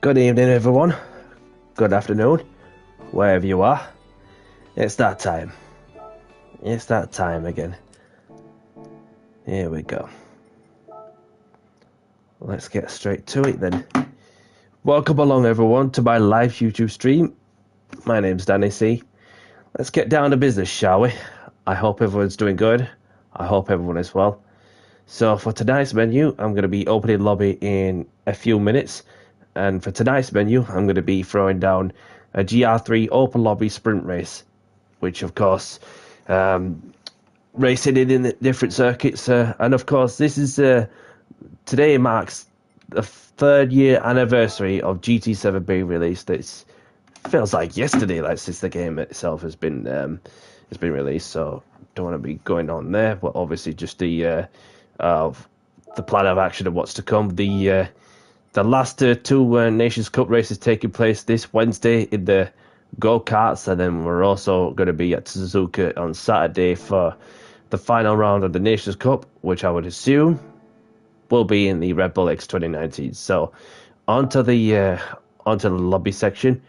Good evening, everyone. Good afternoon, wherever you are. It's that time. It's that time again. Here we go. Let's get straight to it then. Welcome along, everyone, to my live YouTube stream. My name's Danny C. Let's get down to business, shall we? I hope everyone's doing good. I hope everyone is well. So for tonight's menu, I'm going to be opening lobby in a few minutes. And for tonight's menu, I'm going to be throwing down a GR3 open lobby sprint race, which of course, racing in the different circuits. And of course, this is today marks the 3rd year anniversary of GT7 being released. It feels like yesterday, like since the game itself has been released. So don't want to be going on there, but obviously just the plan of action of what's to come. The last two Nations Cup races taking place this Wednesday in the go-karts, and then we're also going to be at Suzuka on Saturday for the final round of the Nations Cup, which I would assume will be in the Red Bull X 2019. So onto the lobby section.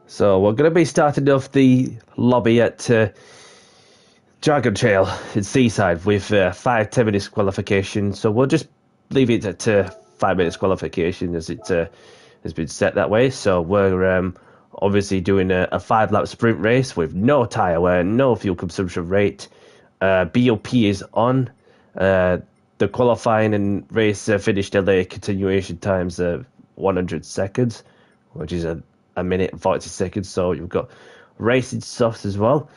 So we're going to be starting off the lobby at Dragon Trail in Seaside with 5-10 minutes qualification. So we'll just leave it at 5 minutes qualification as it has been set that way. So we're obviously doing a 5-lap sprint race with no tyre wear, no fuel consumption rate. BOP is on. The qualifying and race finish delay continuation times 100 seconds, which is a minute and 40 seconds. So you've got racing softs as well.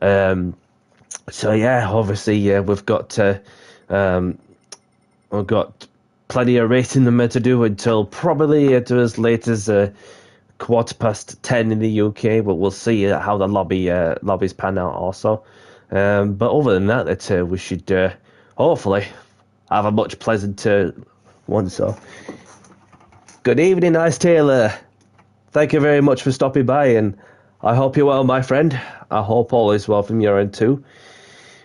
So yeah, obviously we've got plenty of racing to do until probably to as late as 10:15 in the UK. But we'll see how the lobbies pan out also. But other than that, we should hopefully have a much pleasanter one. So good evening, Ice Taylor. Thank you very much for stopping by, and I hope you're well, my friend. I hope all is well from your end too.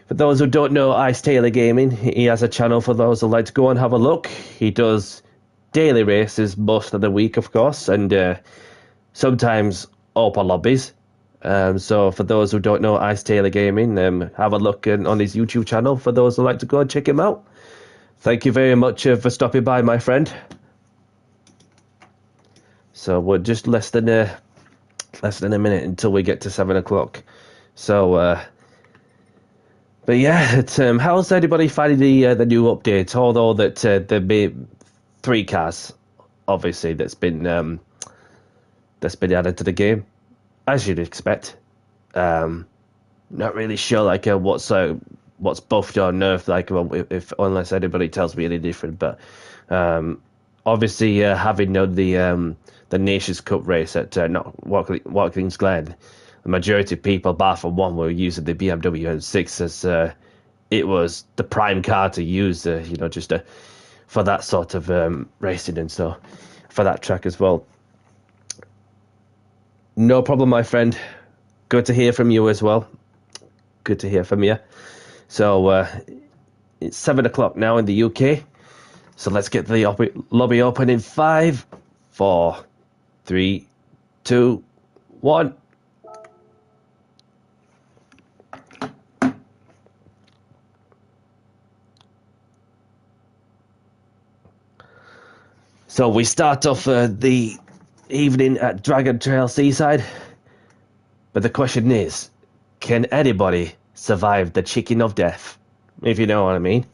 For those who don't know Ice Taylor Gaming, he has a channel for those who like to go and have a look. He does daily races most of the week, of course, and sometimes open lobbies. So for those who don't know Ice Taylor Gaming, have a look on his YouTube channel for those who like to go and check him out. Thank you very much for stopping by, my friend. So we're just less than a minute until we get to 7 o'clock. So, but yeah, how's anybody finding the new update? Although that there be 3 cars, obviously that's been added to the game, as you'd expect. Not really sure like what's buffed or nerfed, like if unless anybody tells me any different. But obviously having known the Nations Cup race at Watkins Glen, the majority of people, bar from one, were using the BMW M6 as it was the prime car to use, just for that sort of racing, and so for that track as well. No problem, my friend. Good to hear from you as well. Good to hear from you. So it's 7 o'clock now in the UK. So let's get the lobby open in 5, 4, 3, 2, 1. So we start off the evening at Dragon Trail Seaside. But the question is, can anybody survive the chicken of death? If you know what I mean.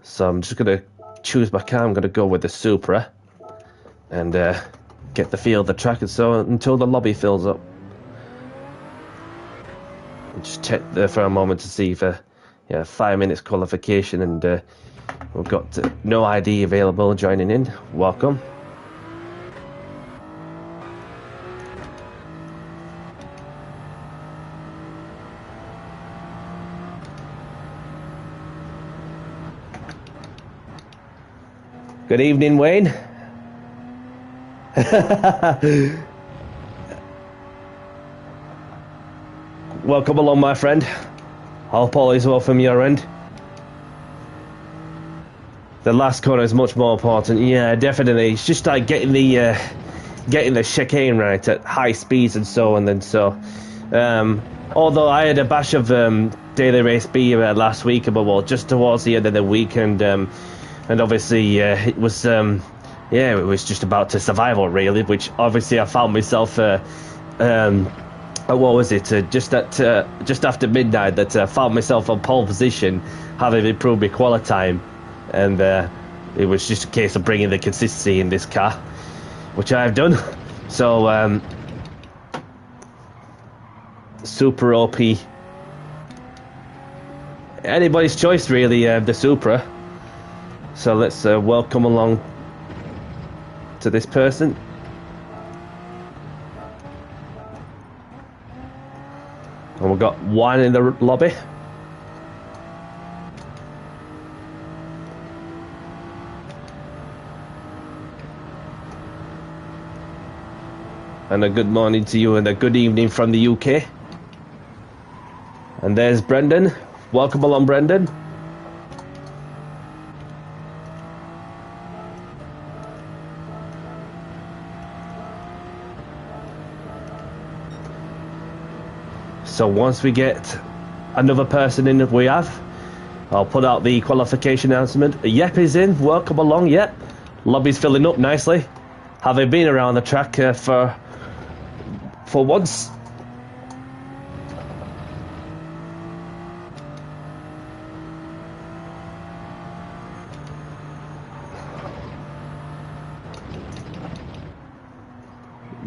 So I'm just going to choose my car. I'm going to go with the Supra and get the feel of the track, and so until the lobby fills up. Just check there for a moment to see if yeah, 5 minutes qualification, and we've got no ID available joining in. Welcome. Good evening, Wayne. Welcome along, my friend. Hope all is well from your end. The last corner is much more important. Yeah, definitely. It's just like getting the chicane right at high speeds and so on and so. Although I had a bash of daily race B last week, but well, just towards the end of the week, and obviously it was it was just about to survival really, which obviously I found myself what was it? Just after midnight, that I found myself on pole position, having improved my quali time, and it was just a case of bringing the consistency in this car, which I have done. So super OP. Anybody's choice really, the Supra. So let's welcome along to this person. And we've got one in the lobby. And a good morning to you, and a good evening from the UK. And there's Brendan. Welcome along, Brendan. So once we get another person in that we have, I'll put out the qualification announcement. Yep is in. Welcome along. Yep. Lobby's filling up nicely. Having been around the track for once.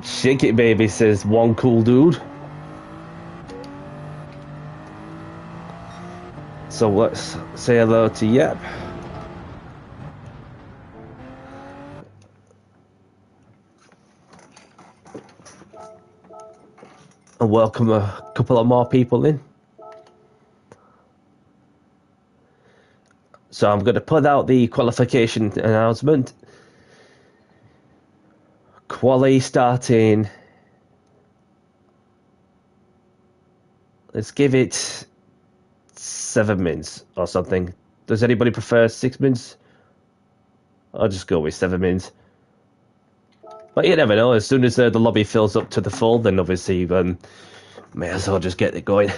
Shake it, baby, says one cool dude. So let's say hello to Yep. And welcome a couple of more people in. So I'm going to put out the qualification announcement. Quali starting. Let's give it 7 minutes or something. Does anybody prefer 6 minutes? I'll just go with 7 minutes. But you never know. As soon as the lobby fills up to the full, then obviously may as well just get it going.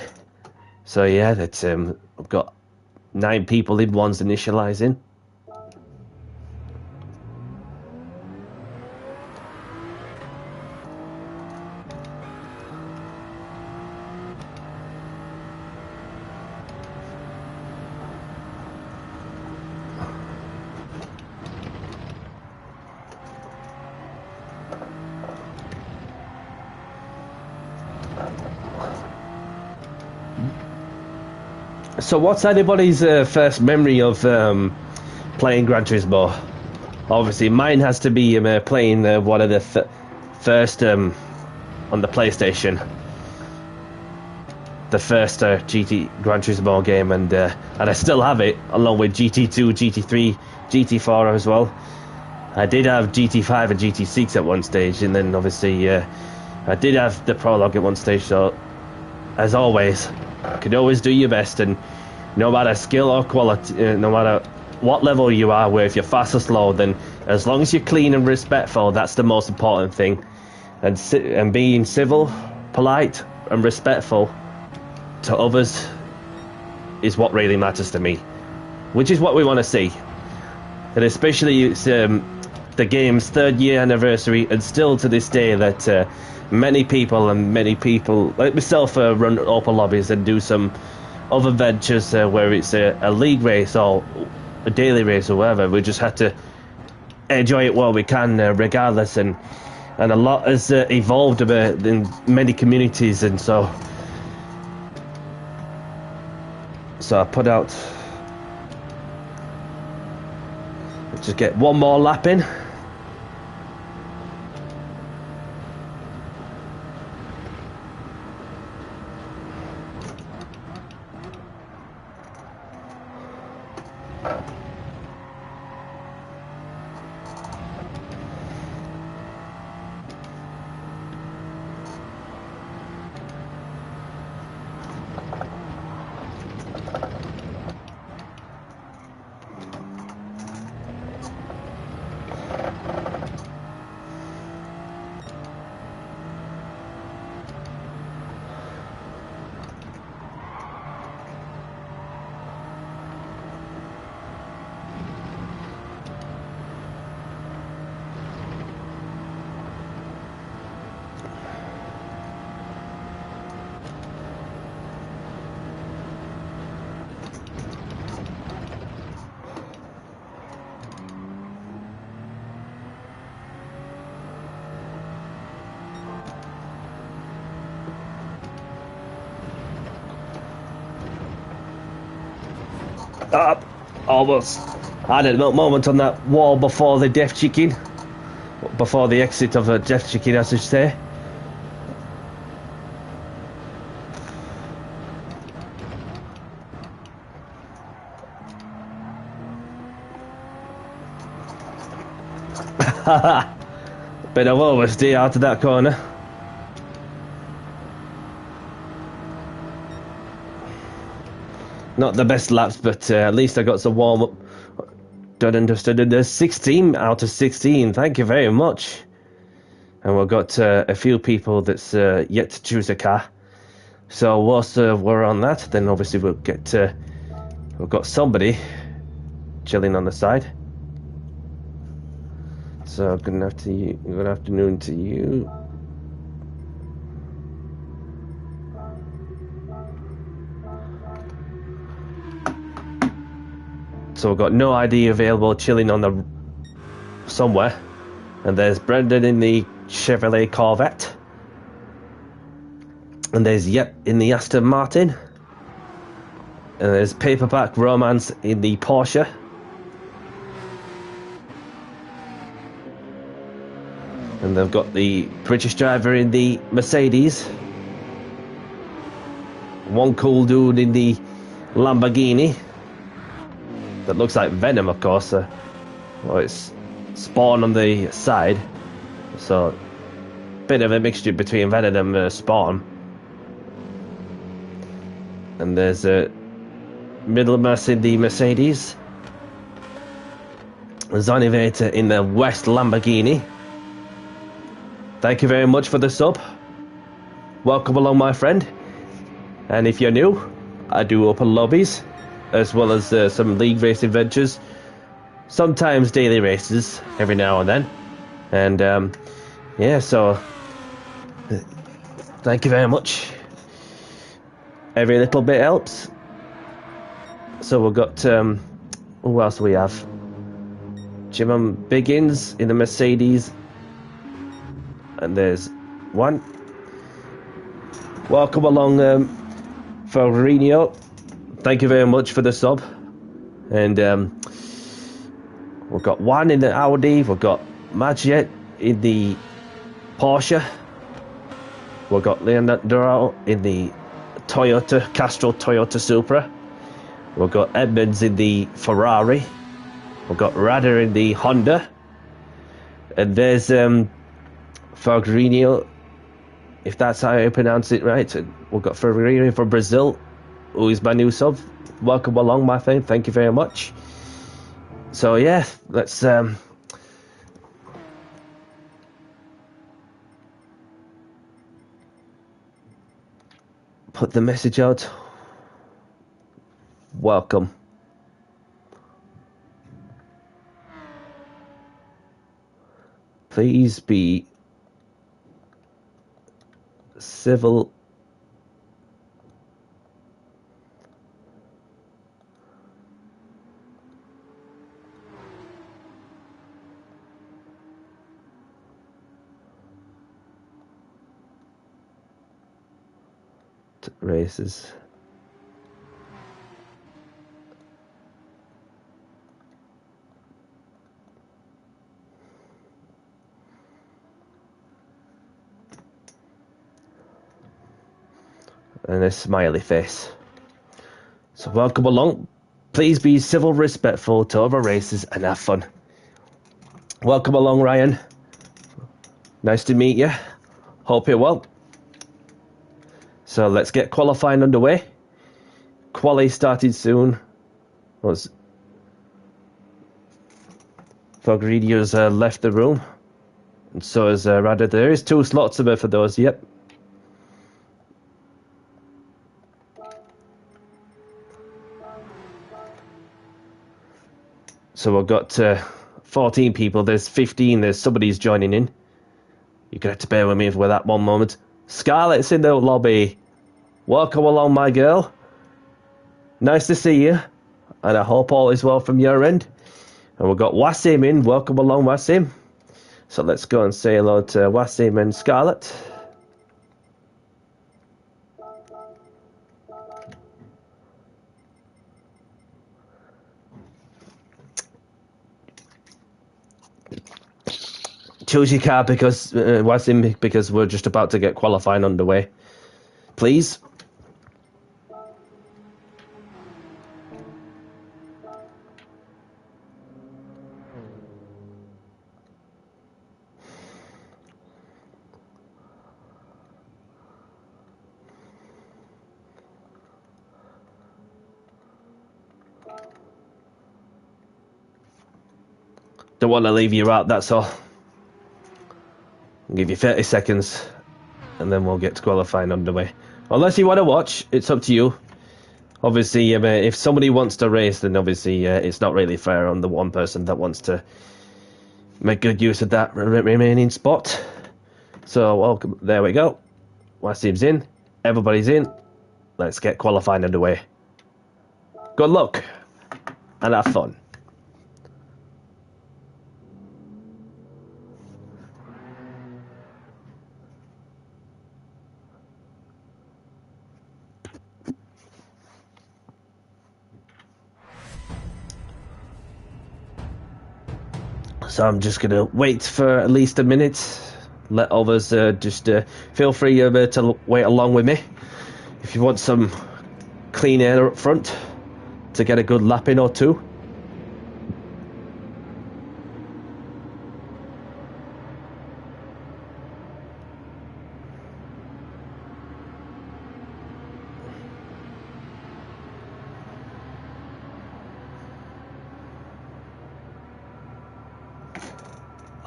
So yeah, that's I've got 9 people in. One's initializing. So what's anybody's first memory of playing Gran Turismo? Obviously mine has to be playing one of the first on the PlayStation, the first GT Gran Turismo game, and I still have it, along with GT2, GT3, GT4 as well. I did have GT5 and GT6 at one stage, and then obviously I did have the prologue at one stage. So as always, you can always do your best, and no matter skill or quality, no matter what level you are, where if you're fast or slow, then as long as you're clean and respectful, that's the most important thing. And being civil, polite, and respectful to others is what really matters to me, which is what we want to see. And especially it's the game's 3rd year anniversary, and still to this day that many people like myself run open lobbies and do some other ventures where it's a league race or a daily race or whatever. We just had to enjoy it while we can, regardless, and a lot has evolved in many communities, and so So I put out, just get one more lap in. Almost had a moment on that wall before the death chicken, before the exit of a death chicken, as I say. Bit of oversteer out of that corner. Not the best laps, but at least I got some warm up done and dusted. And there's 16 out of 16. Thank you very much. And we've got a few people that's yet to choose a car. So whilst we're on that, then obviously we'll get we've got somebody chilling on the side. So good afternoon to you. So we've got no ID available, chilling on the somewhere. And there's Brendan in the Chevrolet Corvette. And there's Yep in the Aston Martin. And there's Paperback Romance in the Porsche. And they've got the British driver in the Mercedes. One cool dude in the Lamborghini. That looks like Venom, of course. Well, it's Spawn on the side. So, bit of a mixture between Venom and Spawn. And there's a Middlemas in the Mercedes. Zonivator in the West Lamborghini. Thank you very much for the sub. Welcome along, my friend. And if you're new, I do open lobbies, as well as some league race adventures. Sometimes daily races, every now and then. And yeah, so thank you very much. Every little bit helps. So we've got, who else do we have? Jim Biggins in the Mercedes. And there's one. Welcome along, Ferrino. Thank you very much for the sub. And we've got one in the Audi. We've got Magiet in the Porsche. We've got Leonardo in the Toyota, Castrol Toyota Supra. We've got Edmonds in the Ferrari. We've got Radder in the Honda. And there's Ferrino, if that's how I pronounce it right. We've got Ferrari from Brazil, who is my new sub. Welcome along, my friend. Thank you very much. So yeah, let's put the message out. Welcome. Please be civil. Races. and a smiley face. So welcome along. Please be civil, respectful to other races, and have fun. Welcome along, Ryan. Nice to meet you. Hope you're well. So let's get qualifying underway. Quali started soon. Fogredio's left the room. And so is Radha. There is 2 slots for those, yep. So we've got 14 people. There's 15. There's somebody's joining in. You're going to have to bear with me for that one moment. Scarlett's in the lobby. Welcome along, my girl. Nice to see you. And I hope all is well from your end. And we've got Wasim in. Welcome along, Wasim. So let's go and say hello to Wasim and Scarlett. Choose your car because Wasim, because we're just about to get qualifying underway. Please. Don't want to leave you out, that's all. I'll give you 30 seconds and then we'll get to qualifying underway. Unless you want to watch, it's up to you. Obviously, if somebody wants to race, then obviously it's not really fair on the one person that wants to make good use of that remaining spot. So, welcome. There we go. Wasim's in. Everybody's in. Let's get qualifying underway. Good luck and have fun. So I'm just going to wait for at least a minute. Let others just feel free to wait along with me. If you want some clean air up front to get a good lap in or 2.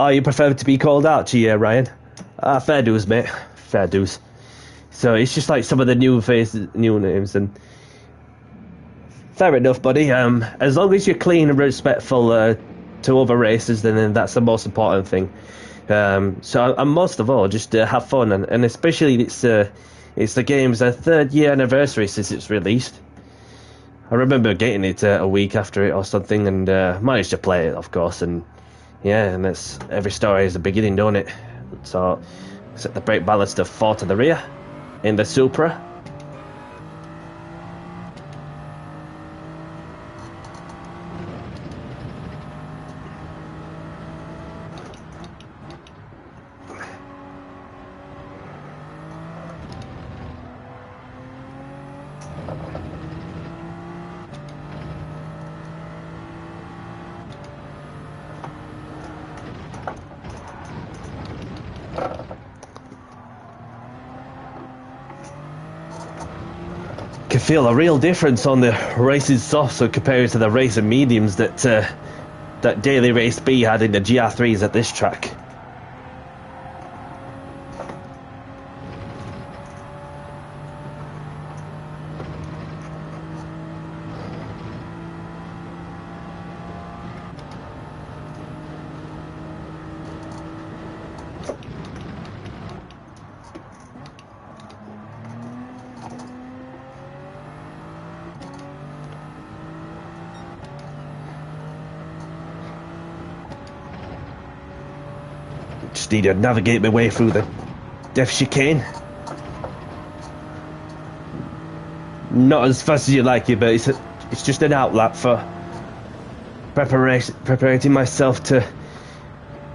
Oh, you prefer to be called out to you, Ryan? Fair dues, mate. Fair dues. So it's just like some of the new faces, new names, and fair enough, buddy. As long as you're clean and respectful to other races, then that's the most important thing. So and most of all, just have fun, and especially it's the game's 3rd year anniversary since it's released. I remember getting it a week after it or something, and managed to play it, of course, and. Yeah, and that's every story is a beginning, don't it? So, set the brake balance to 4 to the rear in the Supra. Can feel a real difference on the racing softs compared to the racing mediums that Daily Race B had in the GR3s at this track. Just need to navigate my way through the death chicane. Not as fast as you like it, but it's just an outlap for preparing myself to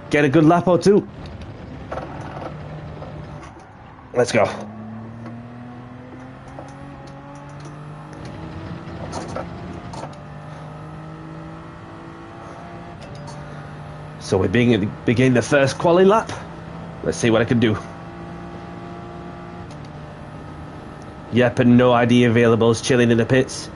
get a good lap or 2. So we begin the first quali lap. Let's see what I can do. Yep, and no ID available is chilling in the pits.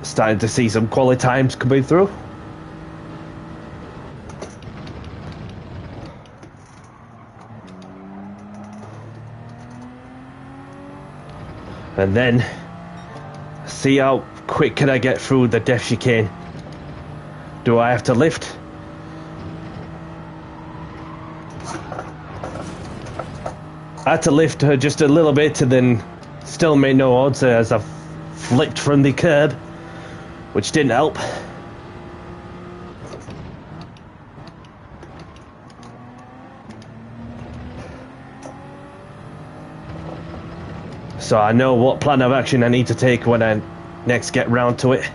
Starting to see some quality times coming through. And then see how quick can I get through the death chicane. Do I have to lift? I had to lift her just a little bit and then still made no odds as I flipped from the curb, which didn't help. So I know what plan of action I need to take when I next get round to it.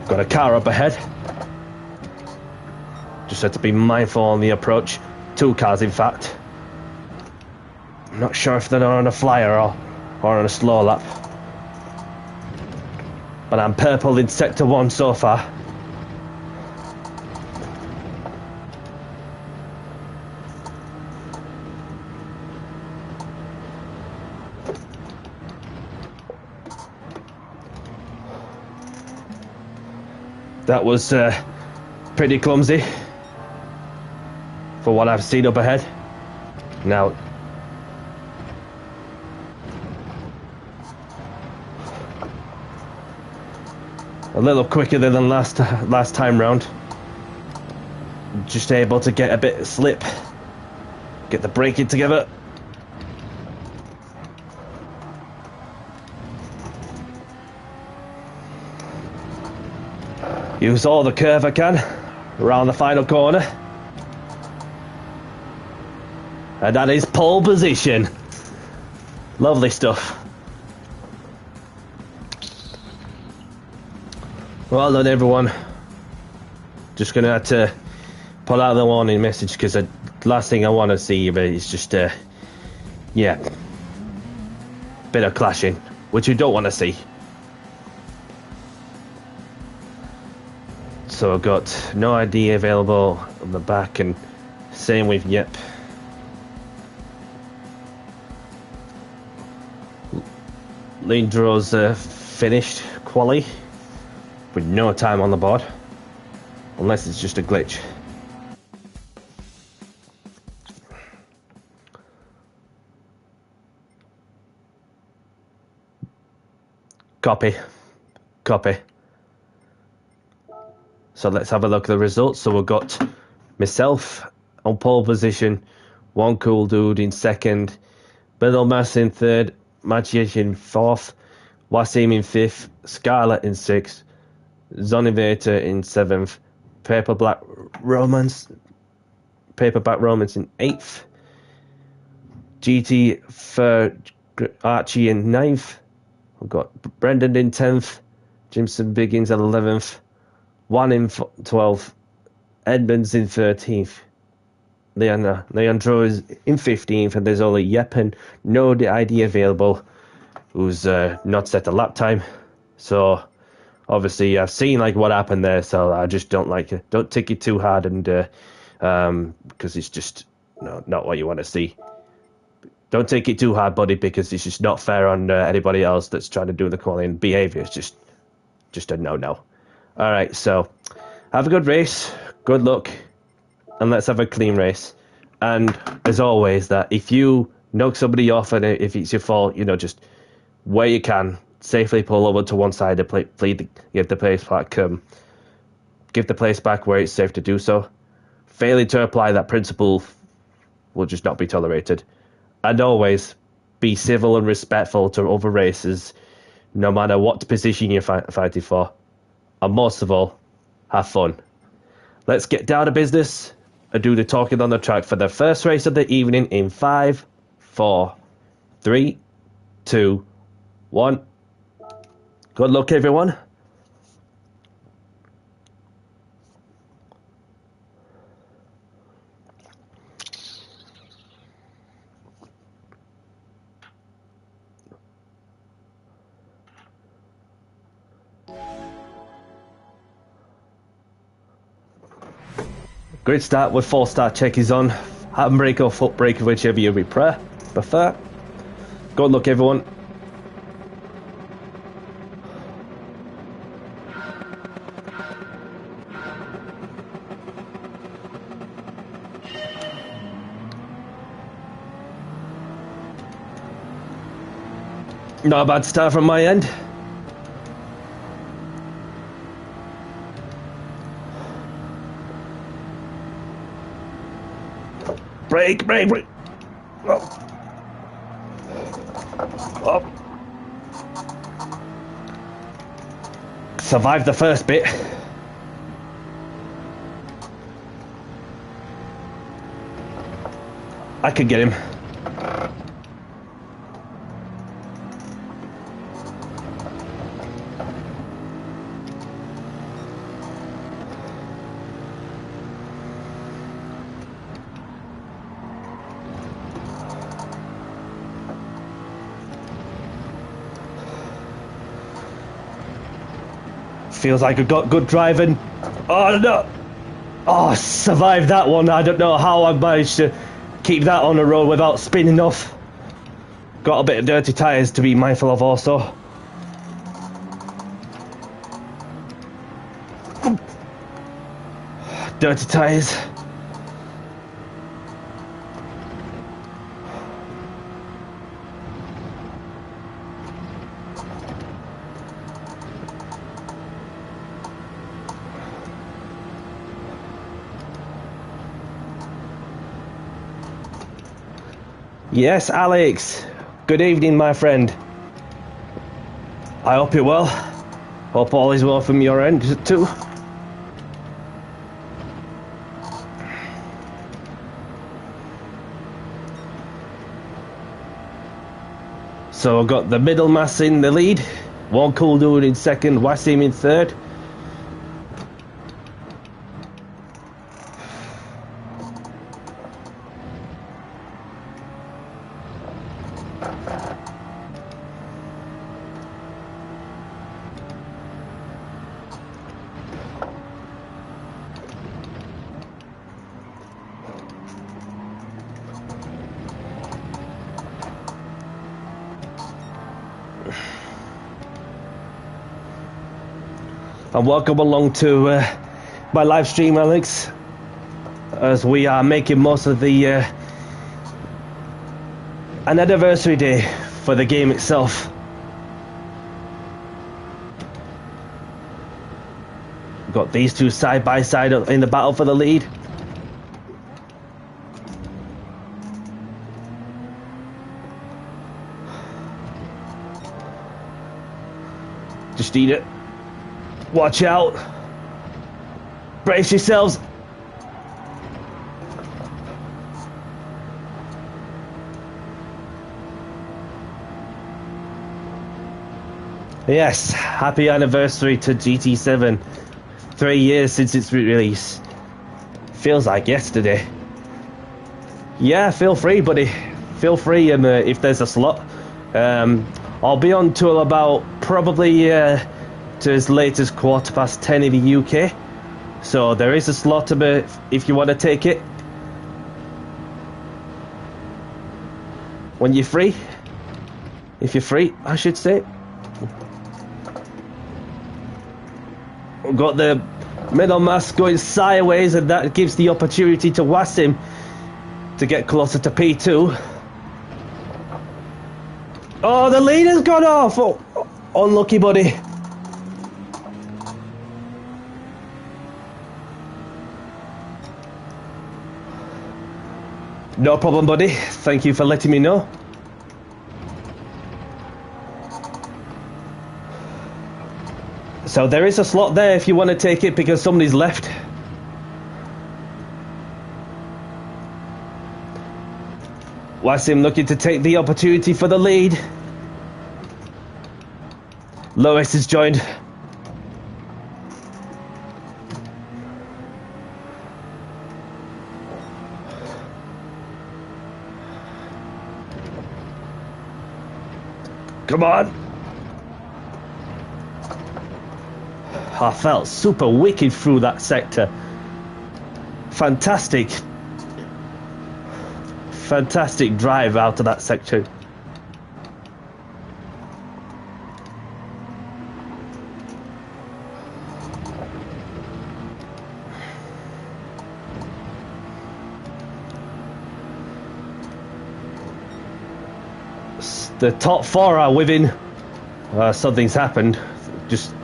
Got a car up ahead. Just had to be mindful on the approach. Two cars, in fact. I'm not sure if they're on a flyer or on a slow lap. But I'm purple in sector 1 so far. That was pretty clumsy for what I've seen up ahead. Now, a little quicker than the last time round. Just able to get a bit of slip, get the braking together. Use all the curve I can around the final corner. And that is pole position. Lovely stuff. Well done, everyone. Just gonna have to pull out the warning message because the last thing I want to see is just yeah, bit of clashing, which you don't want to see. So I've got no ID available on the back, and same with Yep. Lean draws finished quali with no time on the board, unless it's just a glitch. Copy. So let's have a look at the results. So we've got myself on pole position, One Cool Dude in second, Biddle Mass in third, Maciej in fourth, Wasim in fifth, Scarlett in sixth, Zonivator in seventh, Paperback Romance in eighth, GT for Archie in ninth. We've got Brendan in 10th, Jimson Biggins in 11th, One in 12th, Edmonds in 13th, Leandro is in 15th, and there's only Yep and no ID available, who's not set a lap time. So obviously I've seen like what happened there, so I just don't like it. Don't take it too hard, and because it's just no, not what you want to see. Don't take it too hard, buddy, because it's just not fair on anybody else that's trying to do the qualifying behaviour. It's just a no-no. All right, so have a good race, good luck, and let's have a clean race. And as always, that if you knock somebody off and if it's your fault, you know, just where you can safely pull over to one side and give the place back. Give the place back where it's safe to do so. Failing to apply that principle will just not be tolerated. And always be civil and respectful to other racers, no matter what position you're fighting for. And most of all, have fun. Let's get down to business and do the talking on the track for the first race of the evening in 5, 4, 3, 2, 1. Good luck, everyone. Great start with 4-star check is on. Handbrake or foot brake, whichever you prefer. Good luck, everyone. Not a bad start from my end. Brake. Oh. Oh. Survived the first bit. I could get him. Feels like I've got good driving. Oh no! Oh, survived that one. I don't know how I managed to keep that on the road without spinning off. Got a bit of dirty tyres to be mindful of also. Dirty tyres. Yes, Alex. Good evening, my friend. I hope you're well. Hope all is well from your end, too. So I've got the middle mass in the lead. One cool dude in second, Wasim in third. And welcome along to my live stream, Alex, as we are making most of the an anniversary day for the game itself. Got these two side by side in the battle for the lead. Just need it. Watch out. Brace yourselves. Yes, happy anniversary to GT7. 3 years since its release. Feels like yesterday. Yeah, feel free, buddy. Feel free, and if there's a slot. I'll be on till about probably to as late as 10:15 in the UK. So there is a slot if you want to take it. when you're free. If you're free, I should say. We've got the middle mass going sideways, and that gives the opportunity to Wassim to get closer to P2. Oh, the leader's gone off! Oh, unlucky, buddy. No problem, buddy. Thank you for letting me know. So there is a slot there if you want to take it because somebody's left. Wassim looking to take the opportunity for the lead. Lewis has joined. Come on. I felt super wicked through that sector. Fantastic. Fantastic drive out of that sector. The top four are within. Something's happened. Just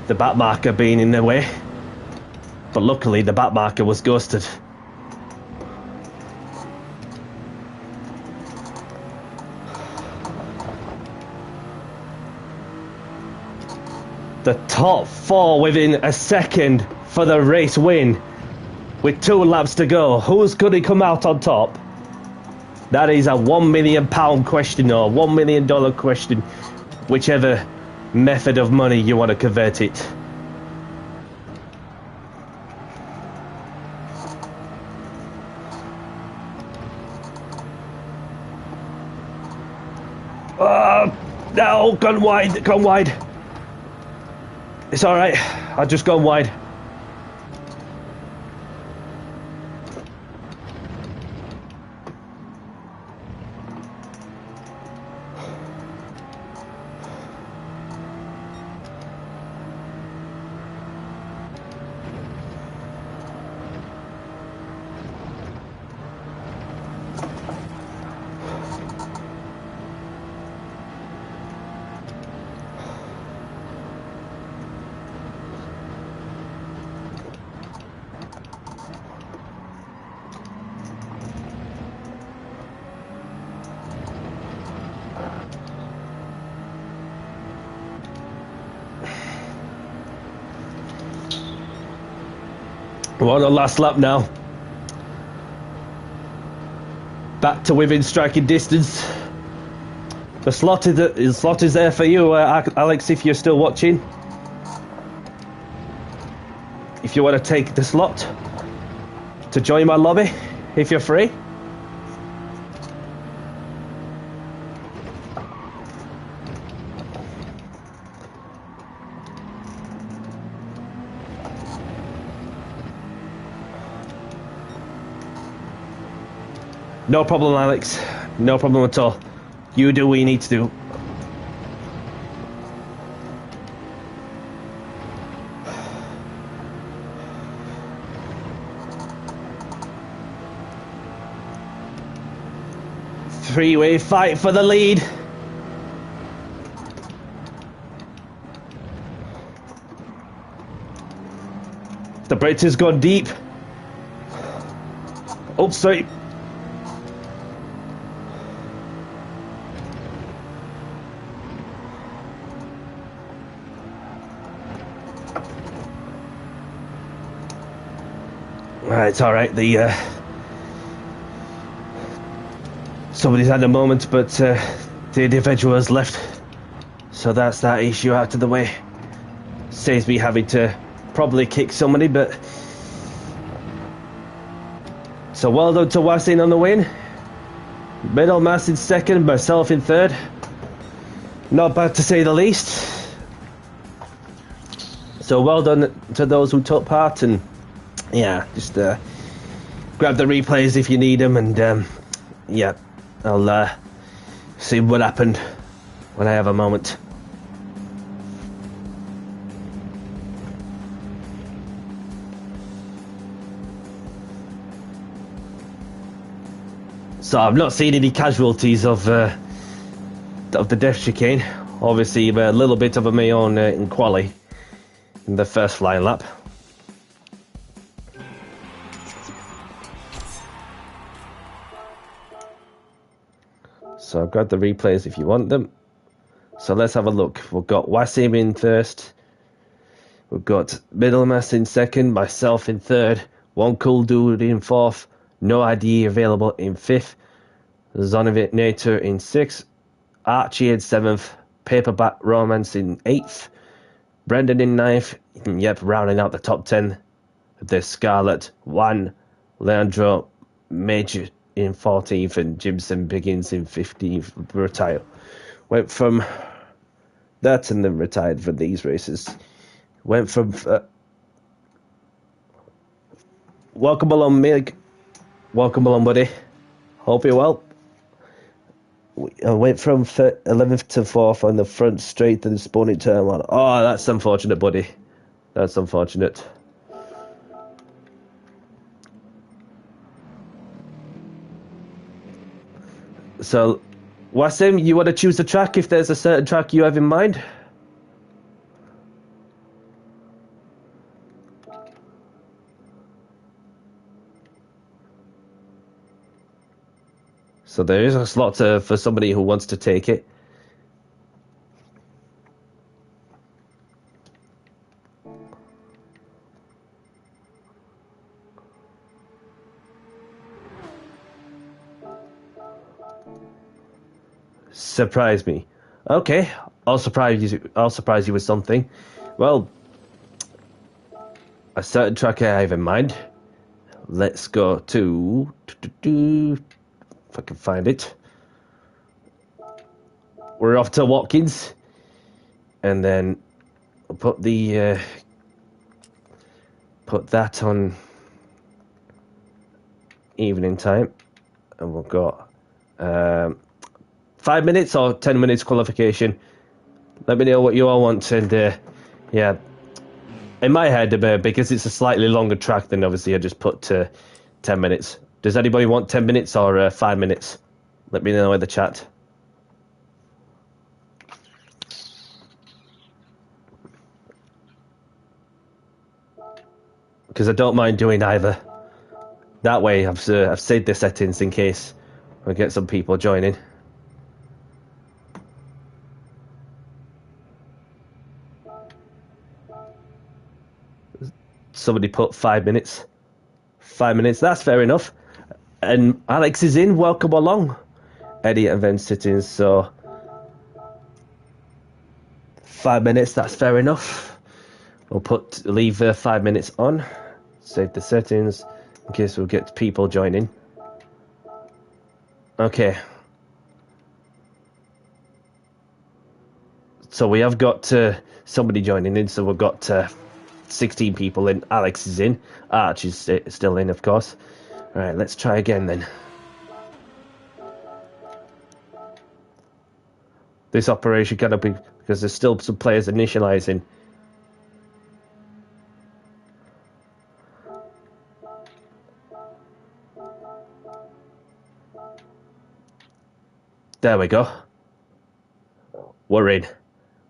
the back marker being in the way. But luckily the back marker was ghosted. The top four within a second for the race win. With 2 laps to go. Who's going to come out on top? That is a £1 million question or $1 million question. Whichever method of money you want to convert it. No, gone wide, gone wide. It's alright, I've just gone wide. We're on the last lap now. Back to within striking distance. The slot is there for you, Alex, if you're still watching. If you want to take the slot to join my lobby, if you're free. No problem, Alex. No problem at all. You do what you need to do. Three-way fight for the lead. The Brit has gone deep. Oh, sorry. It's all right. Somebody's had a moment, but the individual has left, so that's that issue out of the way. Saves me having to probably kick somebody, but so well done to Wasin on the win. Middle mass in second, myself in third. Not bad to say the least. So well done to those who took part, and yeah, just grab the replays if you need them, and yeah, I'll see what happened when I have a moment. So I've not seen any casualties of the death chicane. Obviously, a little bit of my own in quali in the first flying lap. So I've got the replays if you want them. So let's have a look. We've got Wasim in first. We've got Middlemass in second. Myself in third. One Cool Dude in fourth. No ID available in fifth. Zonovit Nature in sixth. Archie in seventh. Paperback Romance in eighth. Brendan in ninth. Yep, rounding out the top 10. The Scarlet. One. Leandro Major in 14th. And Jimson Biggins in 15th. Retire. Went from that and then retired for these races. Went from... welcome along, Mig. Welcome along, buddy. Hope you're well. I went from 11th to 4th on the front straight to the spawning turn one. Oh, that's unfortunate, buddy. That's unfortunate. So, Wasim, you want to choose a track if there's a certain track you have in mind? So there is a slot for somebody who wants to take it. Surprise me. Okay, I'll surprise you. I'll surprise you with something. Well, a certain track I have in mind. Let's go to if I can find it. We're off to Watkins, and then I'll put the put that on evening time, and we've got 5 minutes or 10 minutes qualification. Let me know what you all want, and yeah, in my head, because it's a slightly longer track, then obviously I just put 10 minutes. Does anybody want 10 minutes or 5 minutes? Let me know in the chat. Because I don't mind doing either. That way, I've saved the settings in case I get some people joining. Somebody put 5 minutes. 5 minutes, that's fair enough. And Alex is in, welcome along. Eddie event settings, so 5 minutes, that's fair enough. We'll leave 5 minutes on. Save the settings in case we'll get people joining. Okay. So we have got somebody joining in, so we've got 16 people in. Alex is in. Arch is still in, of course. Alright, let's try again then. This operation cannot be, because there's still some players initializing. There we go. We're in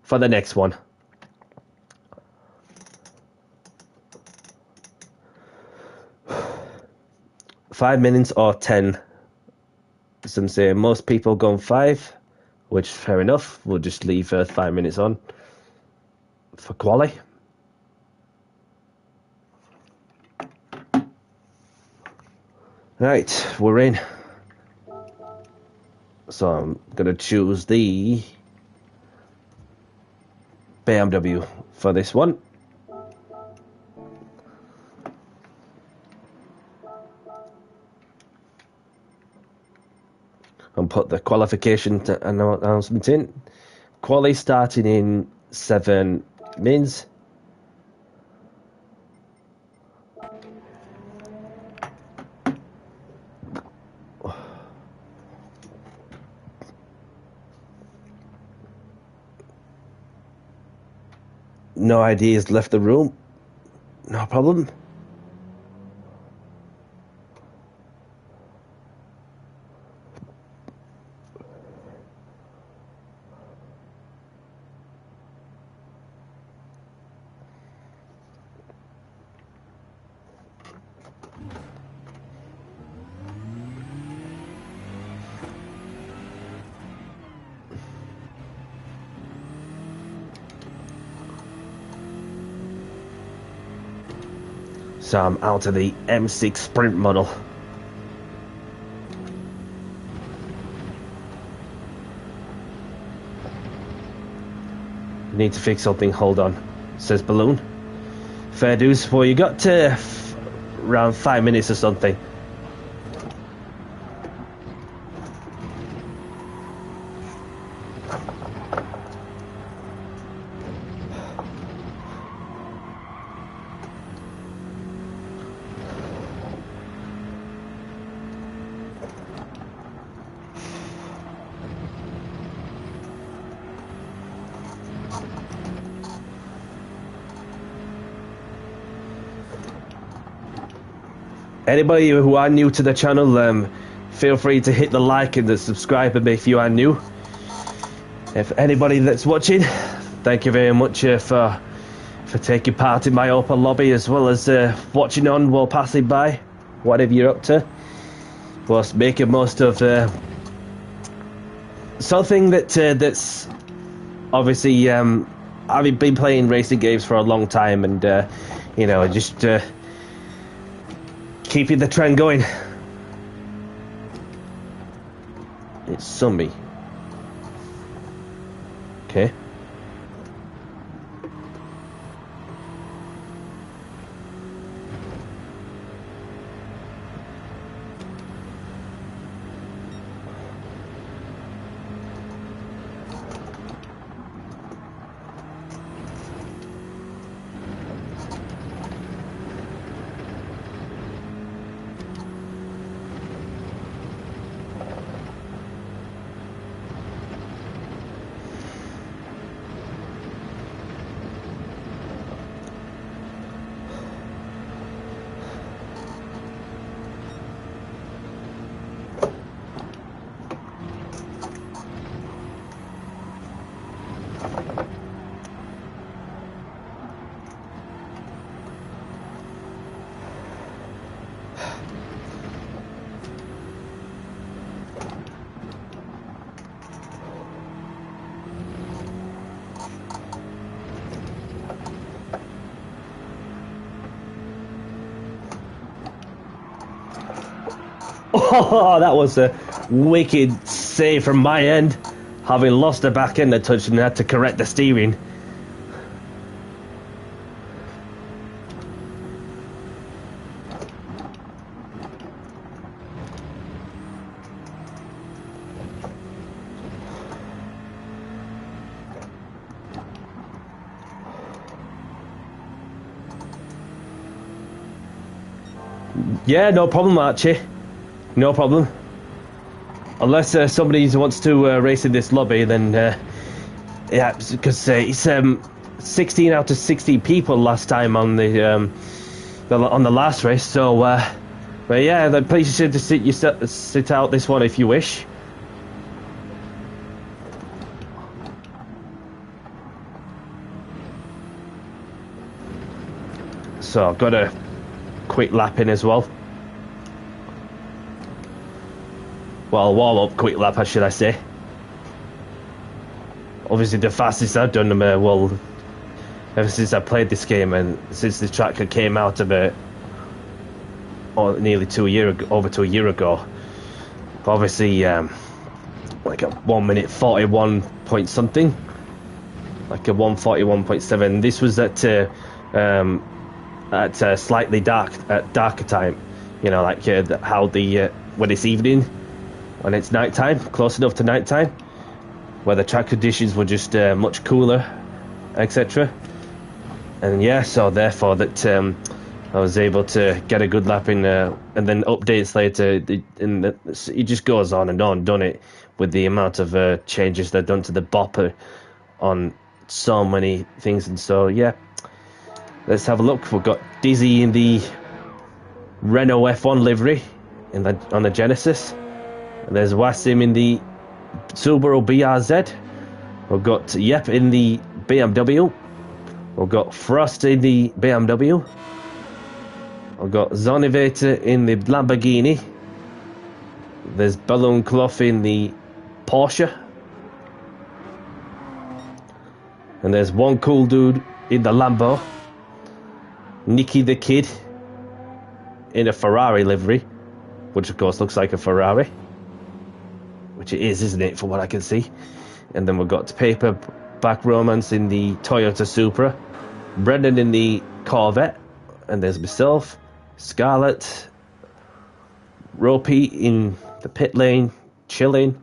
for the next one. Five minutes or 10. Some say most people go on 5, which fair enough. We'll just leave 5 minutes on for quali. Right, we're in. So I'm gonna choose the BMW for this one. And put the qualification announcement in. Quali starting in 7 mins. No ID has left the room. No problem. So I'm out of the M6 Sprint model. Need to fix something, hold on, says Balloon. Fair dues, well you got around 5 minutes or something. Anybody who are new to the channel, feel free to hit the like and the subscribe button if you are new. If anybody that's watching, thank you very much for taking part in my open lobby, as well as watching on while passing by, whatever you're up to. Plus, making most of something that's obviously I've been playing racing games for a long time, and you know, just keeping the trend going. It's sunny. Okay. Oh, that was a wicked save from my end. Having lost the back end a touch and had to correct the steering. Yeah, no problem, Archie. No problem. Unless somebody wants to race in this lobby, then yeah, because it's 16 out of 16 people last time on the last race. So, but yeah, then please should sit out this one if you wish. So I've got a quick lap in as well. Well, warm-up quick lap, should I say. Obviously the fastest I've done, well, ever since I played this game and since the tracker came out of it nearly over 2 years ago. Obviously, like a 1 minute 41 point something. Like a 1:41.7. This was at slightly darker time. You know, like how when it's evening, when it's nighttime, close enough to nighttime, where the track conditions were just much cooler, etc. And yeah, so therefore that I was able to get a good lap in, and then updates later, it just goes on and on, doesn't it, with the amount of changes they've done to the bopper on so many things. And so, yeah, let's have a look. We've got Dizzy in the Renault F1 livery on the Genesis. And there's Wassim in the Subaru BRZ. We've got Yep in the BMW. We've got Frost in the BMW. We've got Zonivator in the Lamborghini. There's Balloon Clough in the Porsche. And there's One Cool Dude in the Lambo. Nicky the Kid in a Ferrari livery, which of course looks like a Ferrari. Which it is, isn't it, from what I can see. And then we've got Paperback Romance in the Toyota Supra. Brendan in the Corvette. And there's myself, Scarlett, Ropey in the pit lane, chilling.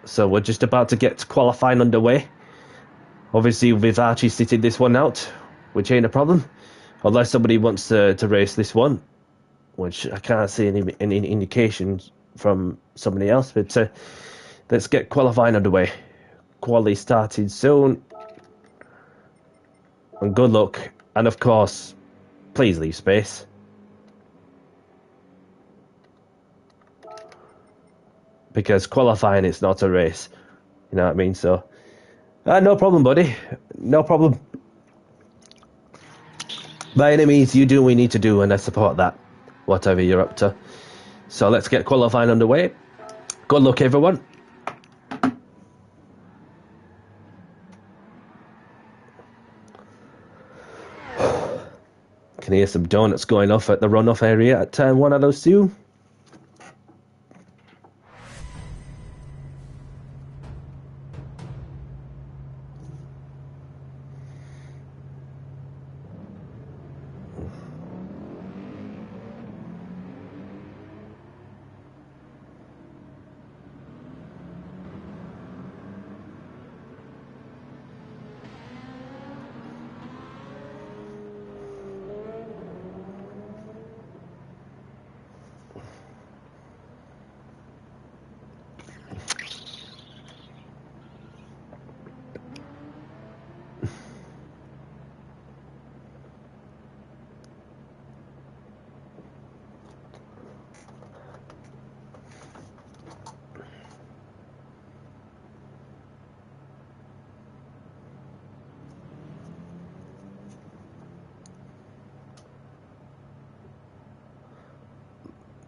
So we're just about to get qualifying underway. Obviously with Archie sitting this one out, which ain't a problem. Unless somebody wants to race this one, which I can't see any indications from somebody else. But let's get qualifying underway. Quali starting soon. And good luck. And of course, please leave space. Because qualifying, it's not a race. You know what I mean? So, no problem, buddy. No problem. By any means, you do what you need to do, and I support that. Whatever you're up to. So let's get qualifying underway. Good luck, everyone. Can hear some donuts going off at the runoff area at turn 1 of those two.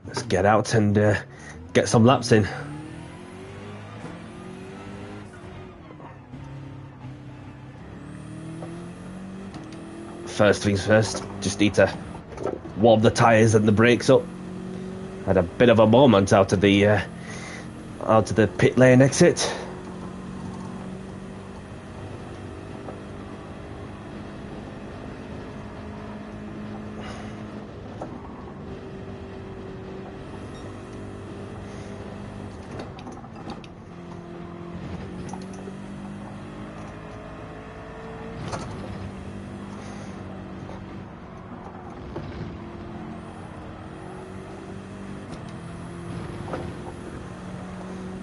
Let's get out and get some laps in. First things first, just need to warm the tyres and the brakes up. Had a bit of a moment out of the pit lane exit.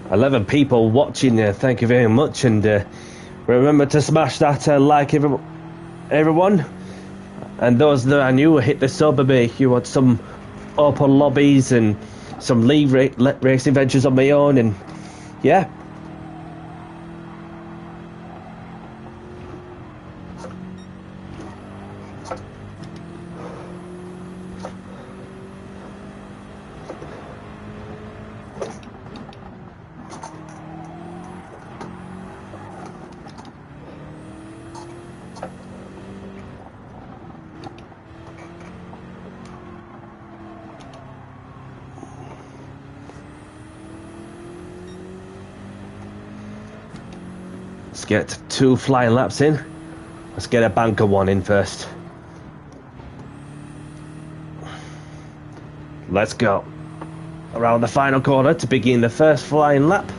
$11 people watching, thank you very much, and remember to smash that like, everyone, and those that are new, hit the sub if you want some open lobbies and some league racing ventures on my own, and yeah. Let's get 2 flying laps in. Let's get a banker one in first. Let's go. Around the final corner to begin the first flying lap.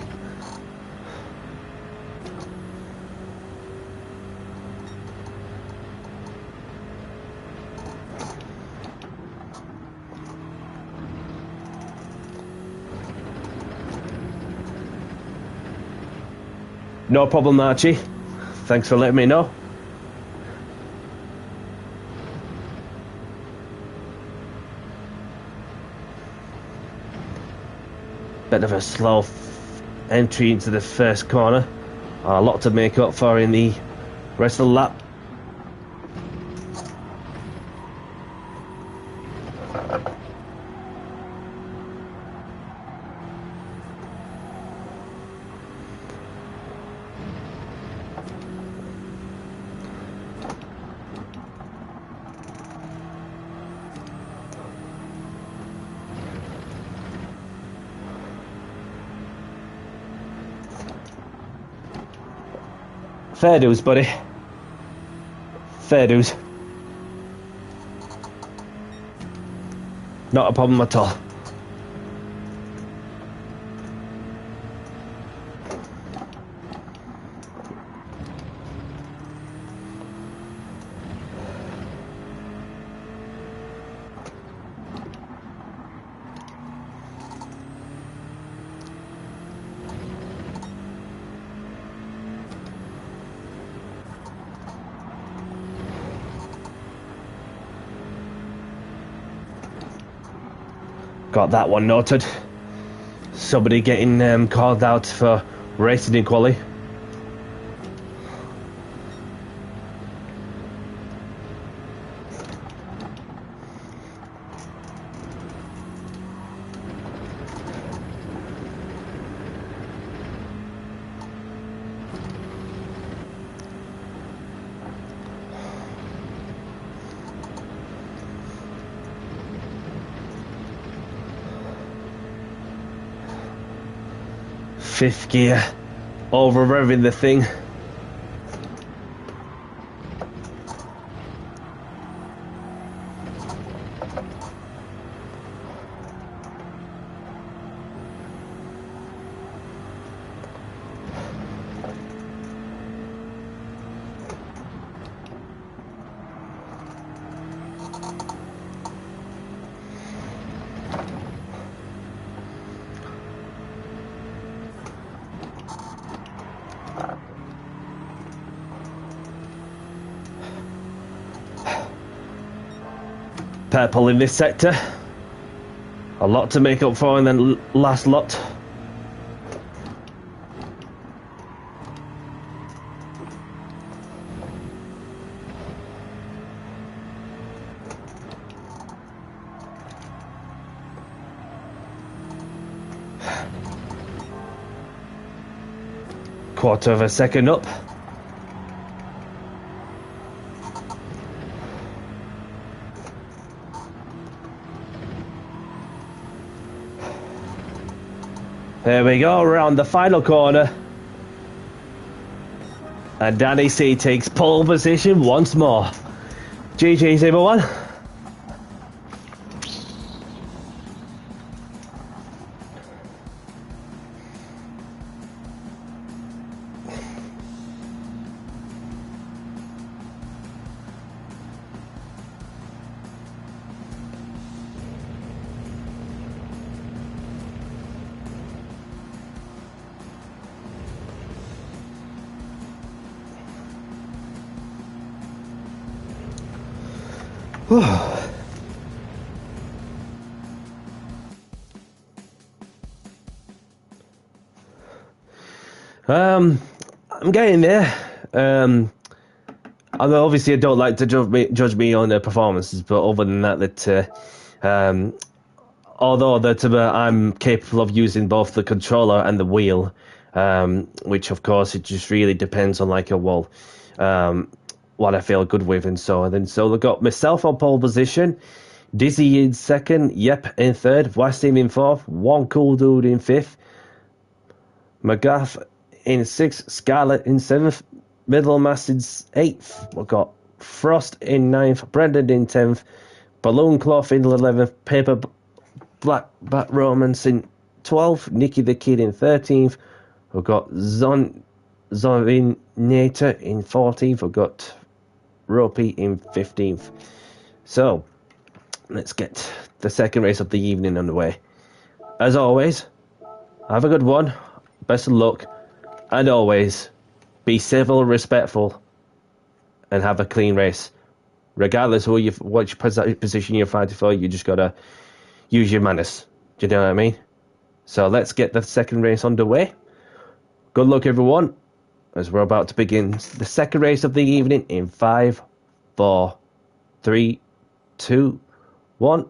No problem, Archie. Thanks for letting me know. Bit of a slow entry into the first corner. A lot to make up for in the rest of the lap. Fair dues, buddy. Fair dues. Not a problem at all. Got that one noted. Somebody getting called out for racing in quali. Fifth gear, over revving the thing. Purple in this sector. A lot to make up for in the last lot. Quarter of a second up. There we go, around the final corner. And Danny C takes pole position once more. GG's everyone. I'm getting there. I mean, obviously I don't like to judge me on the performances, but other than that, although I'm capable of using both the controller and the wheel, which of course it just really depends on what I feel good with and so on. And so I've got myself on pole position, Dizzy in second, Yep in third, Wasim in fourth, One Cool Dude in fifth, McGaff in sixth, Scarlett in seventh, Middlemass in eighth. We've got Frost in ninth, Brendan in 10th, Balloon Cloth in 11th, Paper Black Bat Romance in 12th, Nicky the Kid in 13th. We've got Zoninator in 14th. We've got Ropey in 15th. So, let's get the second race of the evening underway. As always, have a good one, best of luck, and always be civil, respectful, and have a clean race. Regardless of which position you're fighting for, you just gotta use your manners. Do you know what I mean? So let's get the second race underway. Good luck, everyone, as we're about to begin the second race of the evening in 5, 4, 3, 2, 1.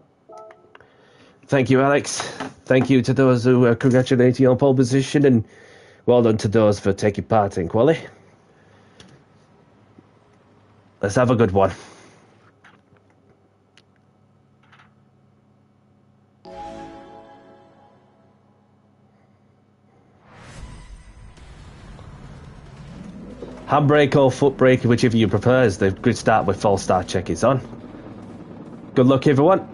Thank you, Alex. Thank you to those who congratulate you on pole position, and well done to those for taking part in quali. Let's have a good one. Handbrake or foot brake, whichever you prefer, as the grid start with false start check is on. Good luck, everyone.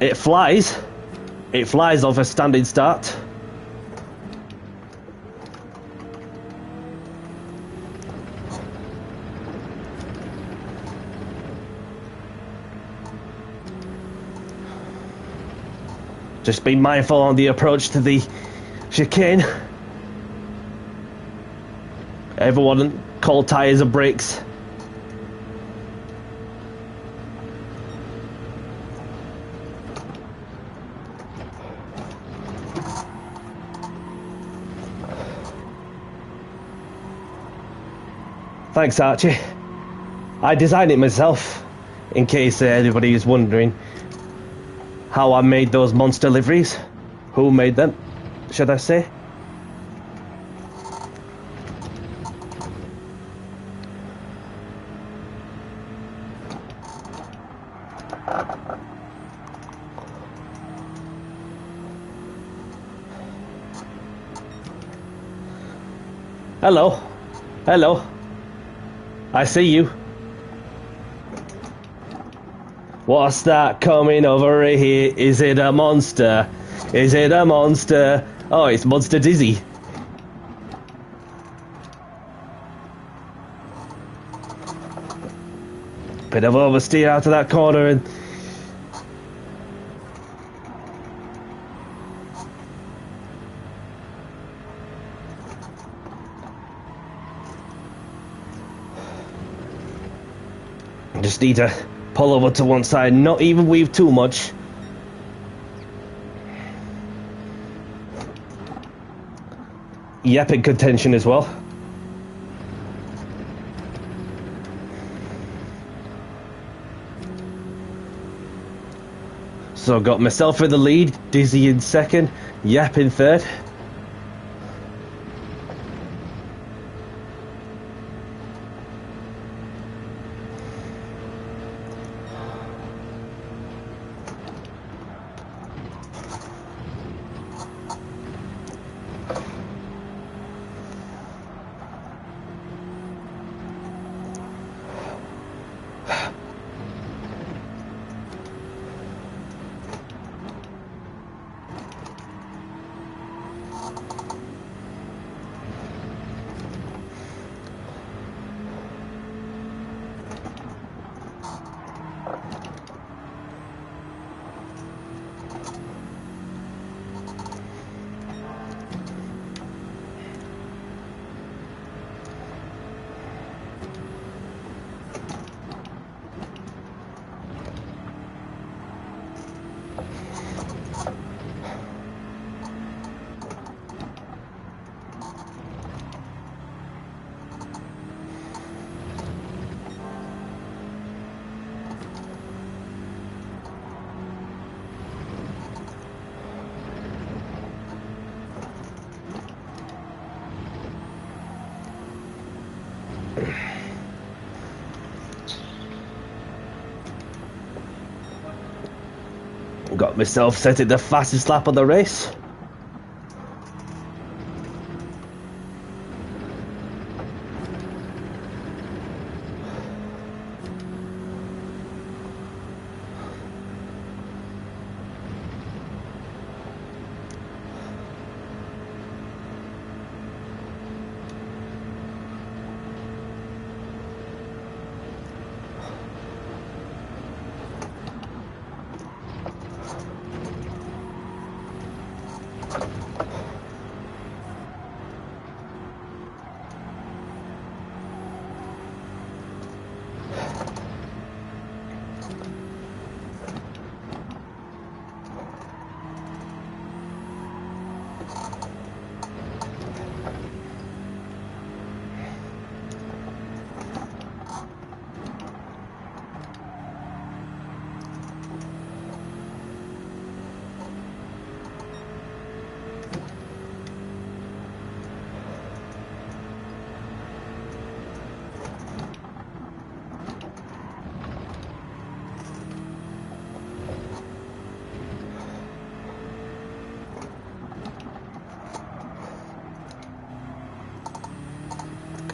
It flies. It flies off a standing start. Just be mindful on the approach to the chicane. Everyone, cold tyres and brakes. Thanks, Archie. I designed it myself, in case anybody is wondering how I made those monster liveries. Who made them, should I say? Hello. Hello. I see you. What's that coming over here? Is it a monster? Is it a monster? Oh, it's Monster Dizzy. Bit of oversteer out of that corner and... just need to pull over to one side, not even weave too much. Yep, in contention as well. So got myself in the lead, Dizzy in second, Yep in third. Got myself set at the fastest lap of the race.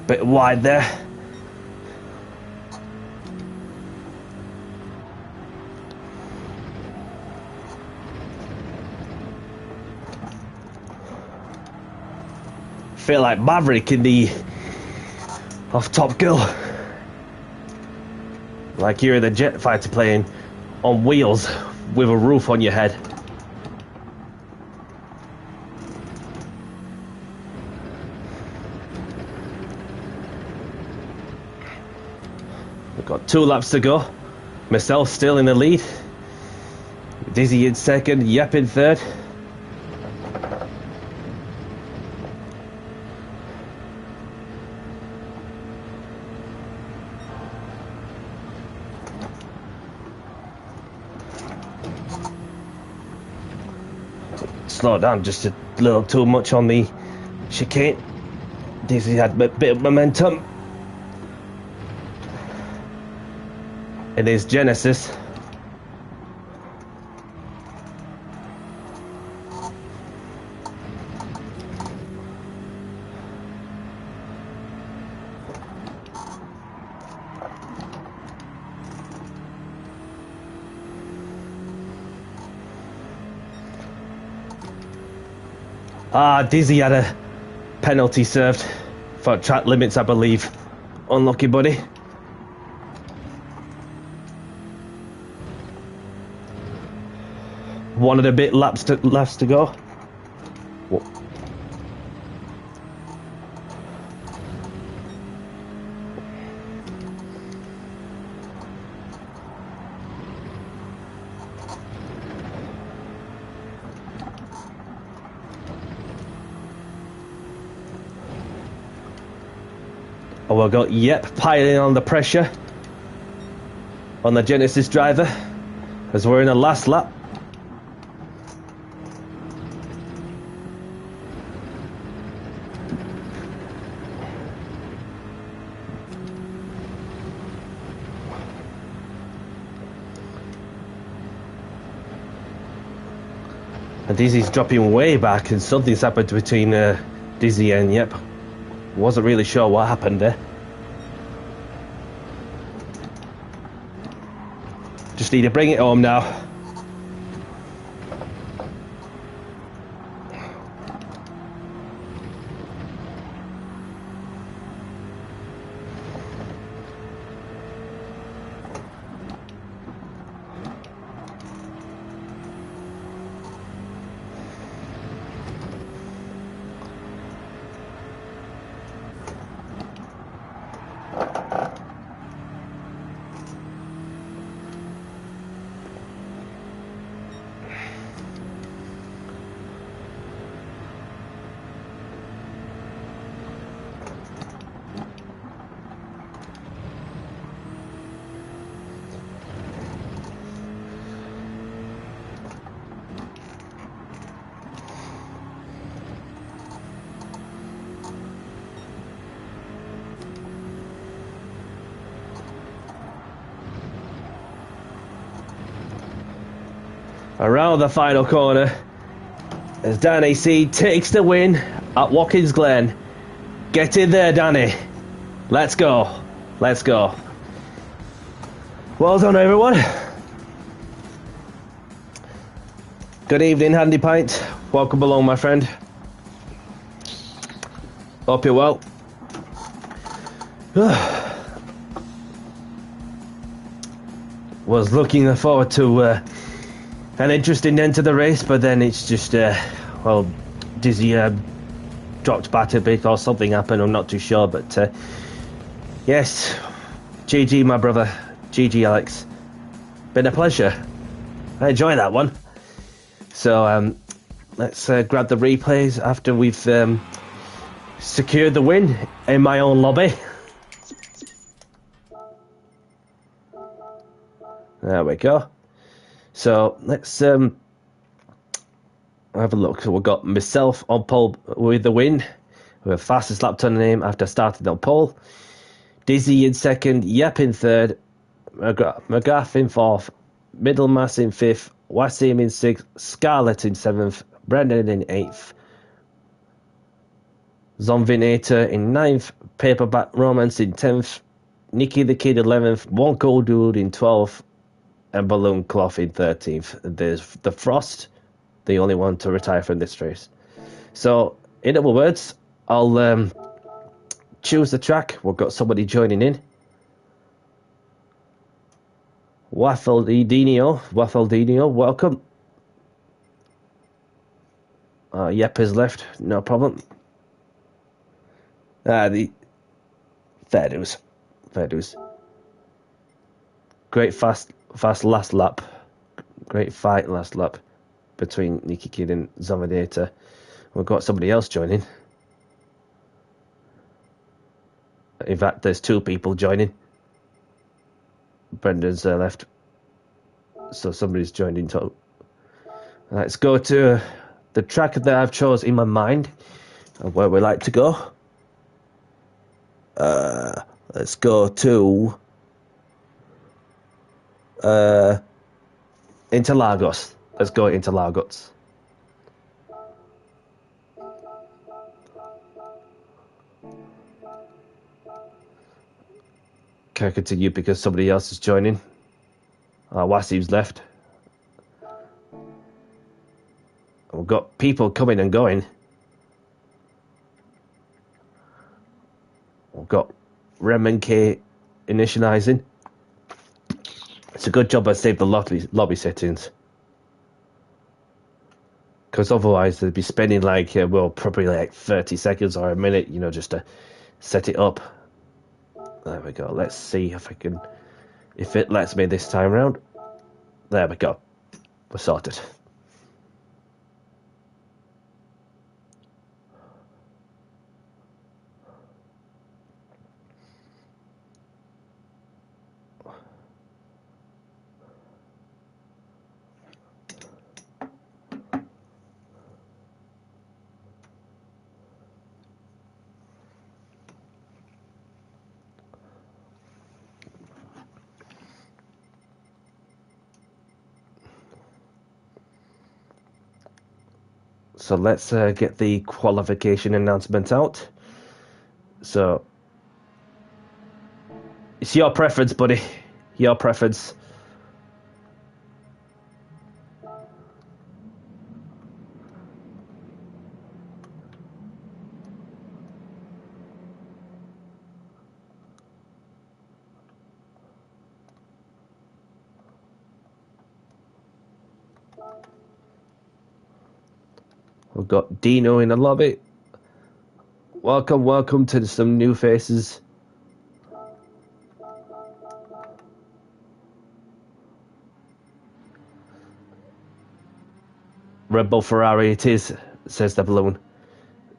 Bit wide there. Feel like Maverick in the off Top Gun. Like you're in the jet fighter plane on wheels with a roof on your head. We've got 2 laps to go. Myself still in the lead. Dizzy in second, Yep in third. Slow down just a little too much on the chicane. Dizzy had a bit of momentum in his Genesis. Dizzy had a penalty served for track limits, I believe. Unlucky, buddy. One of the bit laps to go. Whoa. Oh, we've got Yep piling on the pressure on the Genesis driver as we're in the last lap. And Dizzy's dropping way back, and something's happened between Dizzy and Yep. Wasn't really sure what happened there. Just need to bring it home now. Around the final corner as Danny C takes the win at Watkins Glen. Get in there, Danny. Let's go. Let's go. Well done, everyone. Good evening, Handy Pint. Welcome along, my friend. Hope you're well. Was looking forward to an interesting end to the race, but then it's just, well, Dizzy dropped back a bit or something happened, I'm not too sure, but yes, GG, my brother. GG, Alex. Been a pleasure. I enjoy that one. So, let's grab the replays after we've secured the win in my own lobby. There we go. So let's have a look. So we've got myself on pole with the win. We have fastest lap time name after starting on pole. Dizzy in second, Yep in third, McGrath in fourth, Middlemass in fifth, Wasim in sixth, Scarlett in seventh, Brendan in eighth, Zombinator in 9th, Paperback Romance in 10th, Nicky the Kid 11th, One Cold Dude in 12th, and Balloon Cloth in 13th. There's the Frost, the only one to retire from this race. So, in other words, I'll choose the track. We've got somebody joining in. Waffledinio, welcome. Yep is left, no problem. The fair dues. Great fast last lap. Great fight last lap between Nicky Kid and Zombinator. We've got somebody else joining. In fact, there's 2 people joining. Brendan's left. So somebody's joined in total. Let's go to the track that I've chose in my mind of where we like to go. Let's go to Interlagos. Let's go Interlagos. Can I continue because somebody else is joining? Wasim's left. We've got people coming and going. We've got Rem and K initializing. It's a good job I saved the lobby settings. Because otherwise they'd be spending probably like 30 seconds or a minute, just to set it up. There we go. Let's see if it lets me this time round. There we go. We're sorted. So let's get the qualification announcement out. So it's your preference, buddy. Your preference. We've got Dino in the lobby. Welcome to some new faces. Red Bull Ferrari it is, says the balloon.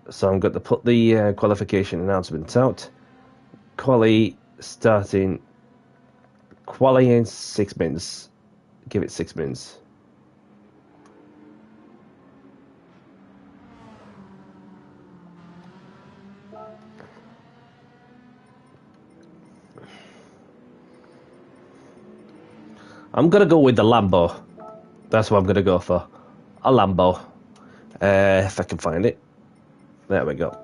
So I'm going to put the qualification announcement out. Quali in 6 minutes. Give it 6 minutes. I'm going to go with the Lambo. That's what I'm going to go for. A Lambo. If I can find it. There we go.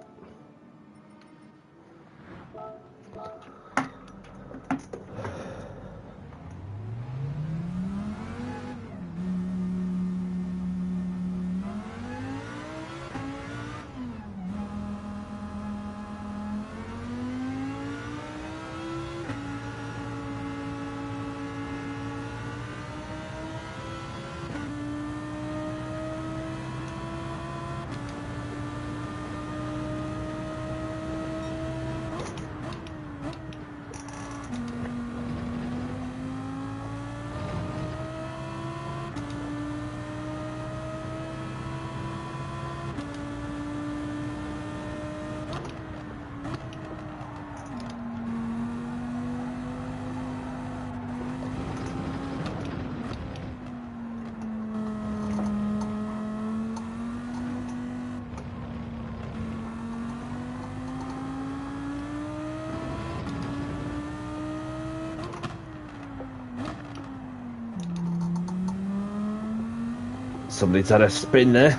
Somebody's had a spin there.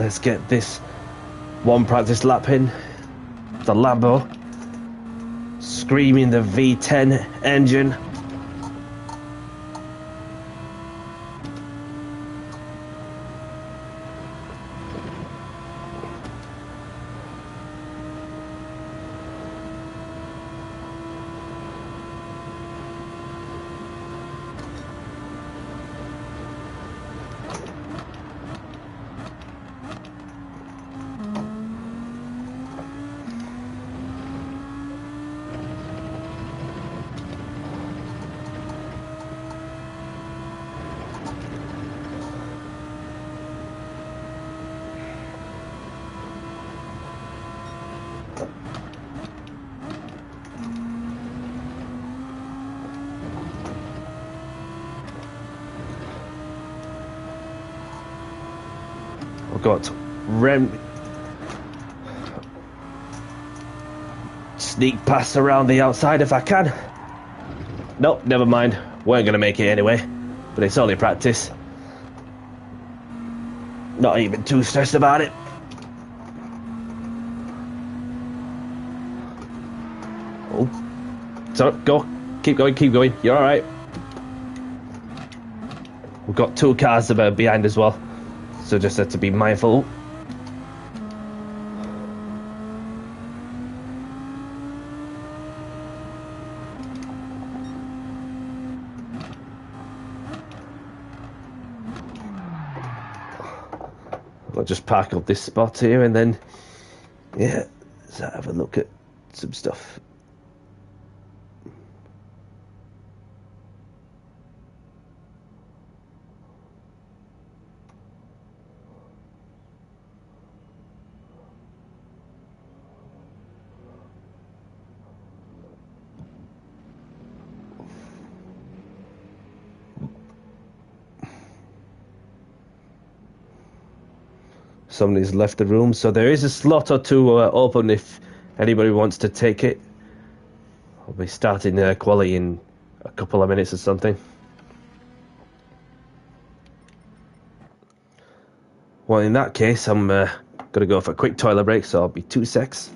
Let's get this one practice lap in. The Lambo. Screaming the V10 engine. We've got sneak past around the outside if I can. Nope, never mind. Weren't going to make it anyway. But it's only practice. Not even too stressed about it. Oh. So, go. Keep going, keep going. You're alright. We've got 2 cars behind as well. So just have to be mindful. I'll just park up this spot here and then, yeah, let's have a look at some stuff. Somebody's left the room, so there is a slot or 2 open if anybody wants to take it. I'll be starting quali in a couple of minutes or something. Well, in that case, I'm gonna go for a quick toilet break, so I'll be 2 secs.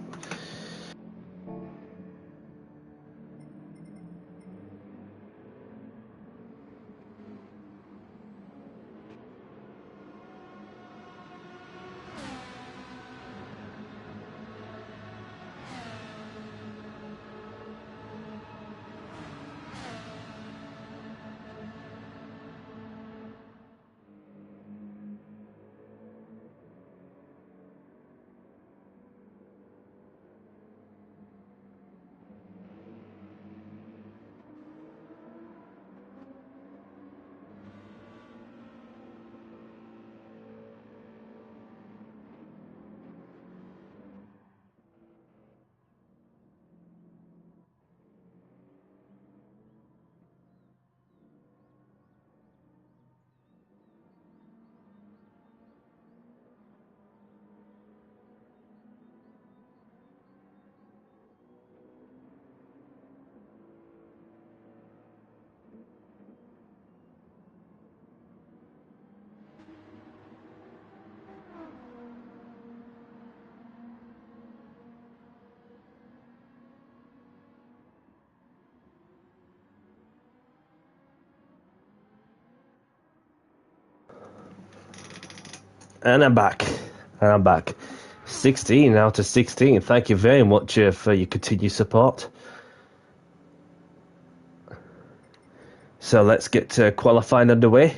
And I'm back. 16 out of 16. Thank you very much for your continued support. So let's get qualifying underway.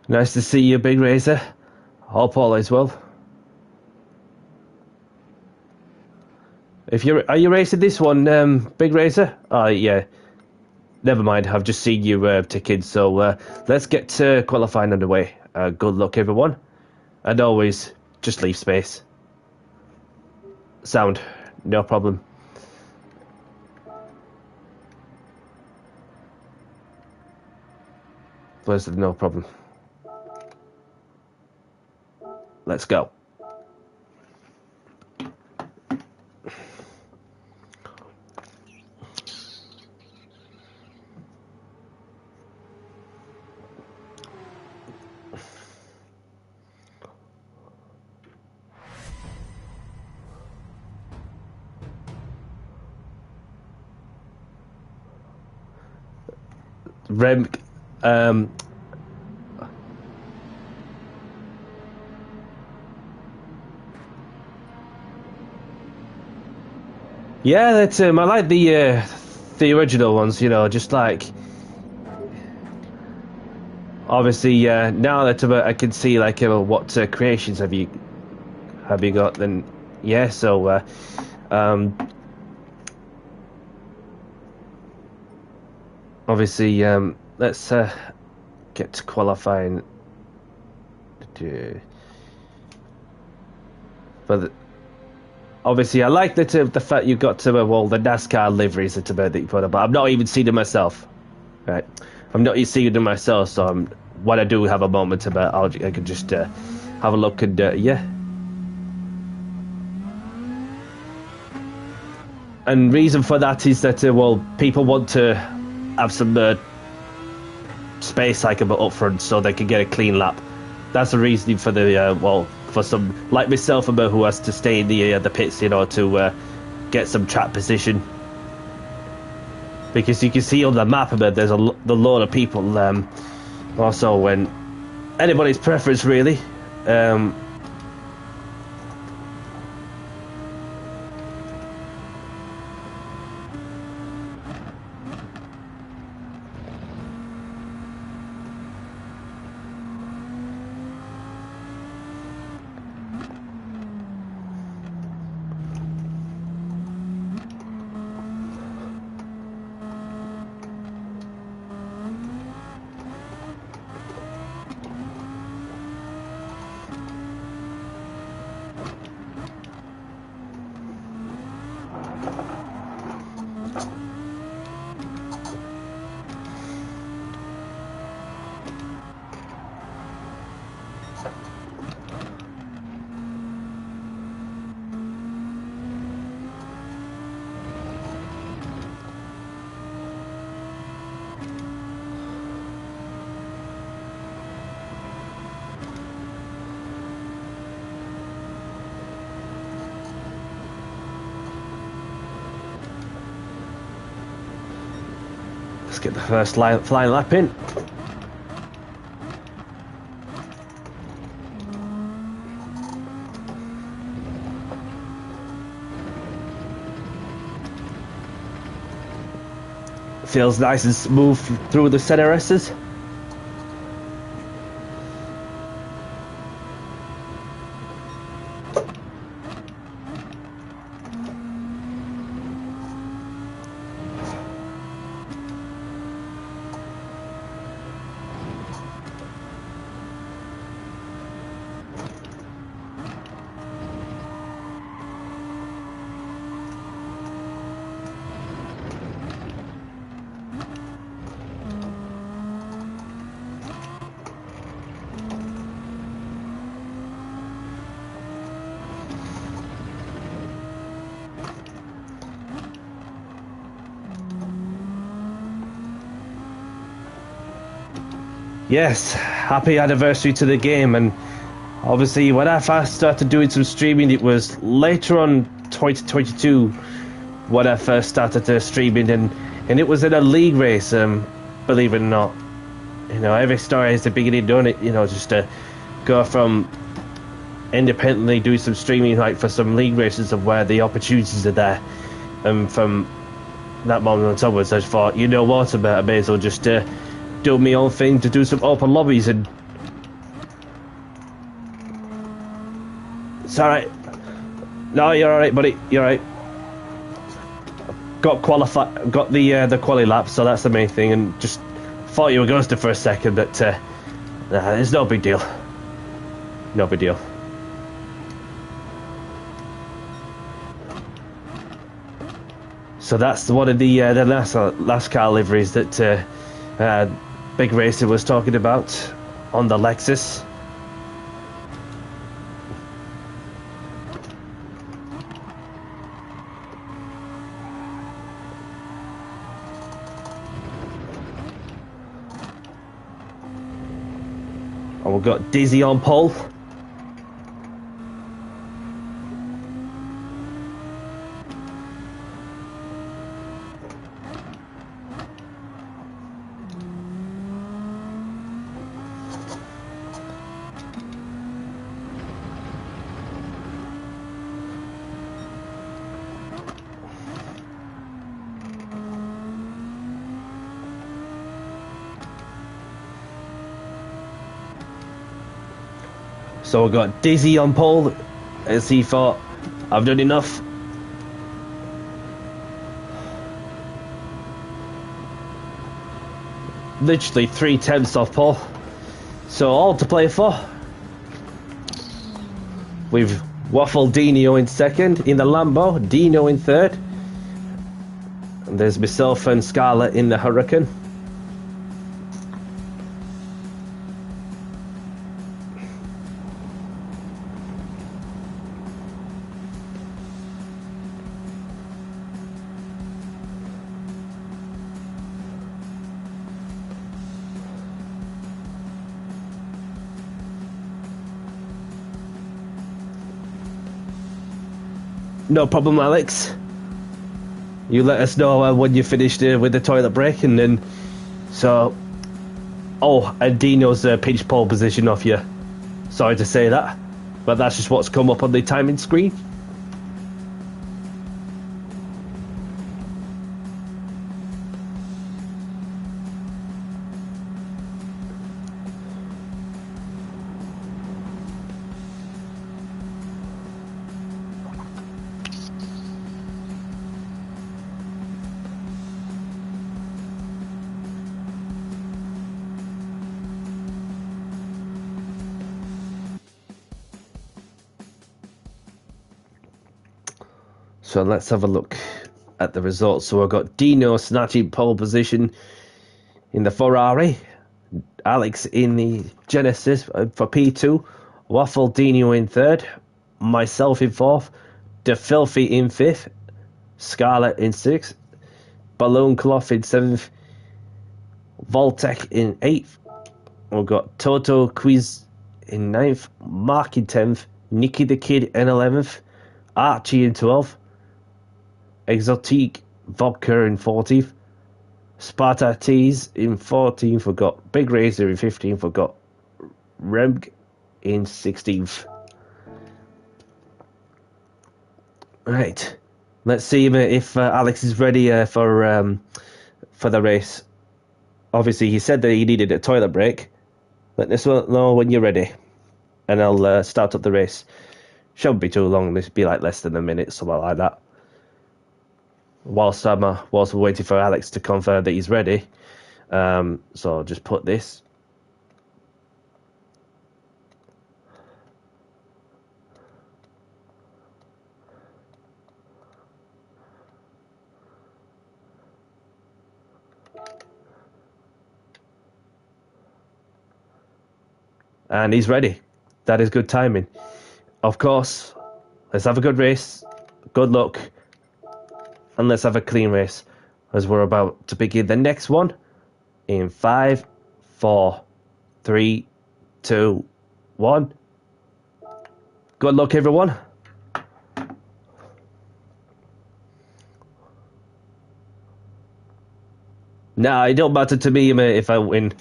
Nice to see you, Big Razor. Hope all is well. Are you racing this one, Big Razor? Oh yeah. Never mind. I've just seen you ticking. So let's get qualifying underway. Good luck, everyone. And always just leave space. Sound, no problem. Where's the no problem? Let's go. Rem, yeah, that's I like the original ones. You know, just like obviously now that I can see like what creations have you got? Then yeah, so obviously let's get to qualifying. But obviously, I like the fact you got to well the NASCAR liveries that you put up. But I've not even seen them myself, right? I'm not even seeing them myself, so when I do have a moment about, I can just have a look and yeah. And reason for that is that well, people want to have some space like up front so they can get a clean lap. That's the reasoning for the well, for some like myself who has to stay in the pits, you know, to get some track position. Because you can see on the map there's the load of people. Also, when anybody's preference really. Let's get the first flying lap in. Feels nice and smooth through the center S's. Yes, happy anniversary to the game. And obviously when I first started doing some streaming, it was later on 2022 when I first started streaming, and it was in a league race, believe it or not. You know, every story has the beginning doing it, you know, just to go from independently doing some streaming like for some league races of where the opportunities are there. And from that moment onwards I just thought, you know what, I may as well just do my own thing to do some open lobbies. And it's alright. No, you're alright, buddy, you're alright. Got the quali lap, so that's the main thing. And just thought you were ghosted for a second, but it's no big deal. No big deal. So that's one of the NASCAR liveries that Big Racer was talking about on the Lexus. And we've got Dizzy on pole. So we've got Dizzy on pole, as he thought, I've done enough. Literally 3/10 off pole. So all to play for. We've Waffle Dino in second, in the Lambo, Dino in third. And there's myself and Scarlett in the Hurricane. No problem, Alex. You let us know when you finished with the toilet break, and then so. Oh, and Dino's pinched pole position off you. Sorry to say that, but that's just what's come up on the timing screen. So let's have a look at the results. So I've got Dino snatching pole position in the Ferrari, Alex in the Genesis for P2, Waffle Dino in third, myself in fourth, The Filthy in fifth, Scarlett in sixth, Balloon Cloth in seventh, Voltec in eighth. We've got Toto Quiz in ninth, Mark in 10th, Nicky the Kid in 11th, Archie in 12th, Exotique Vodka in 14th, Sparta Tees in 14th. We've got Big Razor in 15th. We've got Remg in 16th. Right, let's see if Alex is ready for the race. Obviously, he said that he needed a toilet break. Let us know when you're ready, and I'll start up the race. Shouldn't be too long. This be like less than a minute, something like that. Whilst we're waiting for Alex to confirm that he's ready, so I'll just put this. And he's ready. That is good timing. Of course, let's have a good race. Good luck. And let's have a clean race, as we're about to begin the next one in 5, 4, 3, 2, 1. Good luck, everyone. Nah, it don't matter to me if I win,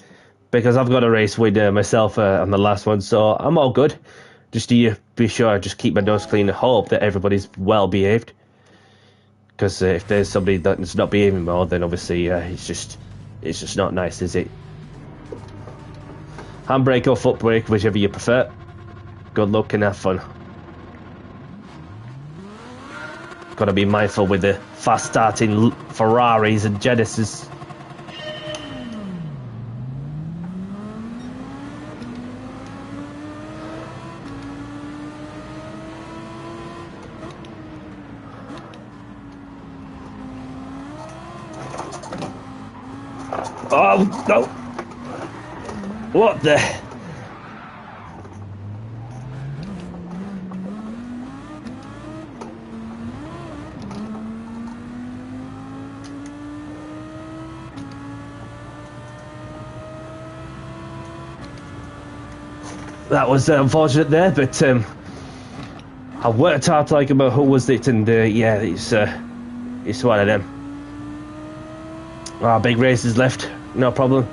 because I've got a race with myself on the last one, so I'm all good. Just to be sure, I just keep my nose clean and hope that everybody's well behaved. Because if there's somebody that's not behaving well, then obviously it's just not nice, is it? Handbrake or foot brake, whichever you prefer. Good luck and have fun. Got to be mindful with the fast starting Ferraris and Genesis. Oh, no. What the? That was unfortunate there, but I worked hard to like about who was it, and yeah, it's one of them. Big races left, no problem.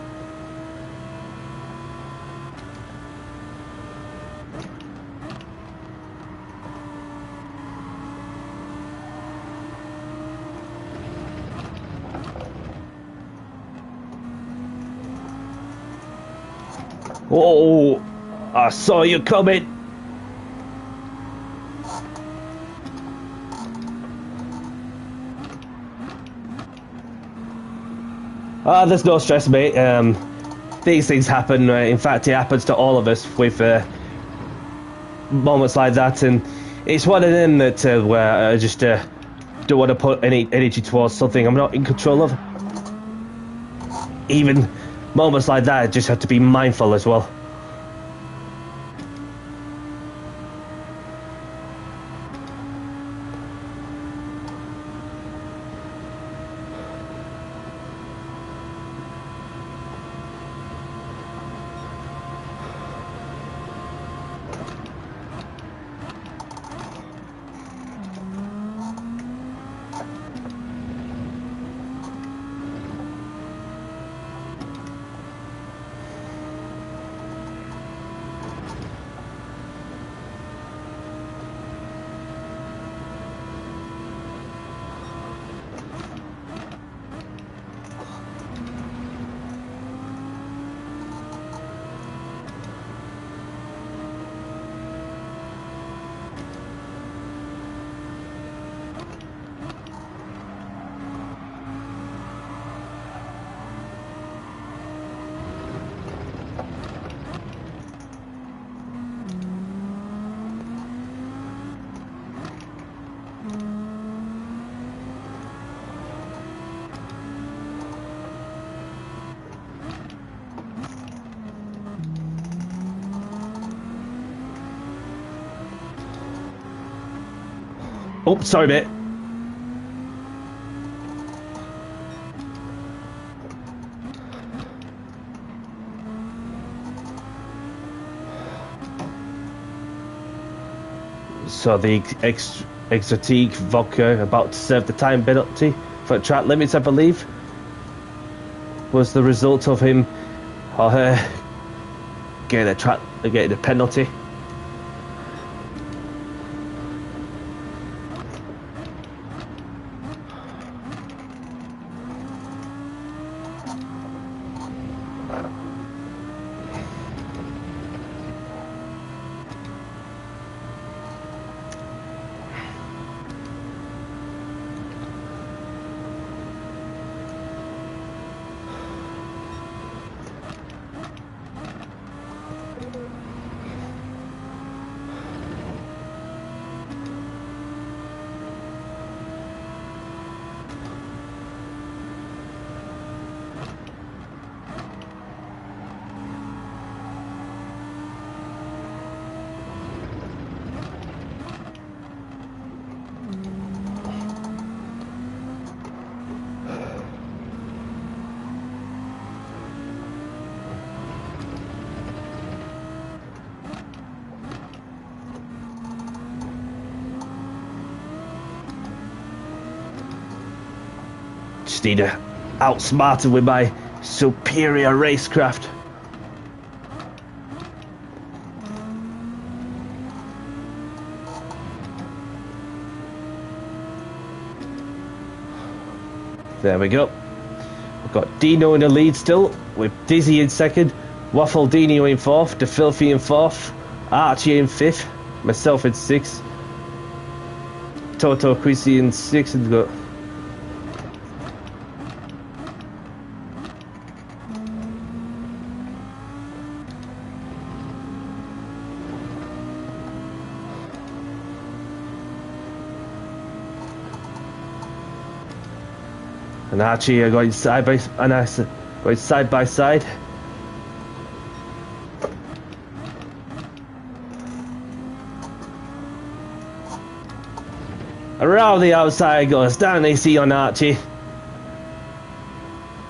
Oh, I saw you coming. There's no stress, mate. These things happen. In fact, it happens to all of us with moments like that, and it's one of them that where I just don't want to put any energy towards something I'm not in control of. Even moments like that, I just have to be mindful as well. Oh, sorry, mate. So the exotic vodka about to serve the time penalty for track limits, I believe, was the result of him or her getting a penalty. Just need to outsmart him with my superior racecraft. There we go. We've got Dino in the lead still, with Dizzy in second, Waffle Dino in fourth, The Filthy in fourth, Archie in fifth, myself in sixth, Toto Chrissy in sixth, and got and Archie are going side by side, Going side by side. Around the outside goes down AC on Archie.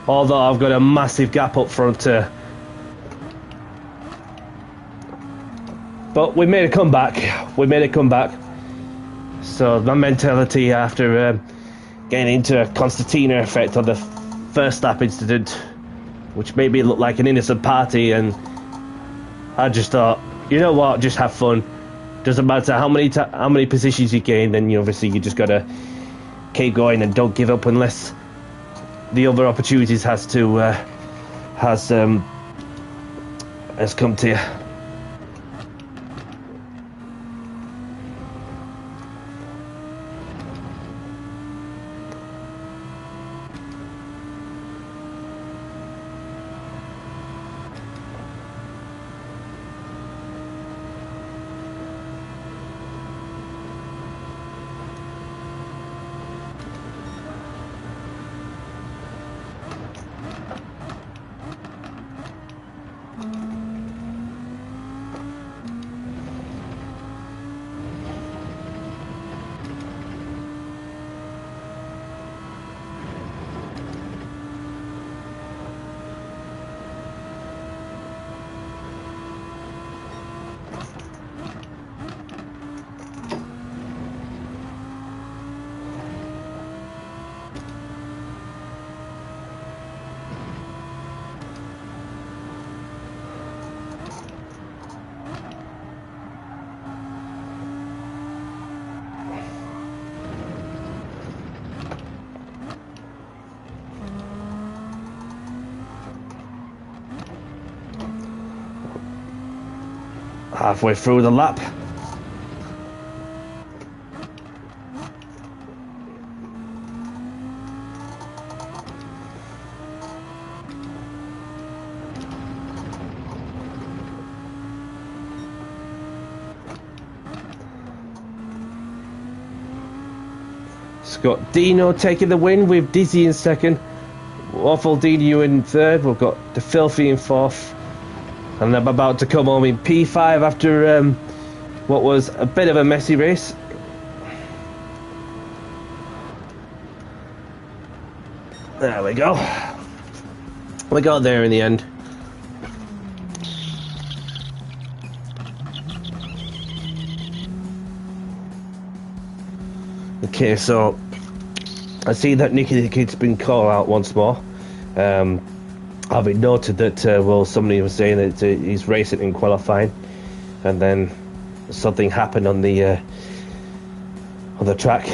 Although I've got a massive gap up front. But we made a comeback. We made a comeback. So my mentality after getting into a concertina effect on the first lap incident, which made me look like an innocent party, and I just thought, you know what, just have fun. Doesn't matter how many positions you gain, then you just gotta keep going and don't give up unless the other opportunities has come to you. Halfway through the lap. Scott Dino taking the win with Dizzy in second. Waffle Dino in third. We've got the Filthy in fourth. And I'm about to come home in P5 after what was a bit of a messy race. There we go. We got there in the end. Okay, so I see that Nicky the Kid's been called out once more. Having noted that, well, somebody was saying that he's racing in qualifying, and then something happened on the track.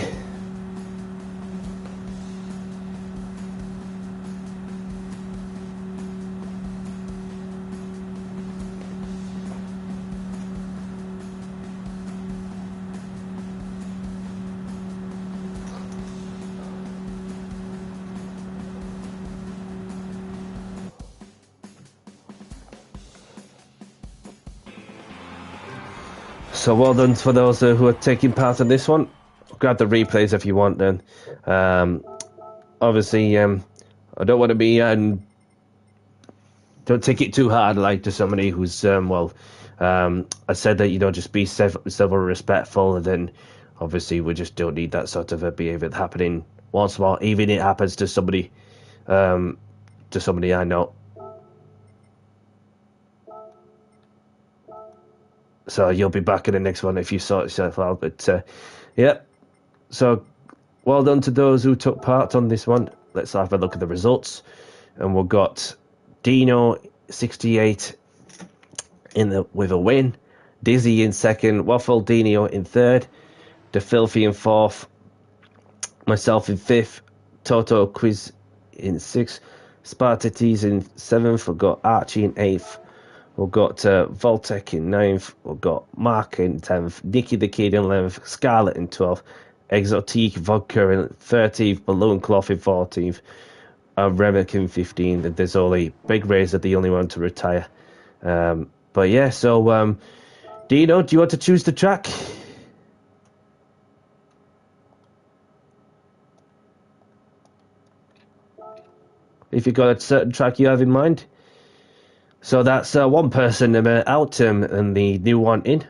So well done for those who are taking part in this one. Grab the replays if you want then. Obviously, I don't want to be... don't take it too hard like to somebody who's... I said that, just be civil respectful, and then obviously we just don't need that sort of a behaviour happening once more. Even if it happens to somebody I know. So you'll be back in the next one if you sort yourself out. But, yeah. So, well done to those who took part on this one. Let's have a look at the results. And we've got Dino, 68, with a win. Dizzy in second. Waffle Dino in third. The Filthy in fourth. Myself in fifth. Toto Quiz in sixth. Spartates in seventh. We've got Archie in eighth. We've got Voltec in 9th, we've got Mark in 10th, Nicky the Kid in 11th, Scarlett in 12th, Exotique Vodka in 13th, Balloon Cloth in 14th, Remick in 15th, and there's only Big Razor, the only one to retire. But yeah, so Dino, do you want to choose the track? if you've got a certain track you have in mind. So that's one person out and the new one in.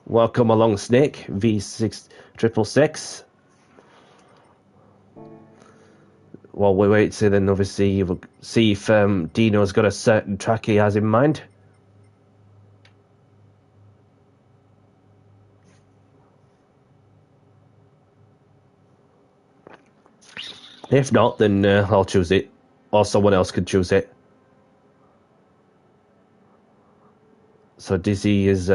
Welcome along, Snake V6666. While we wait, so then obviously we'll see if Dino's got a certain track he has in mind. If not, then I'll choose it, or someone else can choose it. So Dizzy is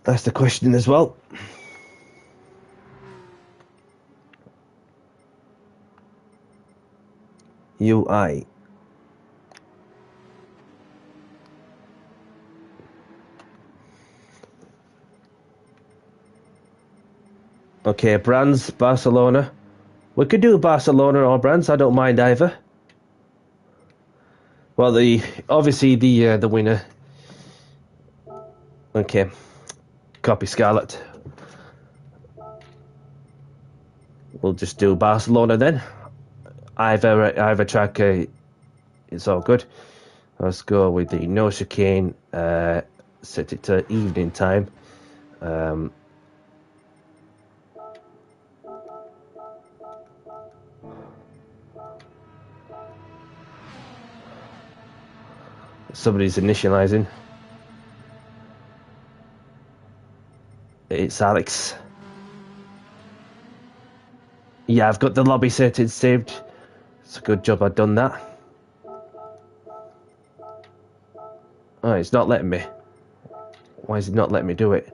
that's the question as well. UI. Okay, Brands, Barcelona. We could do Barcelona or Brands. I don't mind either. Well, obviously the winner. Okay, copy Scarlet. We'll just do Barcelona then. Either track. It's all good. Let's go with the no chicane. Set it to evening time. Somebody's initializing. It's Alex. Yeah, I've got the lobby settings saved. It's a good job I've done that. Oh, it's not letting me. Why is it not letting me do it?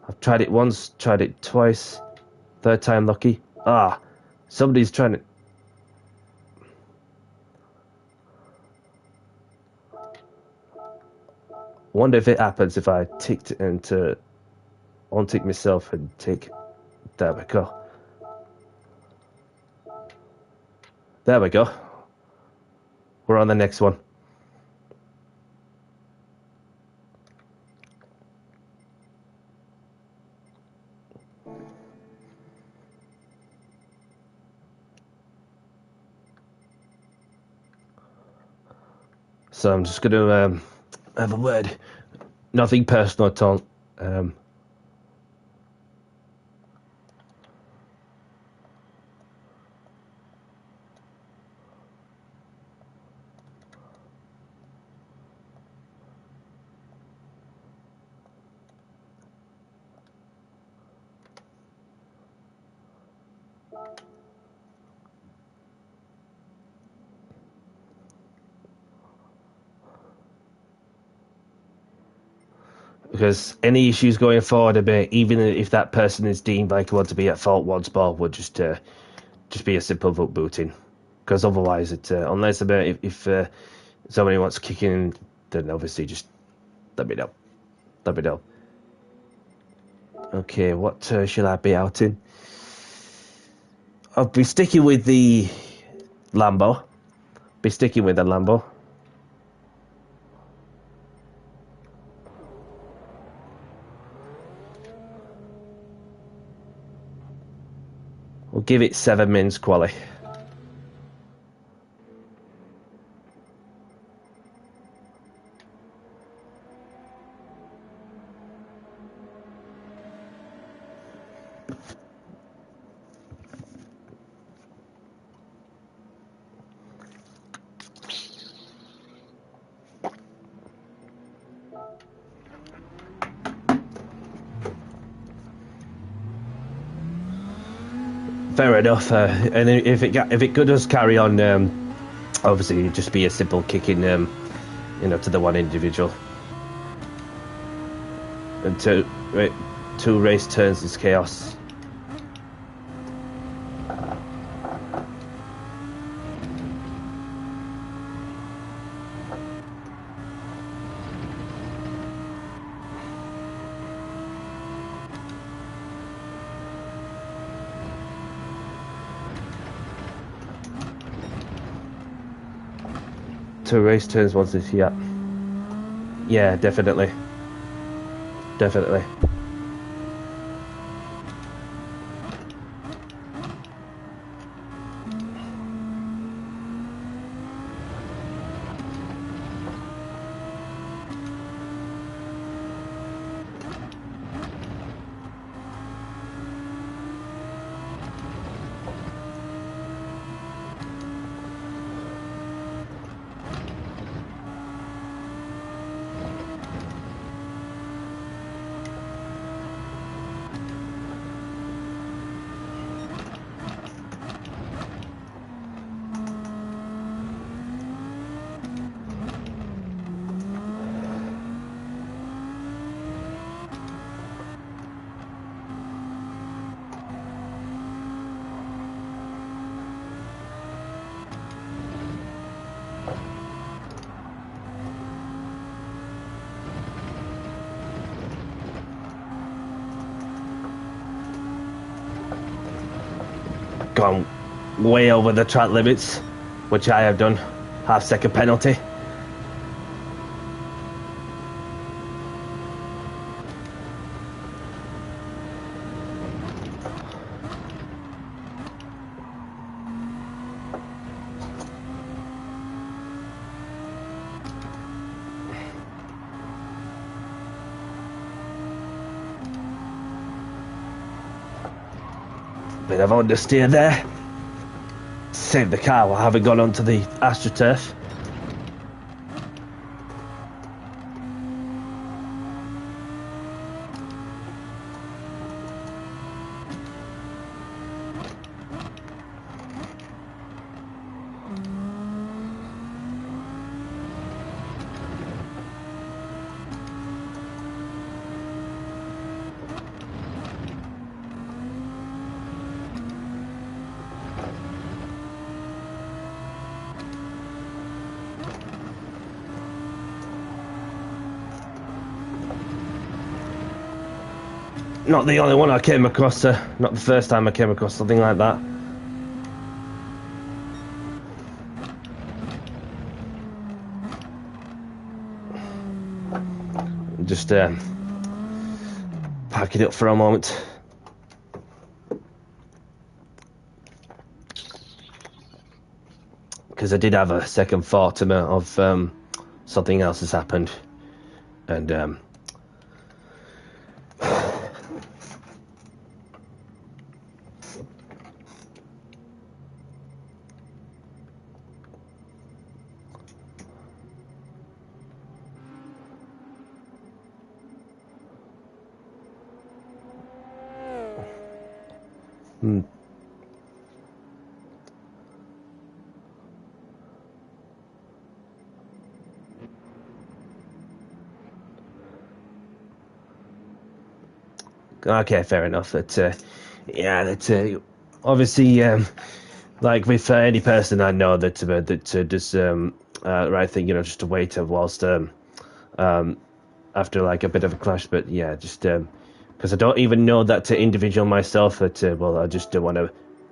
I've tried it once, tried it twice. Third time lucky. Ah, somebody's trying to... Wonder if it happens if I ticked into untick myself and tick. There we go. There we go. We're on the next one. So I'm just going to have a word. Nothing personal at all. Because any issues going forward, even if that person is deemed likely to be at fault once more, would just be a simple vote booting. Because otherwise, unless if somebody wants kicking, then obviously just let me know. Let me know. Okay, what should I be out in? I'll be sticking with the Lambo. Be sticking with the Lambo. We'll give it 7 mins quality. Fair enough. And if it could just carry on, obviously it'd just be a simple kicking, to the one individual. And two race turns is chaos. Two race turns once this, yeah. Yeah, definitely. Definitely. gone way over the track limits, which I have done, half-second penalty. Bit of understeer there. Saved the car while having gone onto the AstroTurf. Not the only one I came across, not the first time I came across something like that. Just pack it up for a moment. Because I did have a second thought of something else has happened. And okay, fair enough. That yeah, that obviously like with any person I know that does right thing, you know, just to wait whilst after like a bit of a clash. But yeah, just because I don't even know that individual myself. That well, I just don't want to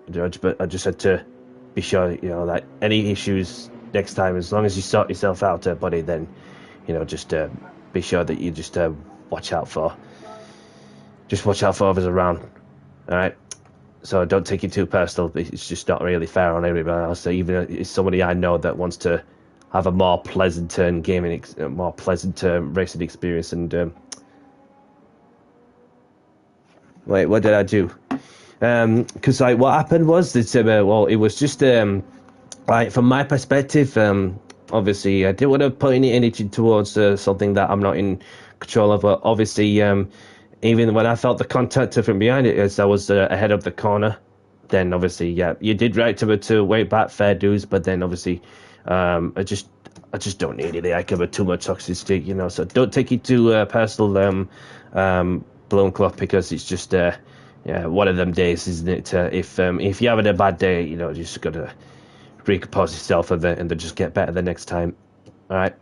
judge, but I just had to be sure, you know, that any issues next time, as long as you sort yourself out, buddy, then you know, just be sure that you just watch out for others around. All right. So don't take it too personal. It's just not really fair on everybody else. So even if it's somebody I know that wants to have a more pleasant more pleasant racing experience. And wait, what did I do? Because like what happened was that well, it was just like from my perspective, obviously I didn't want to put any energy towards something that I'm not in control of. But obviously, even when I felt the contact from behind it, as I was ahead of the corner, then obviously, yeah, you did right to wait back, fair dues. But then obviously, I just don't need it. I cover too much toxicity, you know. So don't take it too personal, blown cloth, because it's just yeah, one of them days, isn't it? If you're having a bad day, you know, you just gotta recompose yourself and then just get better the next time. All right.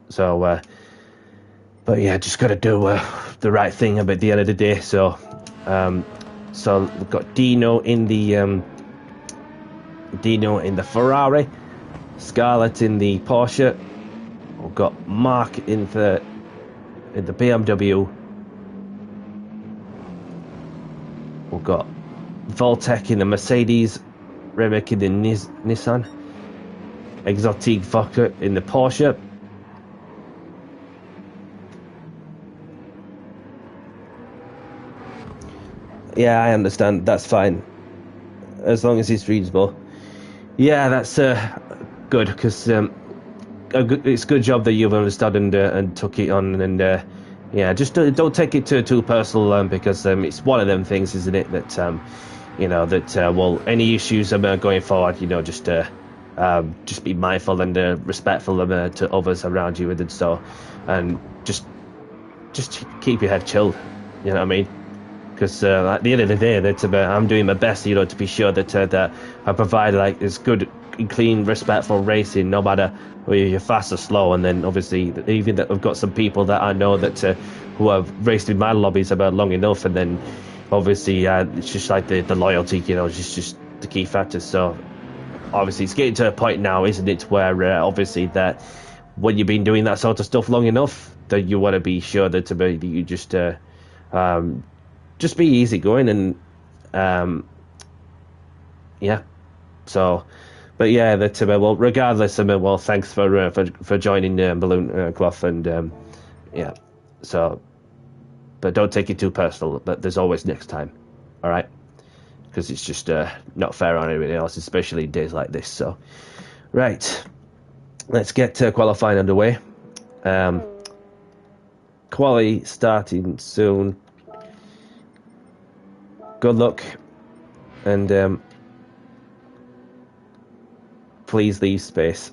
So, but yeah, just gotta do the right thing at the end of the day. So, so we've got Dino in the Ferrari, Scarlett in the Porsche. We've got Mark in the BMW. We've got Voltec in the Mercedes, Remek in the Nissan, Exotique Vodka in the Porsche. Yeah, I understand. That's fine, as long as it's reasonable. Yeah, that's good, because it's a good job that you've understood and took it on. And yeah, just don't take it too personal, because it's one of them things, isn't it? That you know, that well, any issues going forward, you know, just be mindful and respectful to others around you, and so, and just keep your head chilled. You know what I mean? Because at the end of the day, that I'm doing my best, you know, to be sure that that I provide like this good, clean, respectful racing, no matter whether you're fast or slow. And then obviously, even that I've got some people that I know that who have raced in my lobbies about long enough, and then obviously it's just like the loyalty, you know, just the key factors. So obviously it's getting to a point now, isn't it, where obviously that when you've been doing that sort of stuff long enough, that you want to be sure that you just be easygoing and yeah. So, but yeah, that well, regardless, well, thanks for joining Balloon Cloth, and yeah. So, but don't take it too personal. But there's always next time, all right? Because it's just not fair on anybody else, especially days like this. So, right, let's get qualifying underway. Quali starting soon. Good luck, and please leave space.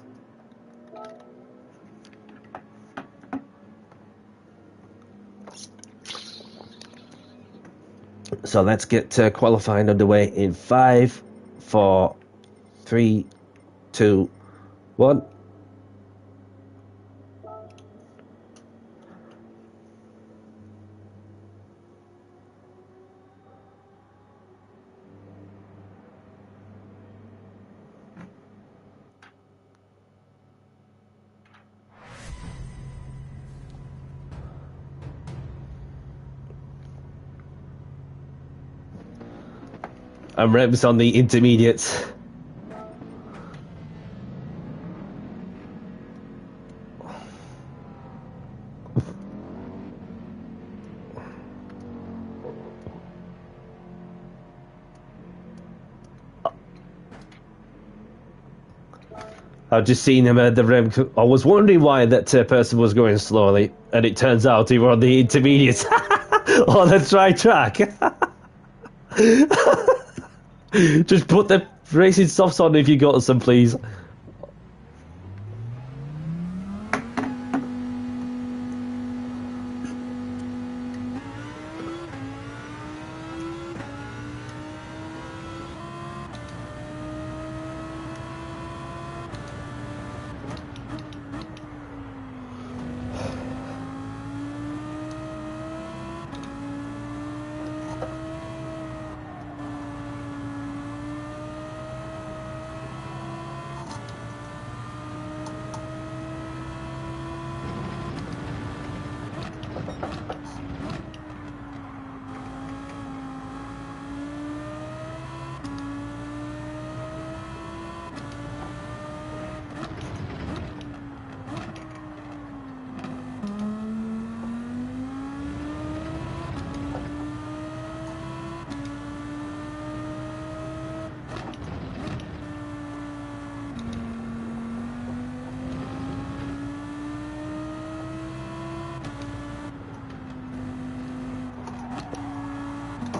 So let's get qualifying underway in 5, 4, 3, 2, 1. And Rebs on the intermediates. I've just seen him at the rim. I was wondering why that person was going slowly, and it turns out he were on the intermediates on the track. Just put the racing softs on if you got some, please.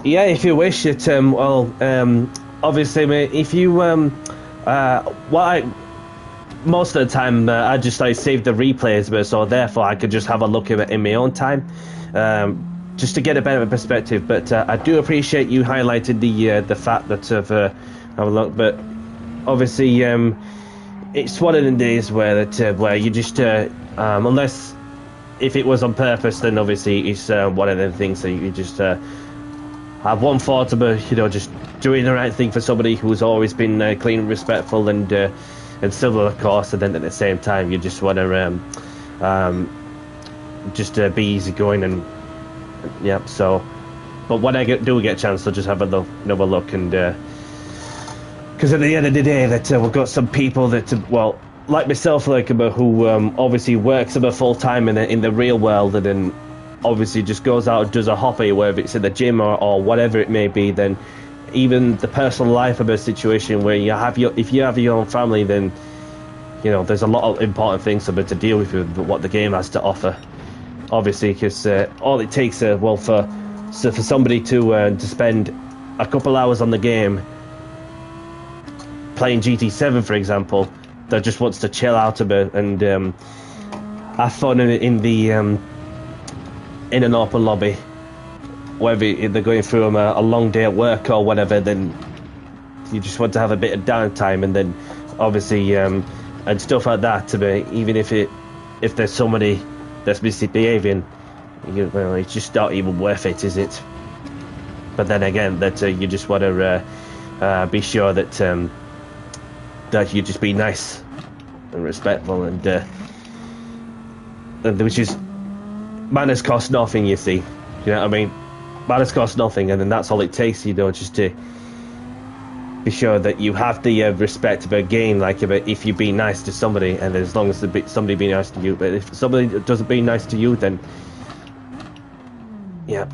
Yeah, if you wish it. Obviously, mate, if you most of the time I just save the replays, but so therefore I could just have a look at it in my own time, just to get a better perspective. But I do appreciate you highlighting the fact that have a look. But obviously, it's one of the days where you just unless if it was on purpose, then obviously it's one of the things that you just. Have one thought about, just doing the right thing for somebody who's always been clean and respectful and civil, of course, and then at the same time you just want to be easygoing and yeah. So, but when I do get a chance, I'll just have another look, and because at the end of the day, that we've got some people that like myself, who obviously works full time in the real world, and then obviously just goes out and does a hobby, whether it's in the gym or whatever it may be. Then even the personal life of a situation where if you have your own family, then there's a lot of important things to deal with what the game has to offer, obviously, because all it takes for somebody to spend a couple hours on the game playing GT7, for example, that just wants to chill out a bit and have fun in an open lobby, whether they're going through a long day at work or whatever, then you just want to have a bit of downtime, and then obviously and stuff like that, even if there's somebody that's misbehaving, it's just not even worth it, is it? But then again, that you just want to be sure that that you just be nice and respectful, and which is, manners cost nothing, you see. You know what I mean? Manners cost nothing, and then that's all it takes, you know, just to be sure that you have the respect of a game, like if you be nice to somebody, and as long as somebody be nice to you. But if somebody doesn't be nice to you, then yeah.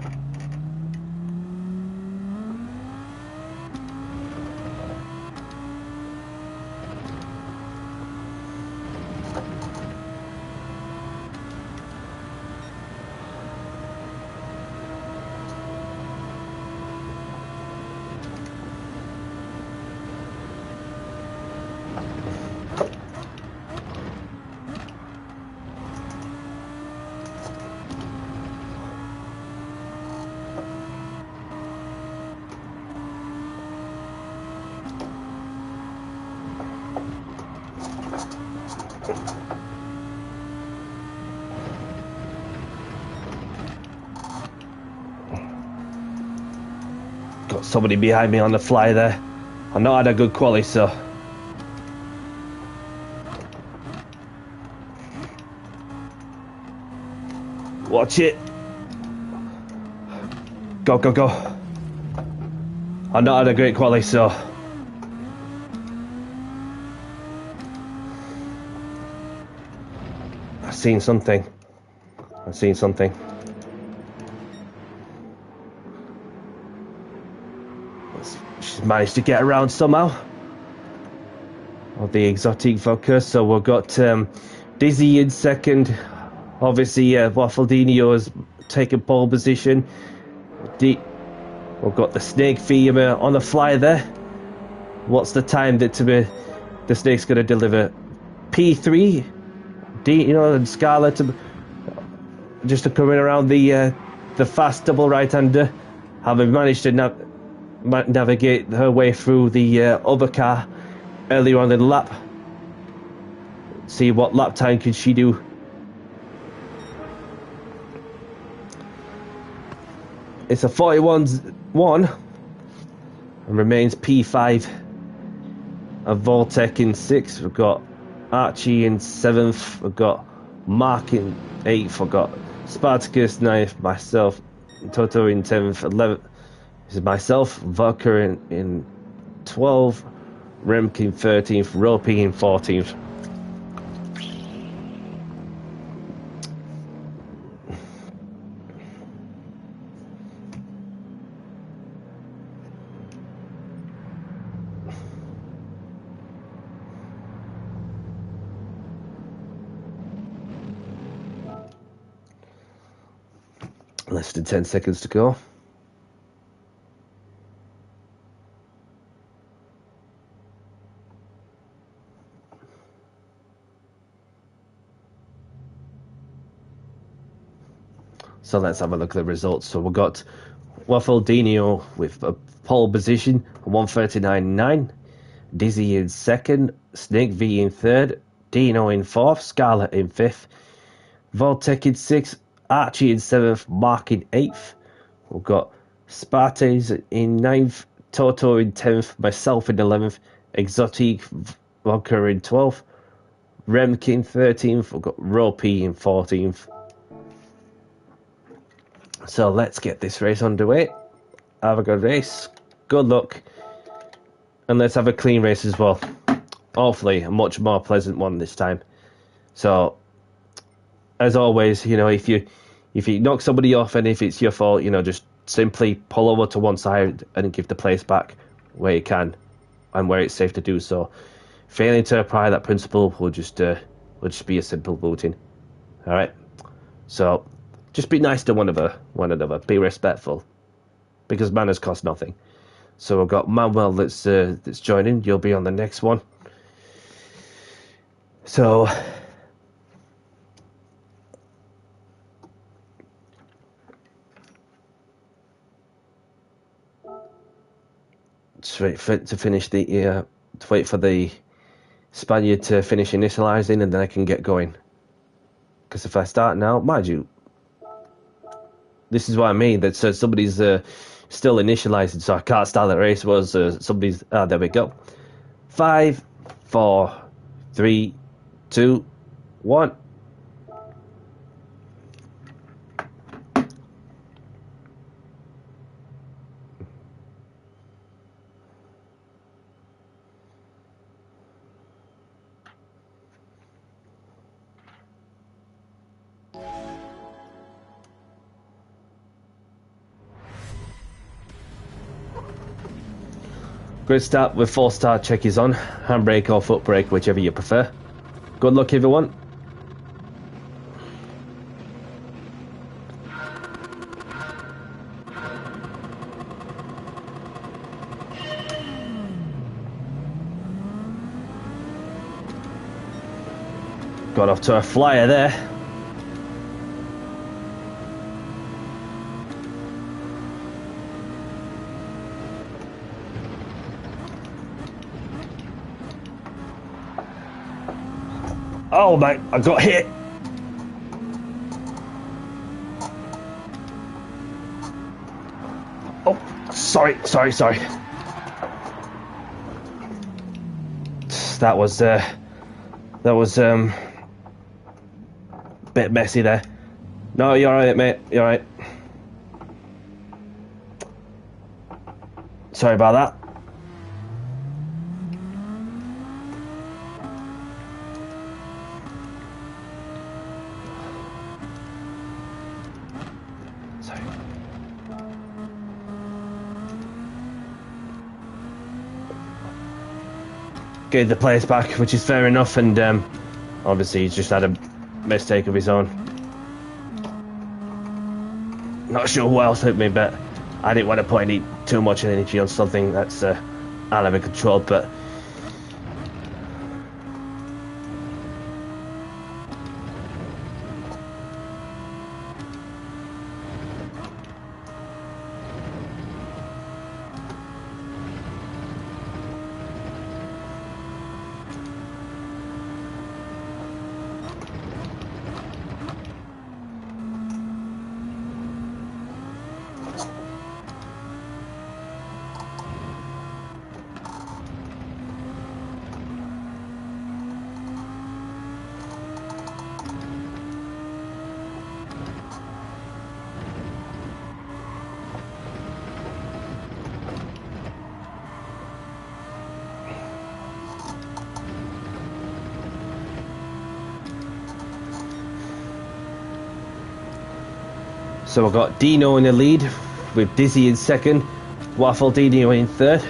Got somebody behind me on the fly there. I've not had a good quality, so watch it. Go, go, go. I've not had a great quality, so I've seen something. I've seen something. She's managed to get around somehow. Of the exotic vodka, so we've got Dizzy in second. Obviously, Waffledino has taken pole position. We've got the Snake Femur on the fly there. What's the time that the Snake's going to deliver? P3, and Scarlett just coming around the fast double right-hander, having managed to navigate her way through the other car earlier on in the lap. See what lap time can she do. It's a 41-1 and remains P5. A Voltec in 6th. We've got Archie in 7th. We've got Mark in 8th. We've got Spartacus 9th. Myself, Toto in 10th. 11th. This is myself. Vodka in 12th. Remke in 13th. Ropey in 14th. Less than 10 seconds to go. So let's have a look at the results. So we've got Waffledino with a pole position, 139.9. Dizzy in 2nd. Snake V in 3rd. Dino in 4th. Scarlett in 5th. Voltec in 6th. Archie in 7th. Mark in 8th. We've got Spartes in 9th. Toto in 10th. Myself in 11th. Exotic Vodka in 12th. Remke in 13th. We've got Ropey in 14th. So let's get this race underway. Have a good race. Good luck. And let's have a clean race as well. Hopefully a much more pleasant one this time. So, as always, if you knock somebody off and if it's your fault, just simply pull over to one side and give the place back where you can and where it's safe to do so. Failing to apply that principle will just be a simple booting. All right. So just be nice to one another. Be respectful, because manners cost nothing. So we've got Manuel that's joining. You'll be on the next one. So just wait for the Spaniard to finish initializing, and then I can get going. Because if I start now, mind you, this is what I mean. That somebody's still initializing, so I can't start the race. Was somebody's? Ah, there we go. 5, 4, 3, 2, 1. Grid start with 4-star check is on. Handbrake or foot brake, whichever you prefer. Good luck, everyone. Got off to a flyer there. Oh mate, I got hit. Oh, sorry. That was a bit messy there. No, you're alright, mate. You're alright. Sorry about that. Gave the place back, which is fair enough, and obviously he's just had a mistake of his own. Not sure who else hit me, but I didn't want to put too much energy on something that's out of my control, but so I've got Dino in the lead, with Dizzy in second, Waffle Dino in third.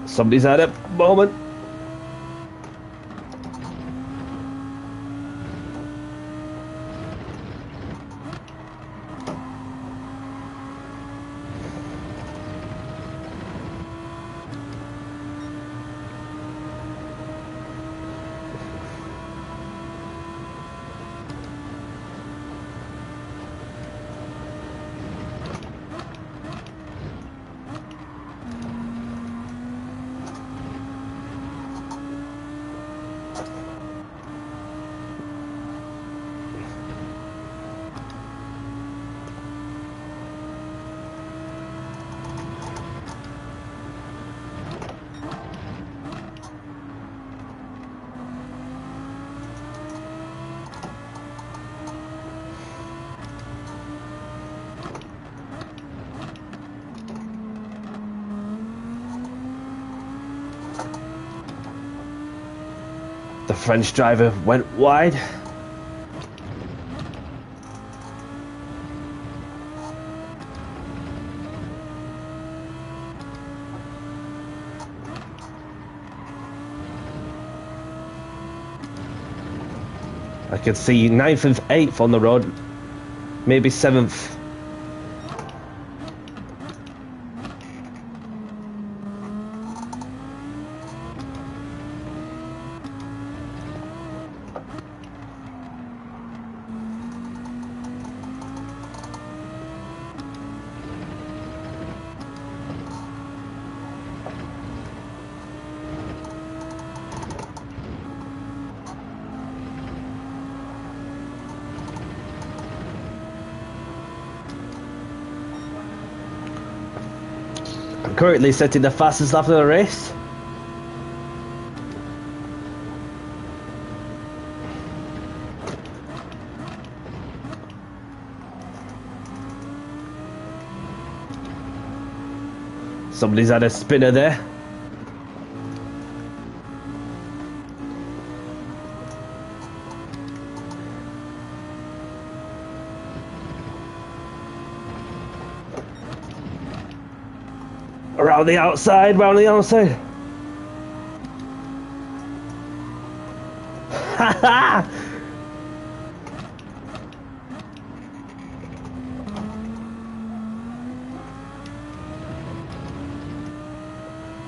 Somebody's had a moment. French driver went wide. I could see 9th and 8th on the road, maybe 7th. Currently setting the fastest lap of the race. Somebody's had a spinner there. Around the outside, round the outside. Ha ha!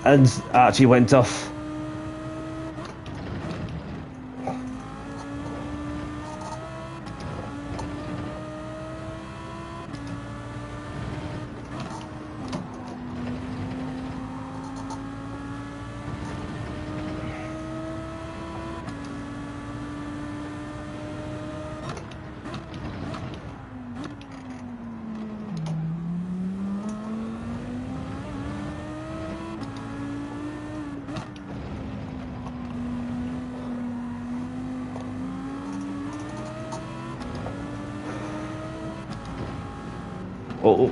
And Archie went off. Oh.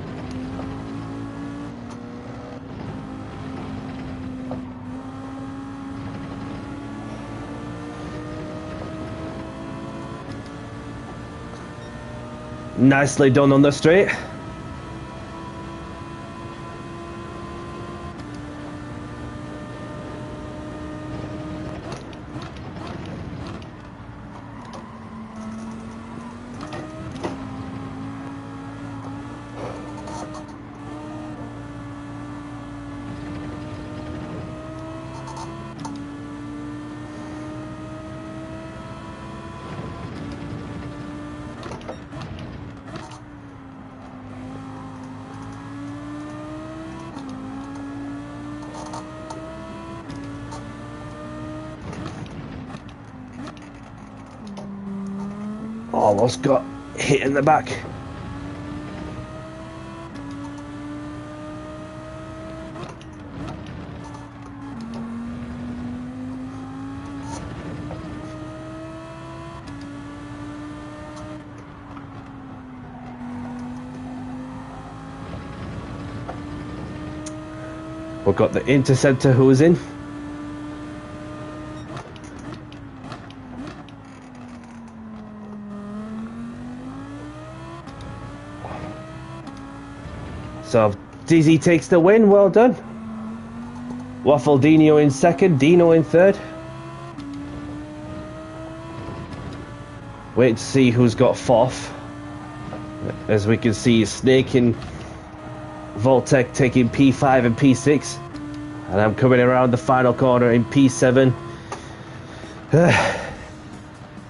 Nicely done on the straight. Almost got hit in the back. We've got the interceptor who's in. So Dizzy takes the win, well done. Waffle Dino in second, Dino in third. Wait to see who's got fourth. As we can see, Snake and Voltec taking P5 and P6. And I'm coming around the final corner in P7.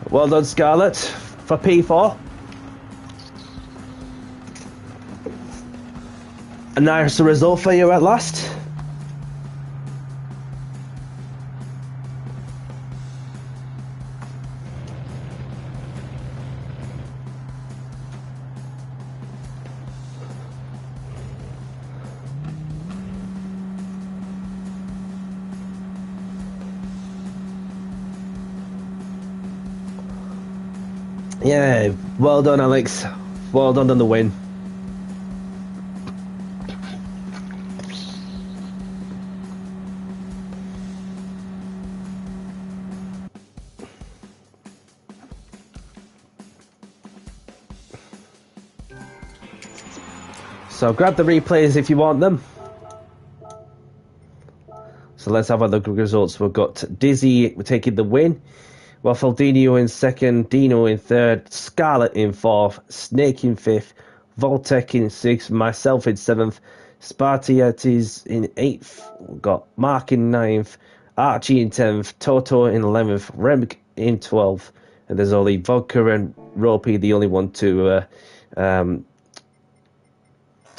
Well done, Scarlett, for P4. A nice result for you at last. Yeah, well done, Alex. Well done on the win. So grab the replays if you want them. So let's have a look at the results. We've got Dizzy taking the win, Waffaldino in second, Dino in third, Scarlett in fourth, Snake in fifth, Voltec in sixth, myself in seventh, Spartiates in eighth, we've got Mark in ninth, Archie in 10th, Toto in 11th, Remk in 12th, and there's only Vodka and Ropey, the only one to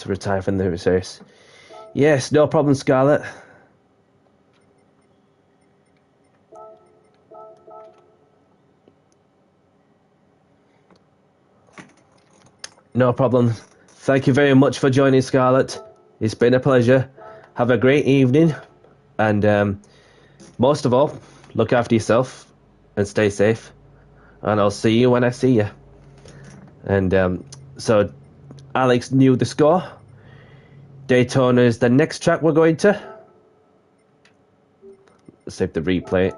retire from the race. Yes, no problem, Scarlett. No problem. Thank you very much for joining, Scarlett. It's been a pleasure. Have a great evening, and most of all, look after yourself and stay safe. And I'll see you when I see you. And so Alex knew the score. Daytona is the next track we're going to. Let's save the replay.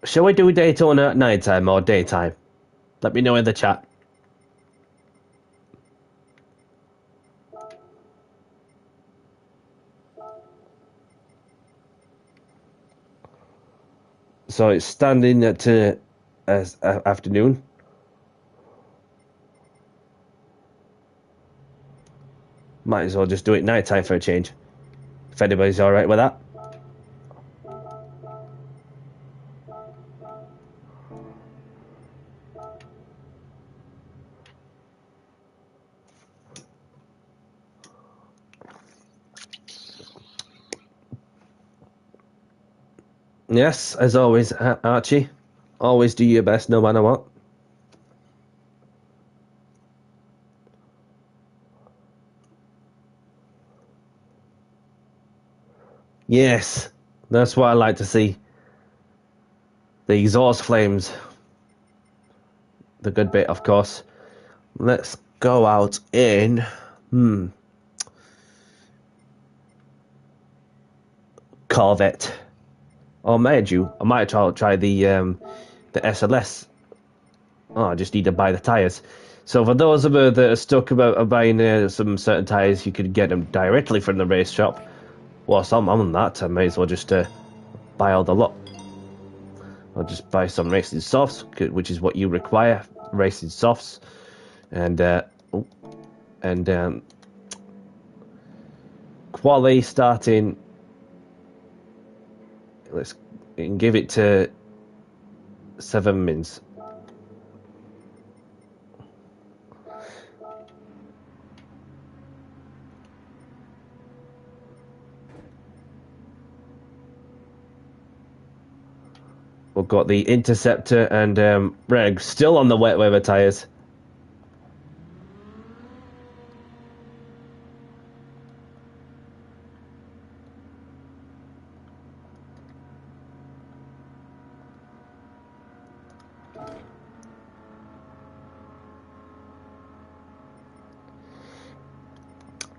Shall we do Daytona at nighttime or daytime? Let me know in the chat. So it's standing at afternoon. Might as well just do it nighttime for a change. If anybody's alright with that. Yes, as always, Archie. Always do your best no matter what. Yes, that's what I like to see. The exhaust flames. The good bit, of course. Let's go out in... Corvette. Or might I might try the SLS. Oh, I just need to buy the tyres. So for those of you that are stuck about buying some certain tyres, you could get them directly from the race shop. Whilst I'm on that, I may as well just buy all the lot. I'll just buy some racing softs, which is what you require, racing softs. And quali starting... Let's give it to 7 mins. We've got the Interceptor and Reg still on the wet weather tyres.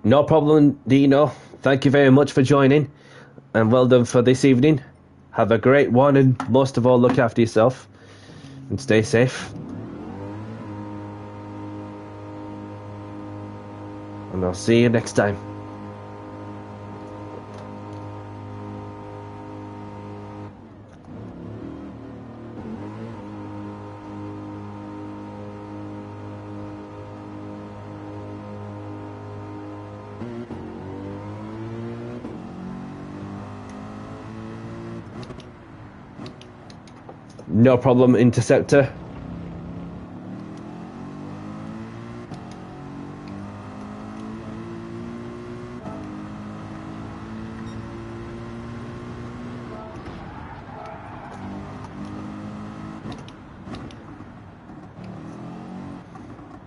No problem, Dino. Thank you very much for joining, and well done for this evening. Have a great one, and most of all, look after yourself and stay safe. And I'll see you next time. No problem, Interceptor.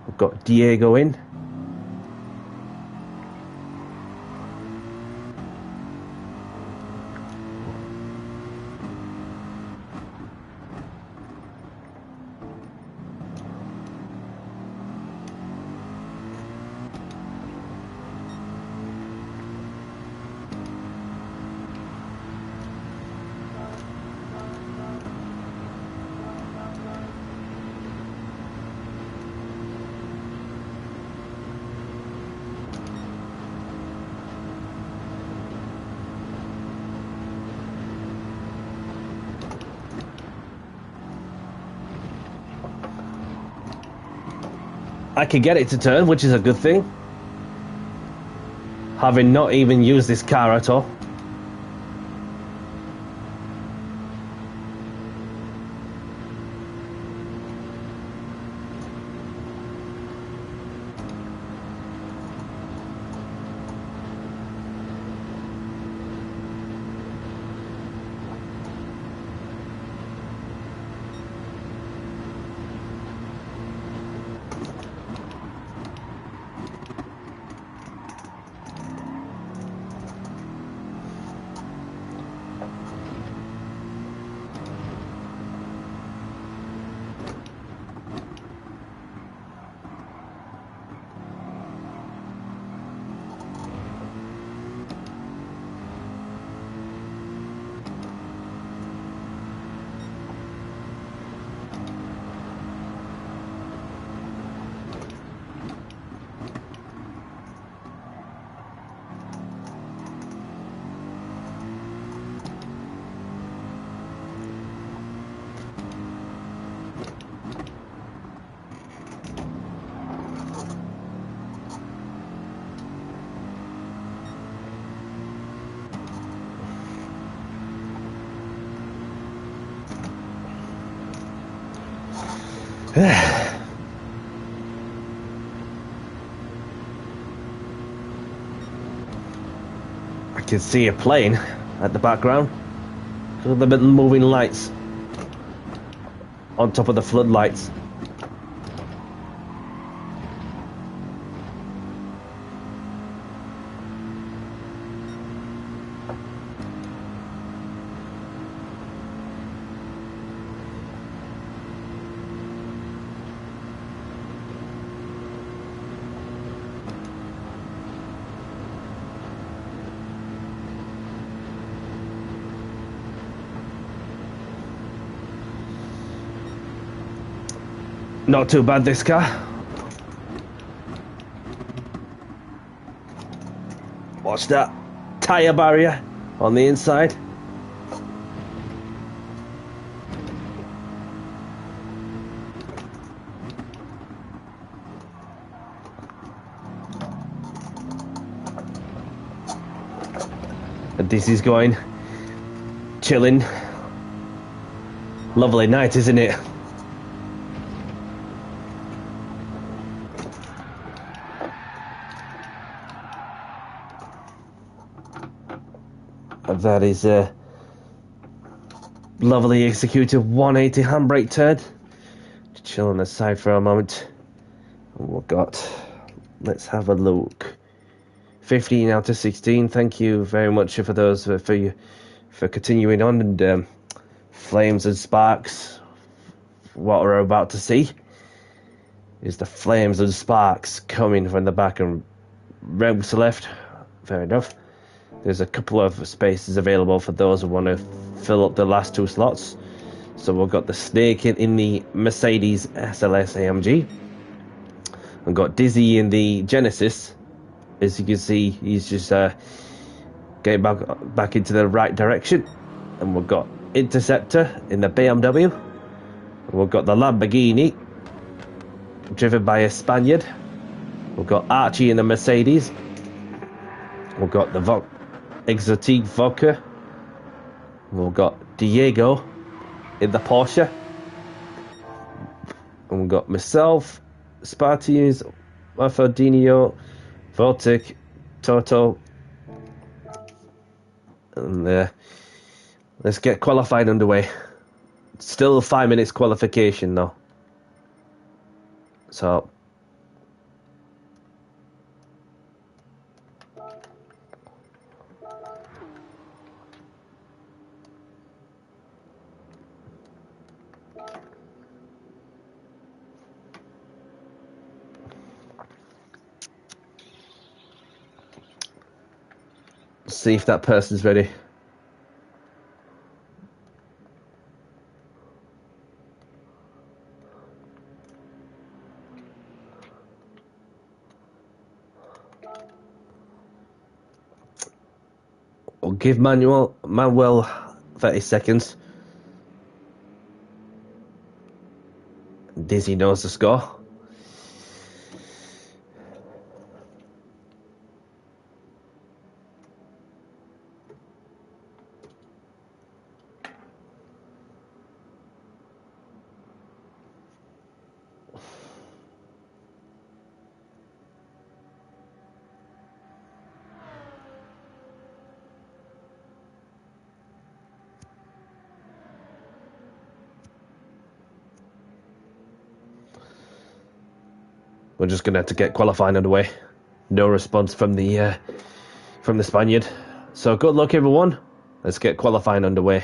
We've got Diego in. I can get it to turn, which is a good thing. Having not even used this car at all. I can see a plane at the background. Look at the moving lights on top of the floodlights. Not too bad, this car. Watch that tyre barrier on the inside. And this is going chilling. Lovely night, isn't it? That is a lovely executed 180 handbrake turn. Just chill on the side for a moment. We've got, let's have a look. 15 out of 16. Thank you very much for those for continuing on, and flames and sparks. What we're about to see is the flames and sparks coming from the back and round to left. Fair enough. There's a couple of spaces available for those who want to fill up the last two slots. So we've got the Snake in the Mercedes SLS AMG. We've got Dizzy in the Genesis. As you can see, he's just getting back into the right direction. And we've got Interceptor in the BMW. And we've got the Lamborghini, driven by a Spaniard. We've got Archie in the Mercedes. We've got the Exotique Vodka. We've got Diego in the Porsche. And we've got myself, Spartius, Raffardinio, Vortic, Toto. And let's get qualified underway. Still 5 minutes qualification though. So see if that person's ready. We'll give Manuel 30 seconds. Dizzy knows the score. we're just going to have to get qualifying underway. No response from the Spaniard. So good luck, everyone. Let's get qualifying underway.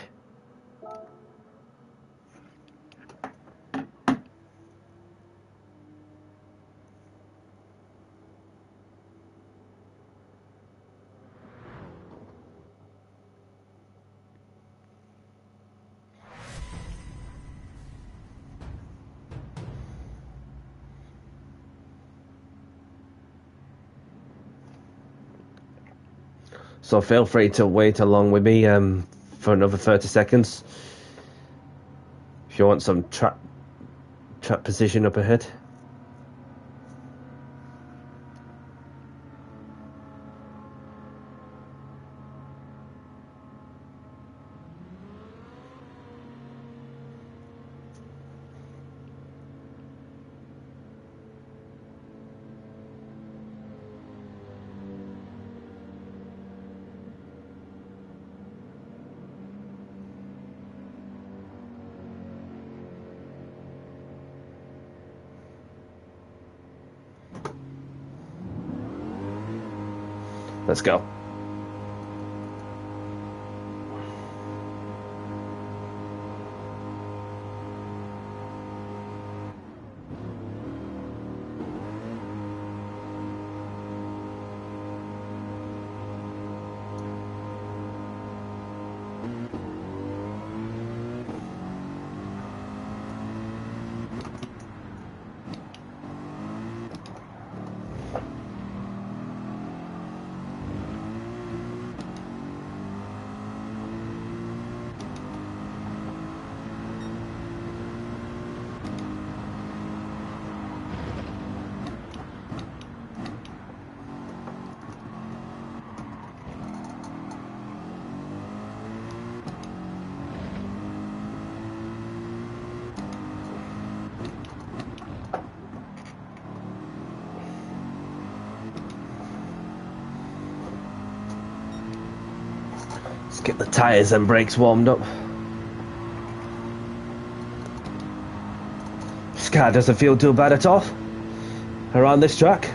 So feel free to wait along with me for another 30 seconds. If you want some track position up ahead. Let's go. Let's get the tyres and brakes warmed up. This car doesn't feel too bad at all around this track.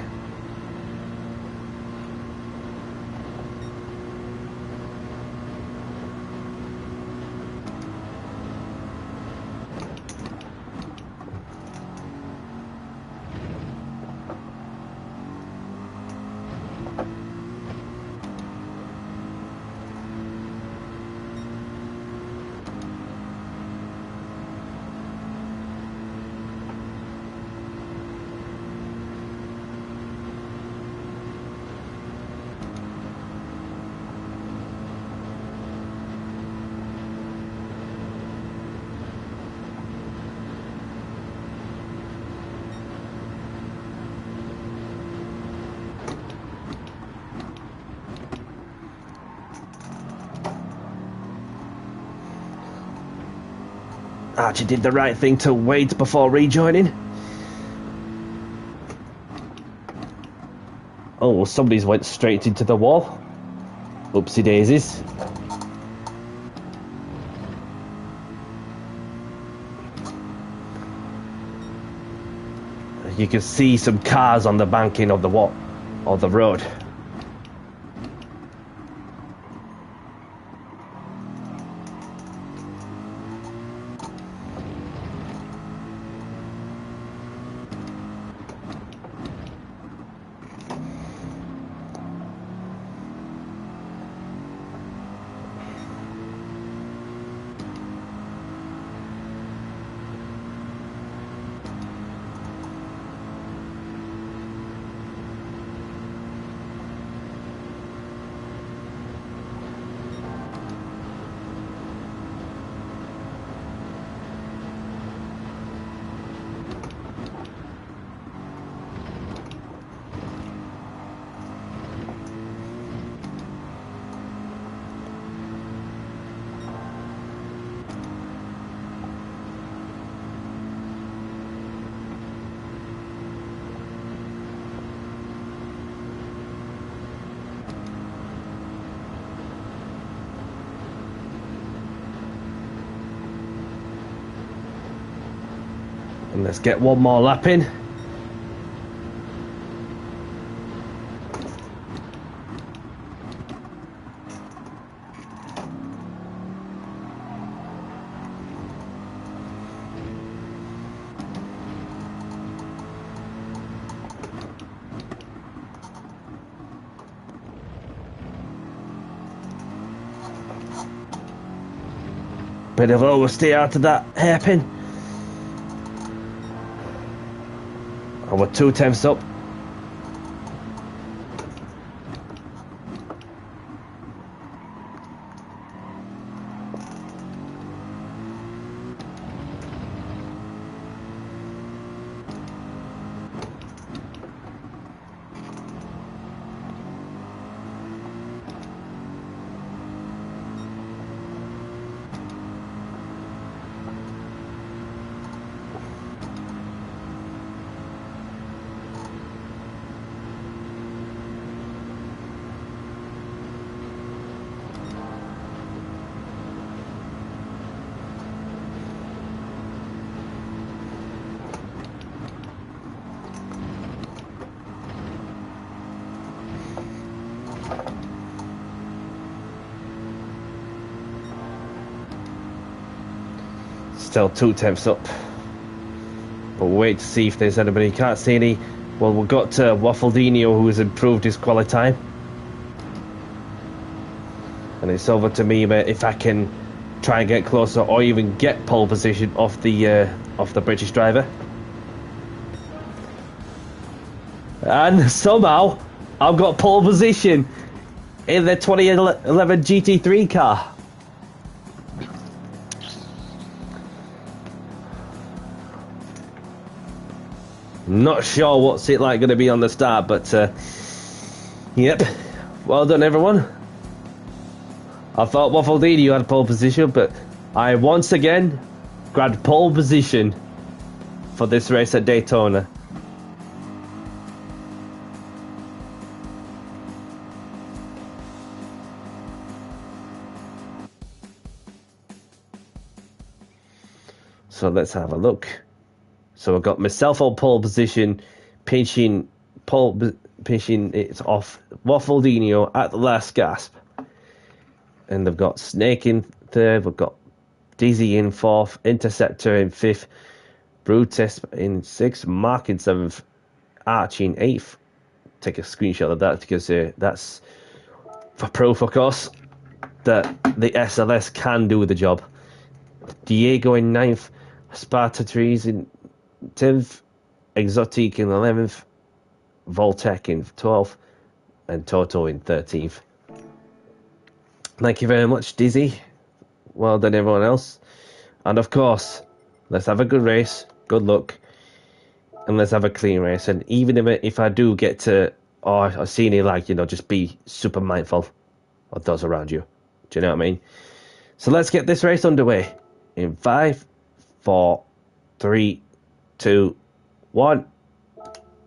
Archie did the right thing to wait before rejoining. Oh, somebody's went straight into the wall. Oopsie daisies. You can see some cars on the banking of the wall, of the road. And let's get one more lap in. Bit of overstay out of that hairpin. And we're 2 tenths up. Still 2 tenths up. But we'll wait to see if there's anybody. Can't see any. Well, we've got Waffledino, who has improved his quality time. And it's over to me if I can try and get closer or even get pole position off the British driver. And somehow I've got pole position in the 2011 GT3 car. Not sure what's it like going to be on the start, but yep, well done everyone. I thought Waffledino had pole position, but I once again grabbed pole position for this race at Daytona. So let's have a look. So I've got myself on pole position, pinching it off Waffledino at the last gasp. And they've got Snake in third, we've got Dizzy in fourth, Interceptor in fifth, Brutus in sixth, Mark in seventh, Archie in eighth. Take a screenshot of that because that's for proof, of course, that the SLS can do the job. Diego in ninth, Sparta Trees in 10th, Exotic in 11th, Voltec in 12th, and Toto in 13th. Thank you very much, Dizzy. Well done, everyone else. And of course, let's have a good race, good luck, and let's have a clean race. And even if I do get to, or see any lag, just be super mindful of those around you. Do you know what I mean? So let's get this race underway in 5, 4, 3, 2, 1.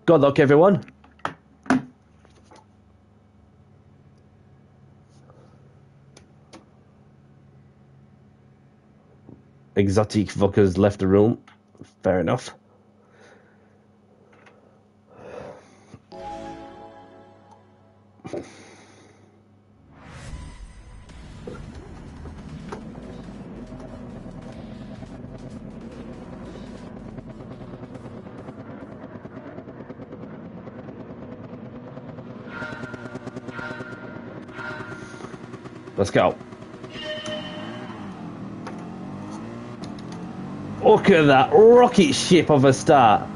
Good luck, everyone. Exotic fuckers left the room. Fair enough. Let's go. Look at that rocket ship of a start.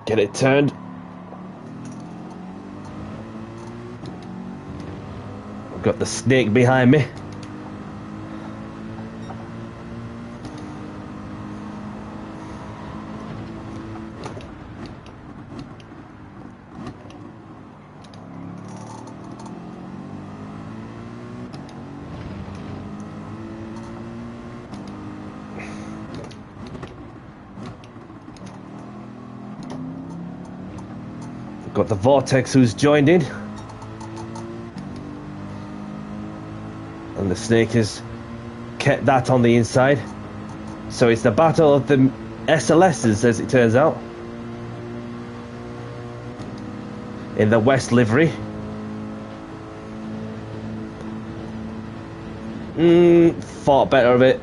Get it turned. I've got the Snake behind me. Got the Vortex who's joined in. And the Snake has kept that on the inside. So it's the battle of the SLSs, as it turns out. in the West livery. Thought better of it.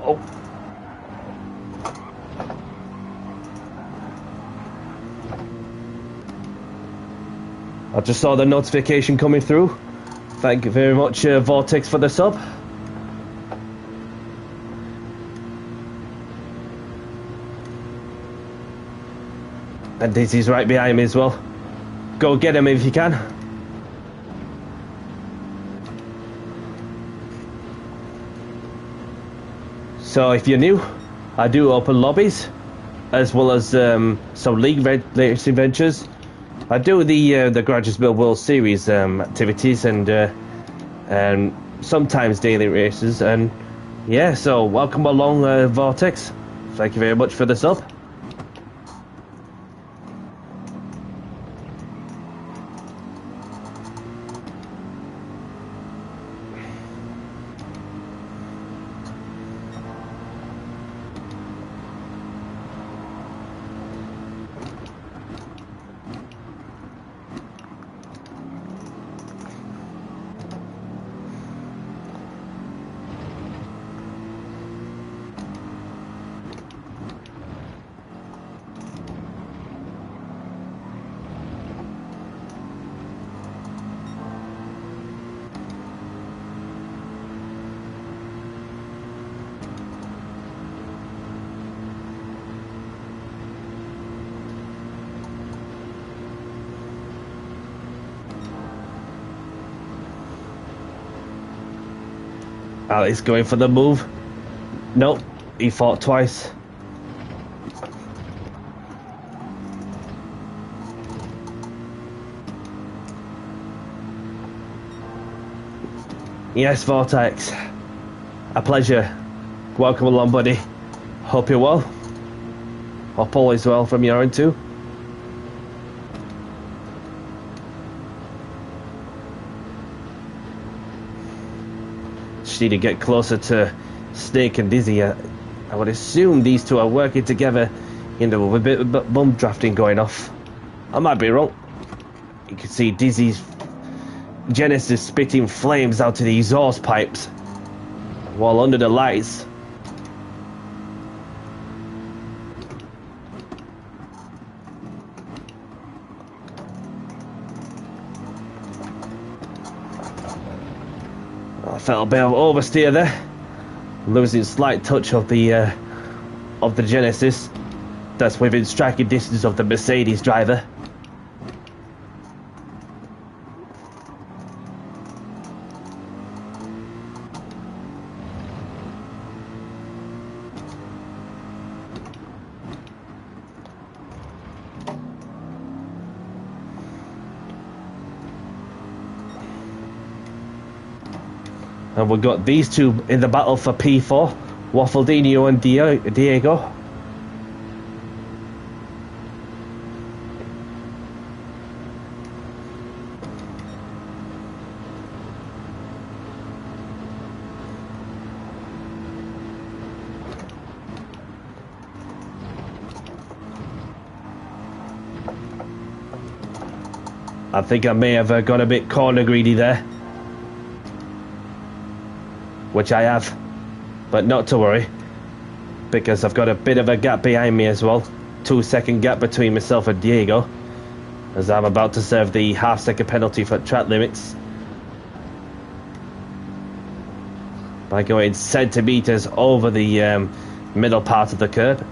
Oh. I just saw the notification coming through. Thank you very much, Vortex, for the sub. And Dizzy's right behind me as well. Go get him if you can. So if you're new, I do open lobbies, as well as some league racing ventures. I do the Graduates Build World Series activities and sometimes daily races. And yeah, so welcome along, Vortex. Thank you very much for the sub. Alex going for the move. Nope, he fought twice. Yes, Vortex. A pleasure. Welcome along, buddy. Hope you're well. Hope all is well from your end too. Just need to get closer to Snake and Dizzy. I would assume these two are working together, with a bit of bum drafting going off. I might be wrong. You can see Dizzy's Genesis spitting flames out of the exhaust pipes while under the lights. I felt a bit of oversteer there, losing slight touch of the Genesis. That's within striking distance of the Mercedes driver. And we've got these two in the battle for P4, Waffledino and Diego. I think I may have gone a bit corner greedy there. Which I have, but not to worry, because I've got a bit of a gap behind me as well. 2-second gap between myself and Diego, as I'm about to serve the half-second penalty for track limits by going centimetres over the middle part of the curb.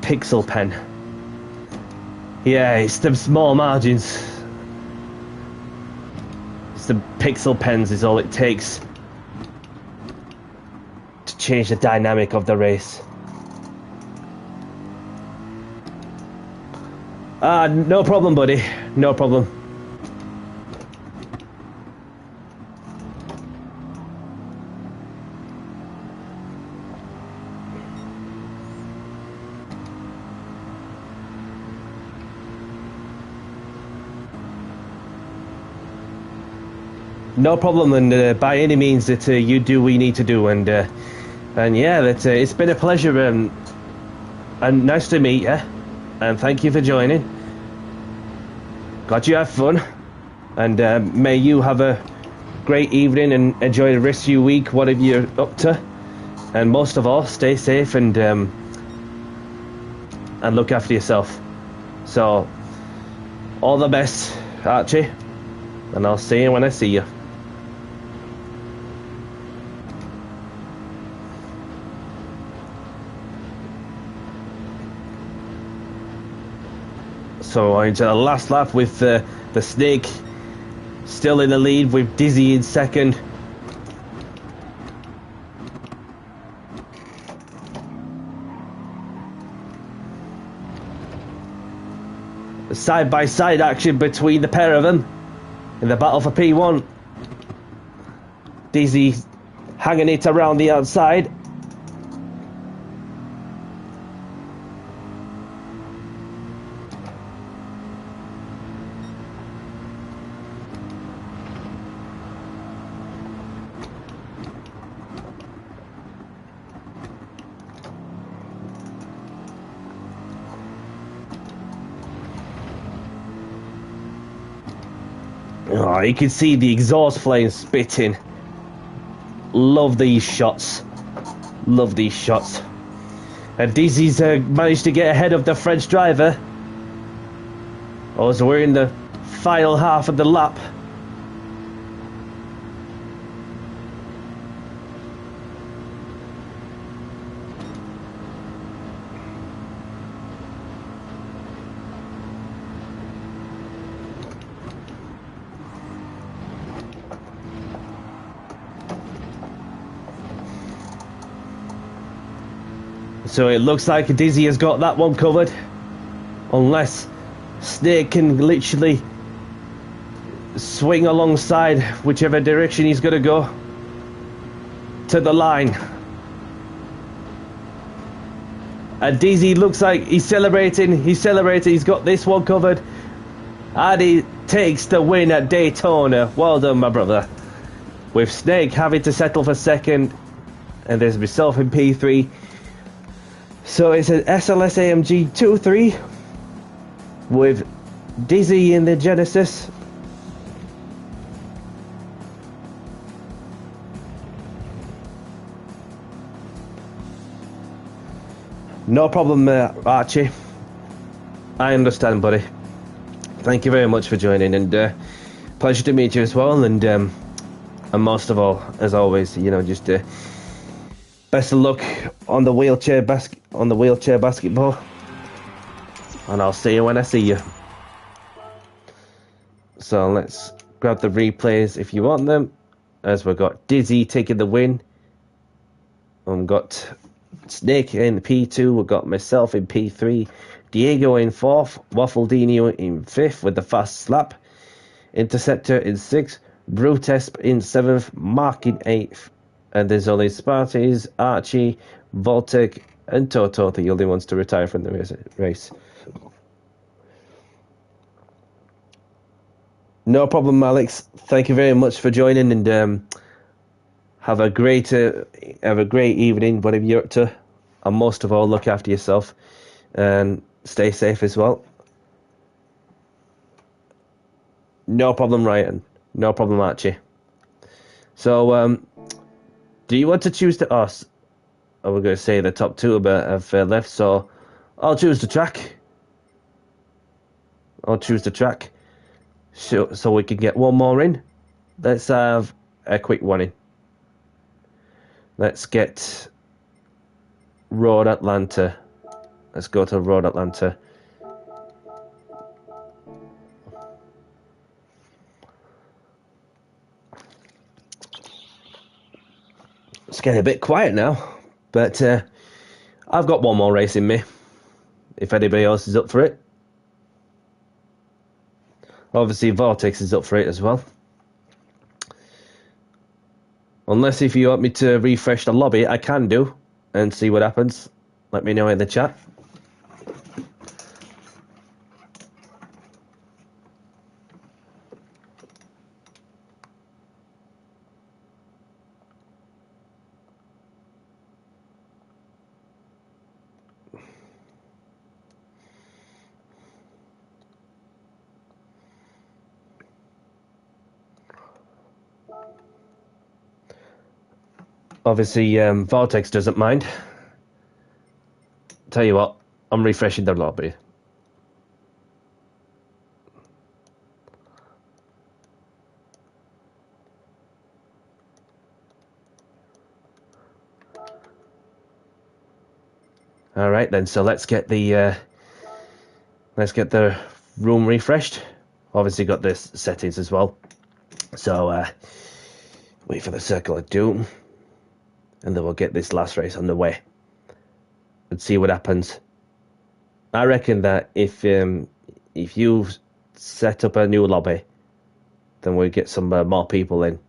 Pixel pen. Yeah, it's the small margins. It's the pixel pens is all it takes to change the dynamic of the race. No problem, buddy. No problem. No problem, and by any means that you do what you need to do, and yeah, that it's been a pleasure, and nice to meet you, and thank you for joining. Glad you have fun, and may you have a great evening and enjoy the rest of your week, whatever you're up to, and most of all, stay safe and look after yourself. So, all the best, Archie, and I'll see you when I see you. So into the last lap with the Snake still in the lead with Dizzy in second. Side-by-side action between the pair of them in the battle for P1. Dizzy hanging it around the outside. Oh, you can see the exhaust flames spitting. Love these shots. Love these shots. And Dizzy's managed to get ahead of the French driver. Oh, so we're in the final half of the lap. So it looks like Dizzy has got that one covered. Unless Snake can literally swing alongside whichever direction he's going to go to the line. And Dizzy looks like he's celebrating. He's got this one covered. And he takes the win at Daytona. Well done, my brother. With Snake having to settle for second. And there's myself in P3. So it's an SLS AMG 2.3 with Dizzy in the Genesis. No problem, Archie. I understand, buddy. Thank you very much for joining, and pleasure to meet you as well. And most of all, as always, you know, just best of luck on the wheelchair basketball, and I'll see you when I see you. So let's grab the replays if you want them, as we've got Dizzy taking the win. We've got Snake in P2, we've got myself in P3, Diego in 4th, Waffledino in 5th with the fast slap, Interceptor in 6th, Brutesp in 7th, Mark in 8th. And there's only Sparties, Archie, Voltic, and Toto, the only ones to retire from the race. No problem, Alex. Thank you very much for joining, and have a great evening, whatever you're up to. And most of all, look after yourself and stay safe as well. No problem, Ryan. No problem, Archie. So, do you want to choose the us? Or we're going to say the top two have left, so I'll choose the track. So we can get one more in. Let's have a quick one in. Let's get Road Atlanta. Let's go to Road Atlanta. It's getting a bit quiet now, but I've got one more race in me, if anybody else is up for it. Obviously, Vortex is up for it as well. Unless if you want me to refresh the lobby, I can do, and see what happens. Let me know in the chat. Obviously, Vortex doesn't mind. Tell you what, I'm refreshing the lobby. All right then, so let's get the room refreshed. Obviously got this settings as well. So wait for the Circle of Doom, and then we'll get this last race on the way and see what happens. I reckon that if you set up a new lobby, then we'll get some more people in.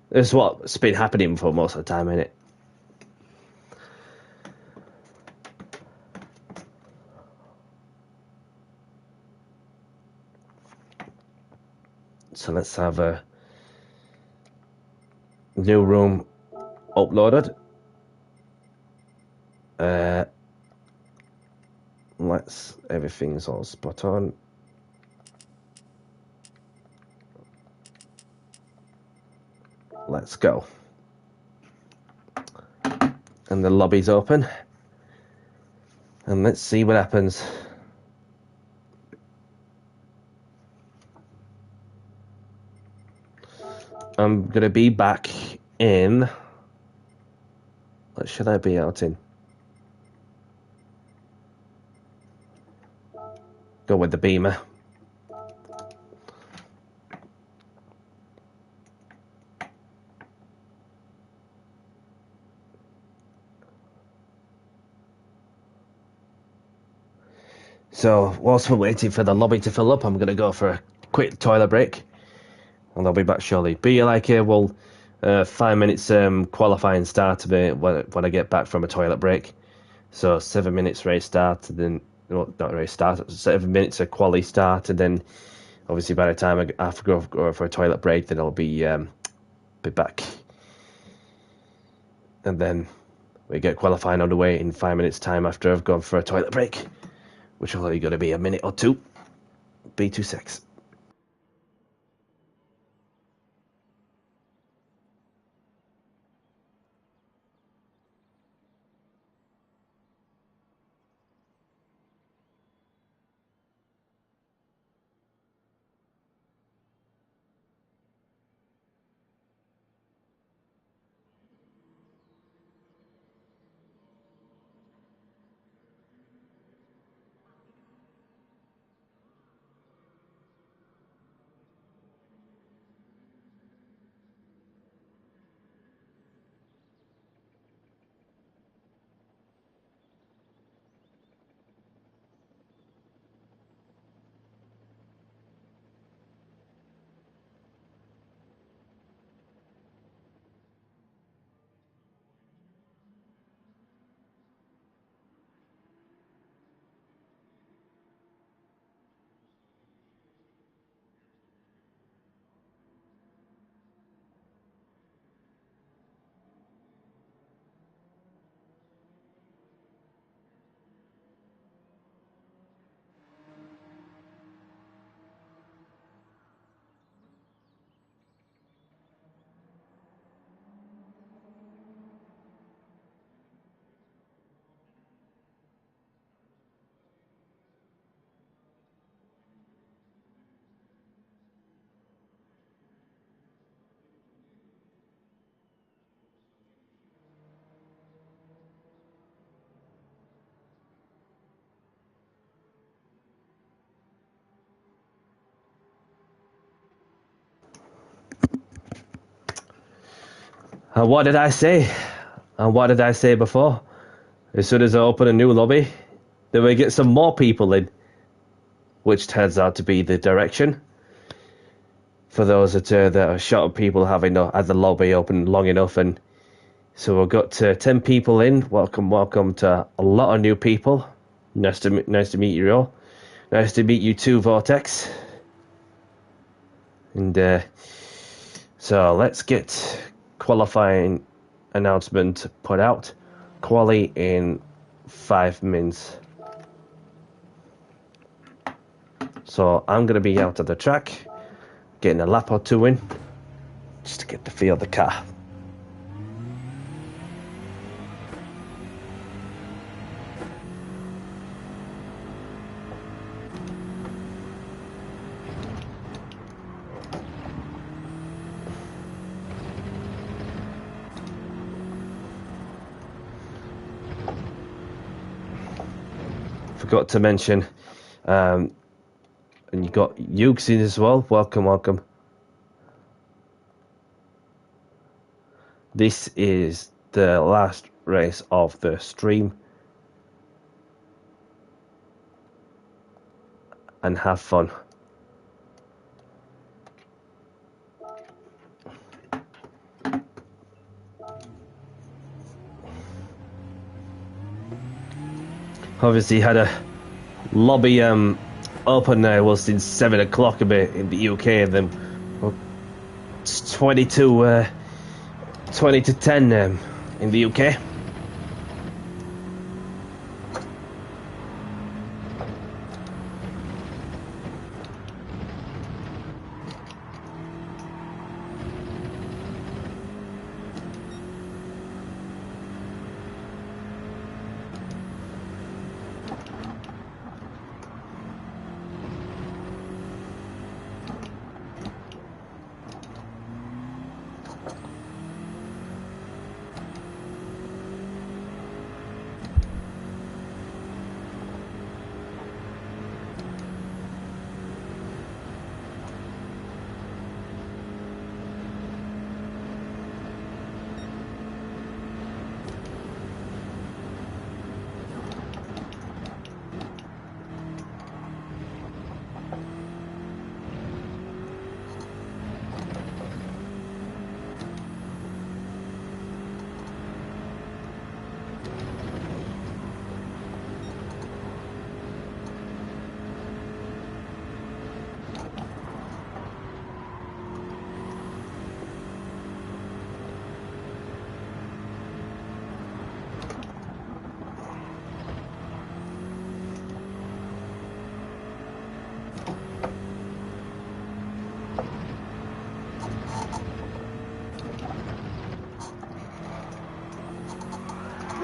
This is what's been happening for most of the time, innit? So let's have a new room uploaded. Everything's all spot on. Let's go. And the lobby's open. And let's see what happens. I'm going to be back in... What should I be out in? Go with the Beamer. So, whilst we're waiting for the lobby to fill up, I'm going to go for a quick toilet break. And I'll be back shortly. Be like, 5 minutes qualifying start of it when I get back from a toilet break. So 7 minutes race start, and then not race start, 7 minutes of quali start, and then obviously by the time I have to go for a toilet break, then I'll be back, and then we get qualifying on the way in 5 minutes time after I've gone for a toilet break, which will only going to be a minute or two. B26. And what did I say? And what did I say before? As soon as I open a new lobby, then we get some more people in, which turns out to be the direction. For those that are short of people having had the lobby open long enough, and so we've got 10 people in. Welcome to a lot of new people. Nice to meet you all. Nice to meet you too, Vortex. And so let's get qualifying announcement put out. Quali in 5 minutes. So I'm going to be out of the track, getting a lap or two in, just to get the feel of the car. forgot to mention, and you got Ukes in as well. Welcome, welcome. This is the last race of the stream. And have fun. Obviously had a lobby open now, well, since 7 o'clock a bit in the UK, and then it's 20 to 10 in the UK.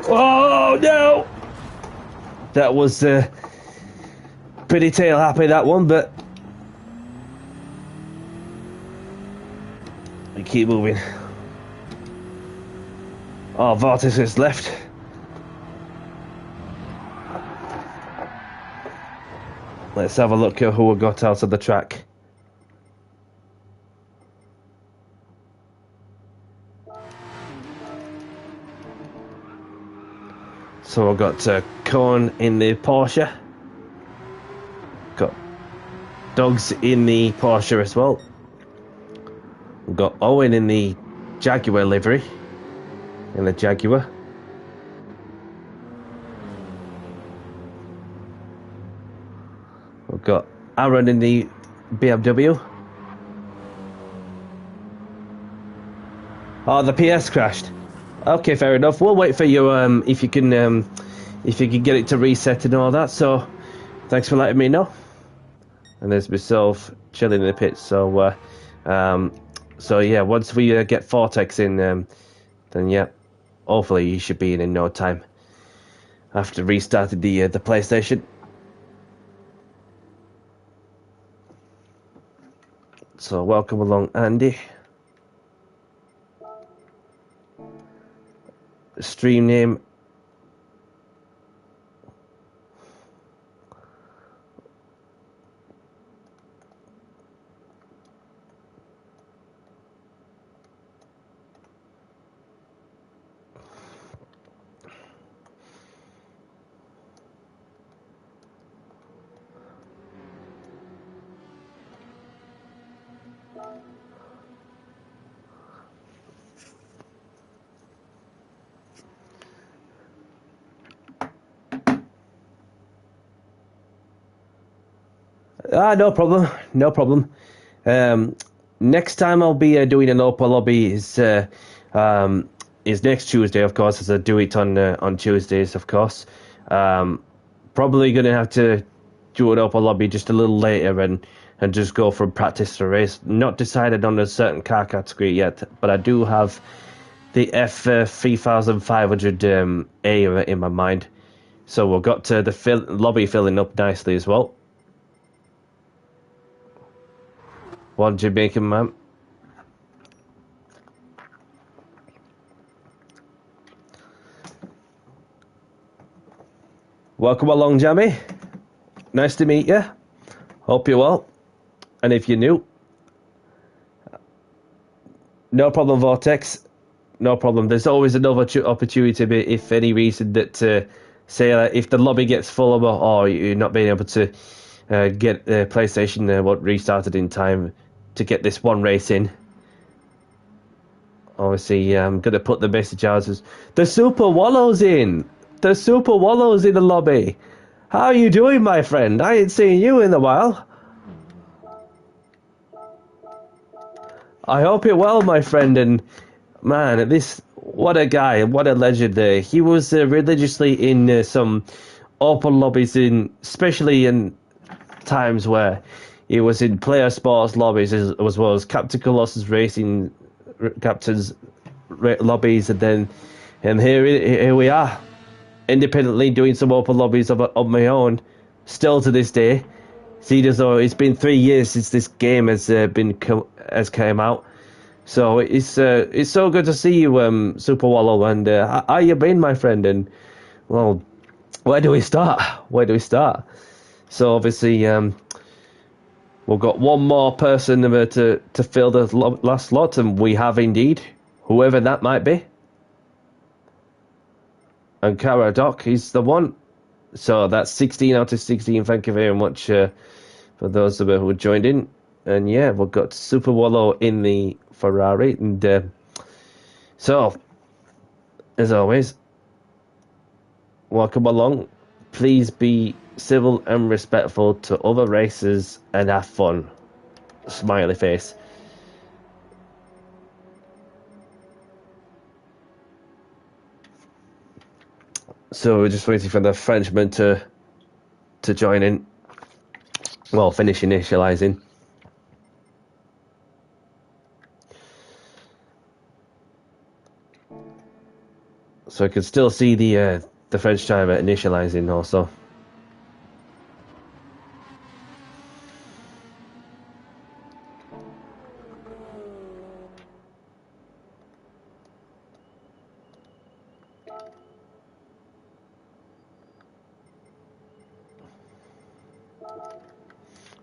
Oh no! That was pretty tail happy, that one, but we keep moving. Oh, Vortex is left. Let's have a look at who we got out of the track. So I've got Korn in the Porsche. Got Dogs in the Porsche as well. We've got Owen in the Jaguar livery. In the Jaguar. We've got Aaron in the BMW. Oh, the PS crashed. Okay, fair enough. We'll wait for you if you can get it to reset and all that. So, thanks for letting me know. And there's myself chilling in the pits. So, so yeah, once we get Vortex in, then yeah, hopefully you should be in no time. After restarted the PlayStation. So welcome along, Andy. Stream name. No problem, no problem. Next time I'll be doing an open lobby is next Tuesday, of course, as I do it on Tuesdays, of course. Probably going to have to do an open lobby just a little later and just go from practice to race. Not decided on a certain car category yet, but I do have the F3500A in my mind. So we've got the lobby filling up nicely as well. One Jamaican man. Welcome along, Jamie. Nice to meet you. Hope you're well. And if you're new, no problem, Vortex. No problem. There's always another opportunity, if any reason that, say, if the lobby gets full or you're not being able to get the PlayStation restarted in time to get this one race in. Obviously, I'm going to put the message out as, the Super Wallow's in! The Super Wallow's in the lobby! How are you doing, my friend? I ain't seen you in a while. I hope you're well, my friend, and man, what a guy, what a legend. He was religiously in some open lobbies, especially in times where he was in player sports lobbies as well as Captain Colossus Racing Captain's lobbies, and here we are, independently doing some open lobbies of my own, still to this day. See, as though it's been 3 years since this game has came out, so it's so good to see you, Super Wallow, and how you been, my friend? And well, where do we start? So obviously, we've got one more person to fill the last slot, and we have indeed, whoever that might be. And Karadoc is the one. So that's 16 out of 16. Thank you very much for those of you who joined in. And yeah, we've got Super Wallow in the Ferrari. And so, as always, welcome along. Please be civil and respectful to other racers and have fun. Smiley face. So we're just waiting for the Frenchman to join in. Well, finish initializing. So I can still see the French driver initializing also.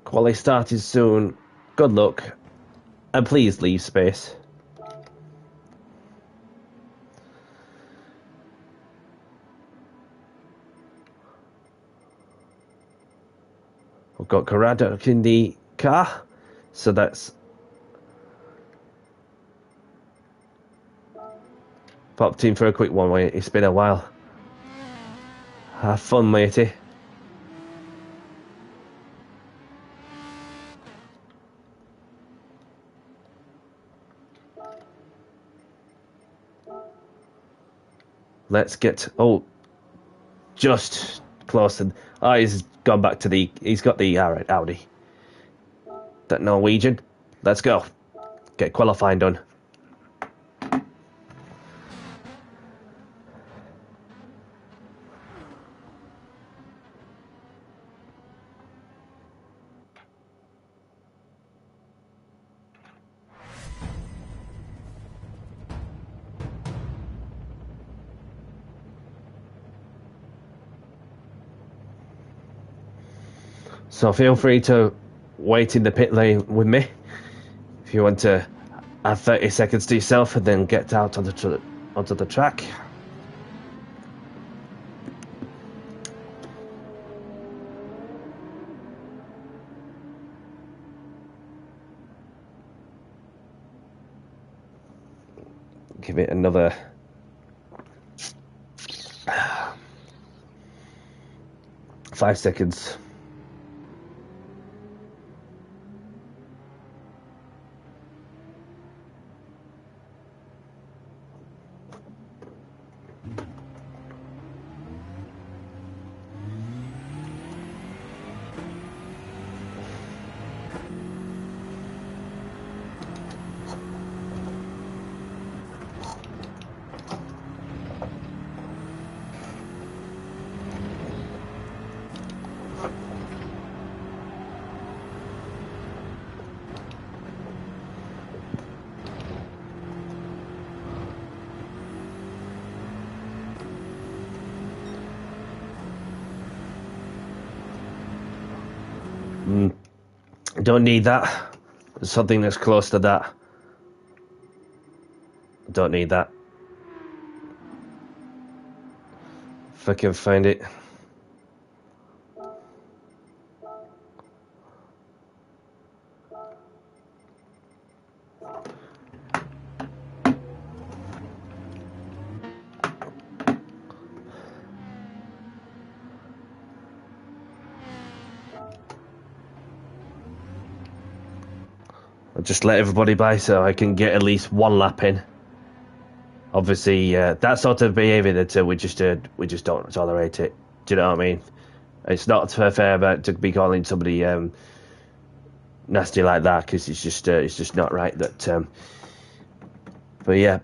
Quali started soon. Good luck. And please leave space. We've got Karadoc in the car. So that's popped in for a quick one. Wait, it's been a while. Have fun, matey. Let's get... Oh, just close. And he's gone back to the... He's got the Audi. That Norwegian. Let's go. Get qualifying done. So feel free to wait in the pit lane with me if you want to have 30 seconds to yourself and then get out onto the track. Give it another 5 seconds. Don't need that. Something that's close to that. Don't need that. If I can find it. I'll just let everybody by so I can get at least one lap in. Obviously, that sort of behaviour that we just don't tolerate it. Do you know what I mean? It's not fair about to be calling somebody nasty like that, because it's just not right. That. But yeah,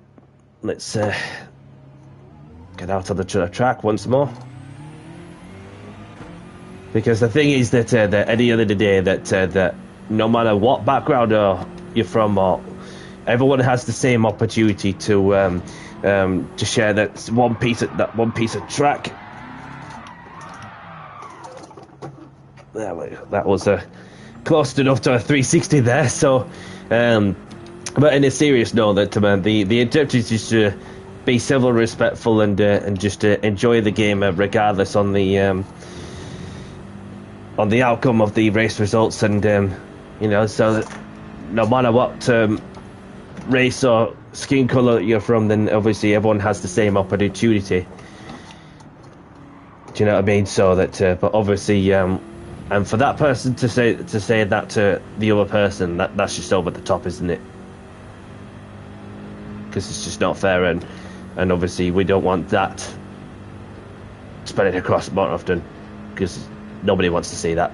let's get out of the track once more. Because the thing is that at the end of the day, that no matter what background you're from, or everyone has the same opportunity to share that one piece of track. That was close enough to a 360 there. So, but in a serious note, that the objective is to be civil, respectful, and just enjoy the game regardless on the outcome of the race results, and so that no matter what race or skin colour you're from, then obviously everyone has the same opportunity. Do you know what I mean? So that, but obviously, and for that person to say that to the other person, that's just over the top, isn't it? Because it's just not fair, and obviously we don't want that spread across more often, because nobody wants to see that.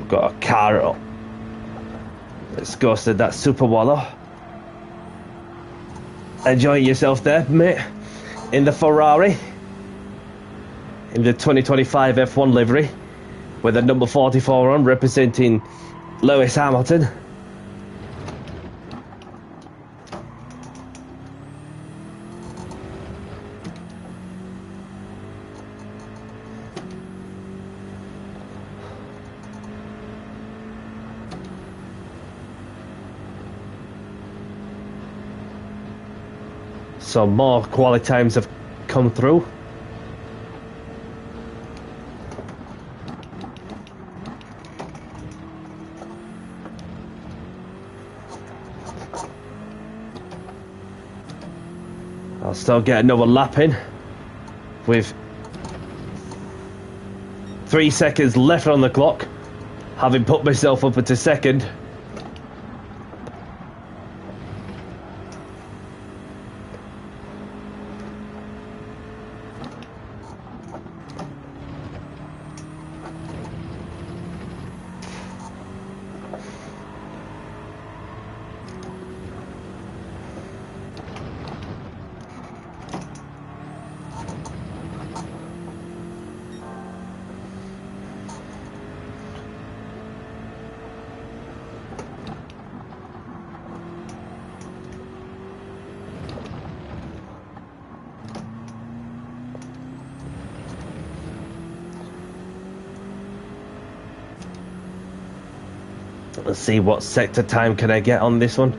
Got a car up. Let's go to that Super Wallow. Enjoying yourself there, mate, in the Ferrari, in the 2025 F1 livery, with the number 44 on, representing Lewis Hamilton. So more quality times have come through. I'll still get another lap in with 3 seconds left on the clock, having put myself up into second. Let's see what sector time can I get on this one.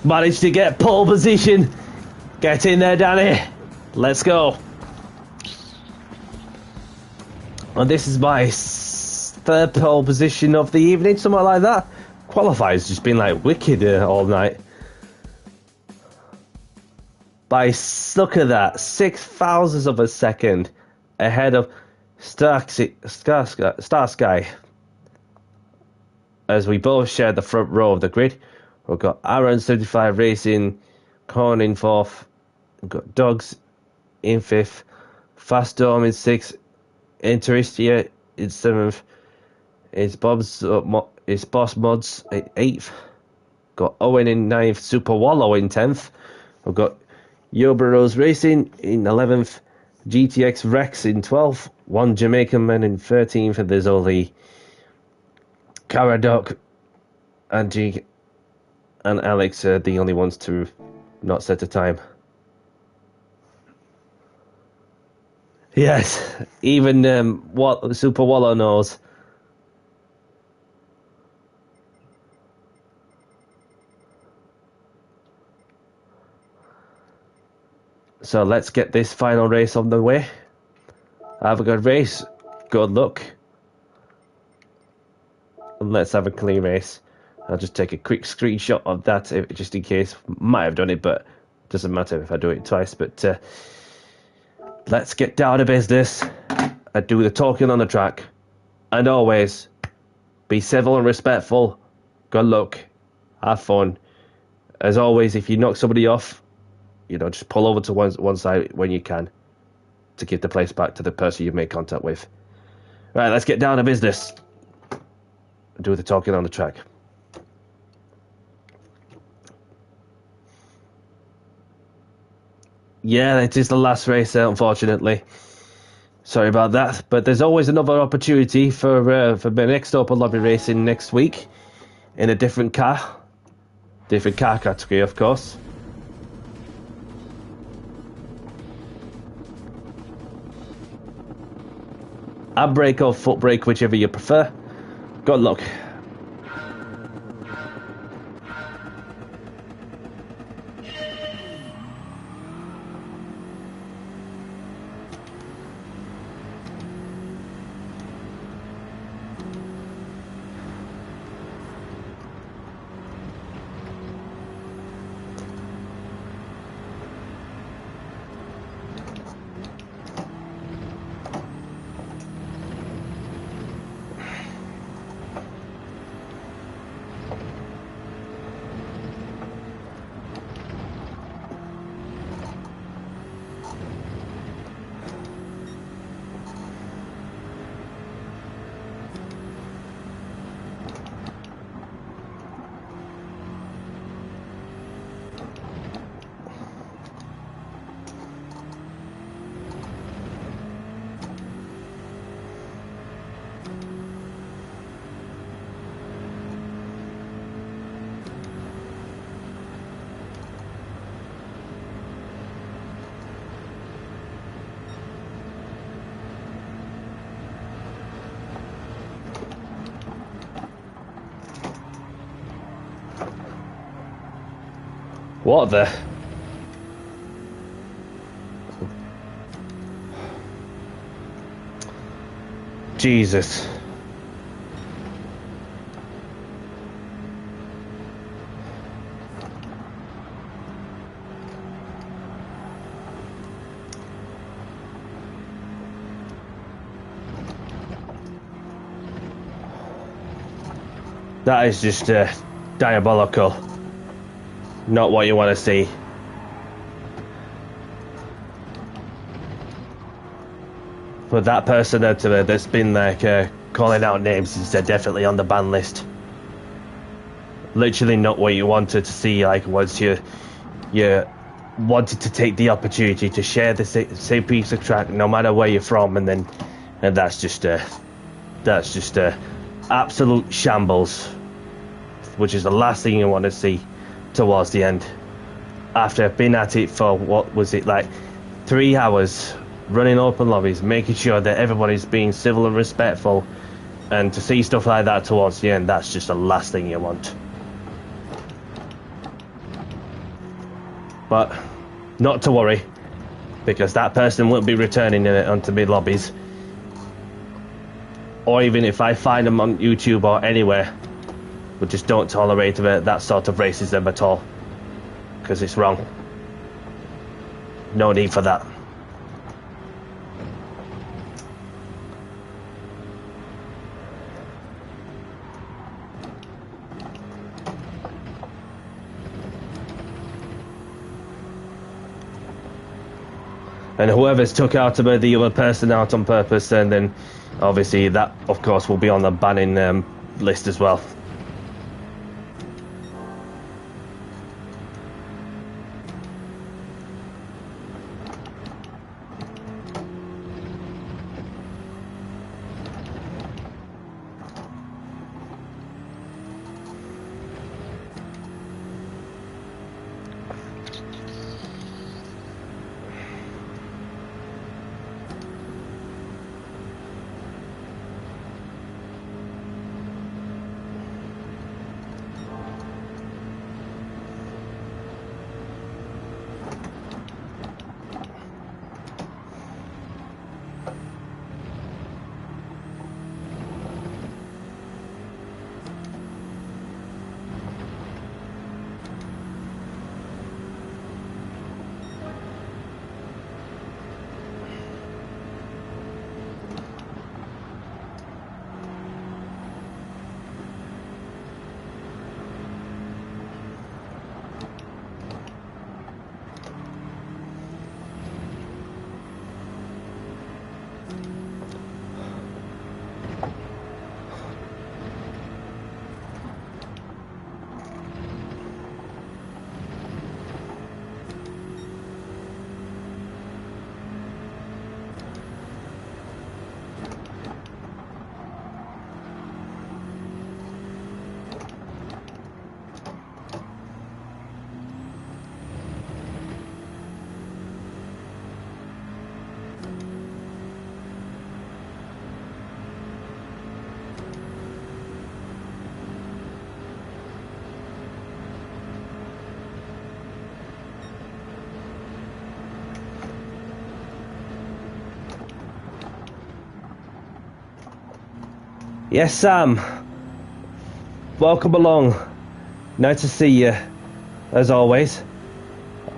Managed to get pole position. Get in there, Danny. Let's go. And this is my third pole position of the evening, something like that. Qualifier's just been like wicked all night. By look at that, 6,000ths of a second ahead of Starsky. As we both share the front row of the grid, we've got Aaron 75 Racing, Corn in fourth, we've got Dogs in fifth, Fast Dome in sixth, Interistia in seventh, it's Boss Mods in eighth, got Owen in ninth, Super Wallow in 10th, we've got Yobaros Racing in 11th, GTX Rex in 12th, one Jamaican man in 13th, and there's only Caradoc and Alex are the only ones to not set a time. Yes, even what Super Wallow knows. So let's get this final race on the way. Have a good race, good luck, and let's have a clean race. I'll just take a quick screenshot of that just in case. Might have done it, but it doesn't matter if I do it twice. But let's get down to business and do the talking on the track. And always, be civil and respectful. Good luck. Have fun. As always, if you knock somebody off, you know, just pull over to one side when you can to give the place back to the person you've made contact with. Right, let's get down to business and do the talking on the track. Yeah, it is the last race, unfortunately. Sorry about that, but there's always another opportunity for the next Open Lobby racing next week in a different car category, of course. Hand brake or foot brake, whichever you prefer. Good luck. What the? Jesus. That is just diabolical. Not what you want to see. But that person that's been like calling out names is definitely on the ban list. Literally not what you wanted to see. Like once you wanted to take the opportunity to share the same piece of track, no matter where you're from, and that's just absolute shambles. Which is the last thing you want to see towards the end, after being at it for what was it, like 3 hours, running open lobbies, making sure that everybody's being civil and respectful, and to see stuff like that towards the end, that's just the last thing you want. But not to worry, because that person won't be returning onto my lobbies. Or even if I find them on YouTube or anywhere, we just don't tolerate that sort of racism at all, because it's wrong. No need for that. And whoever's took out the other person out on purpose, and then obviously that, of course, will be on the banning list as well. Yes, Sam. Welcome along. Nice to see you, as always.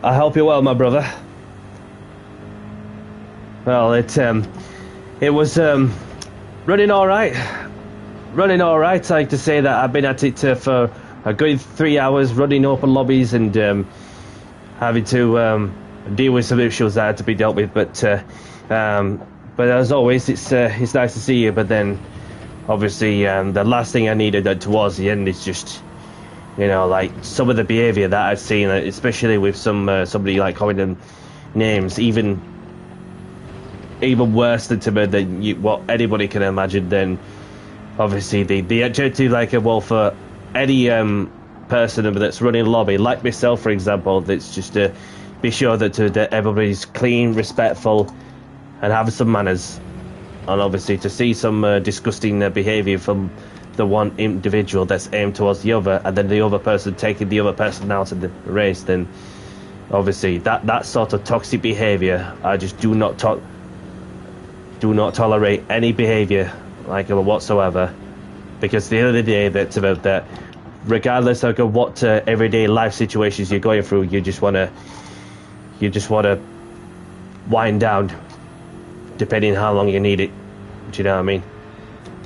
I hope you're well, my brother. Well, it was running all right. Running all right. I like to say that I've been at it for a good 3 hours, running open lobbies and having to deal with some issues that had to be dealt with. But as always, it's nice to see you. But then, obviously, the last thing I needed towards the end is just, like some of the behaviour that I've seen, especially with somebody like calling them names, even worse than what anybody can imagine. Then, obviously, the adjective for any person that's running a lobby, like myself, for example, that's just to be sure that everybody's clean, respectful, and have some manners. And obviously to see some disgusting behaviour from the one individual that's aimed towards the other, and then the other person taking the other person out of the race, then obviously that sort of toxic behaviour, I just do not tolerate any behaviour whatsoever, because at the end of the day, that regardless of what everyday life situations you're going through, you just want to wind down, depending on how long you need it. Do you know what I mean?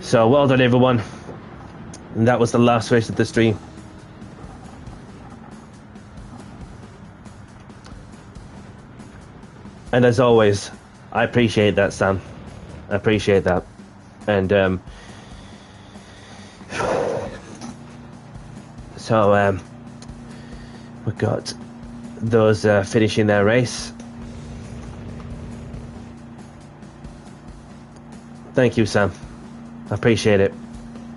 So well done, everyone. And that was the last race of the stream. And as always, I appreciate that, Sam. I appreciate that. And so we've got those finishing their race. Thank you, Sam. I appreciate it.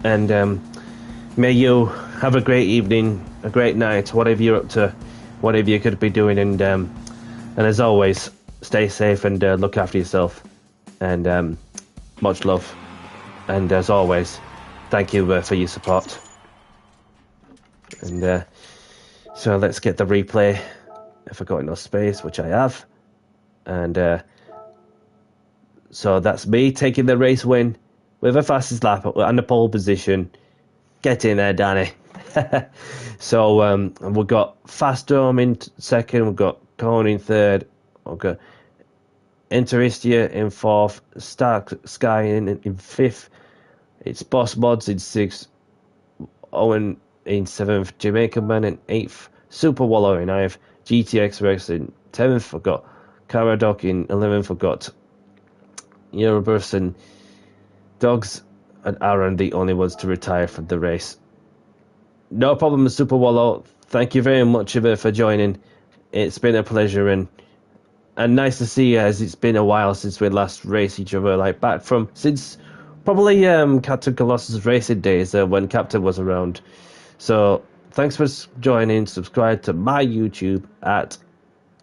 And may you have a great evening, a great night, whatever you're up to, whatever you could be doing. And as always, stay safe and look after yourself. And much love. And as always, thank you for your support. And so let's get the replay. If I got enough space, which I have. And so that's me taking the race win with the fastest lap and the pole position. Get in there, Danny. So we've got Fast Dome in second, we've got Cone in third, we've got Interistia in fourth, Stark Sky in fifth, it's Boss Mods in sixth, Owen in seventh, Jamaican Man in eighth, Super Wallow in ninth, GTX Rex in 10th, we've got Caradoc in 11th, we've got Eurobus and Dogs and Aaron the only ones to retire from the race. No problem, Super Wallow. Thank you very much for joining. It's been a pleasure and nice to see you, as it's been a while since we last raced each other. Like back from since probably Captain Colossus racing days when Captain was around. So thanks for joining. Subscribe to my YouTube at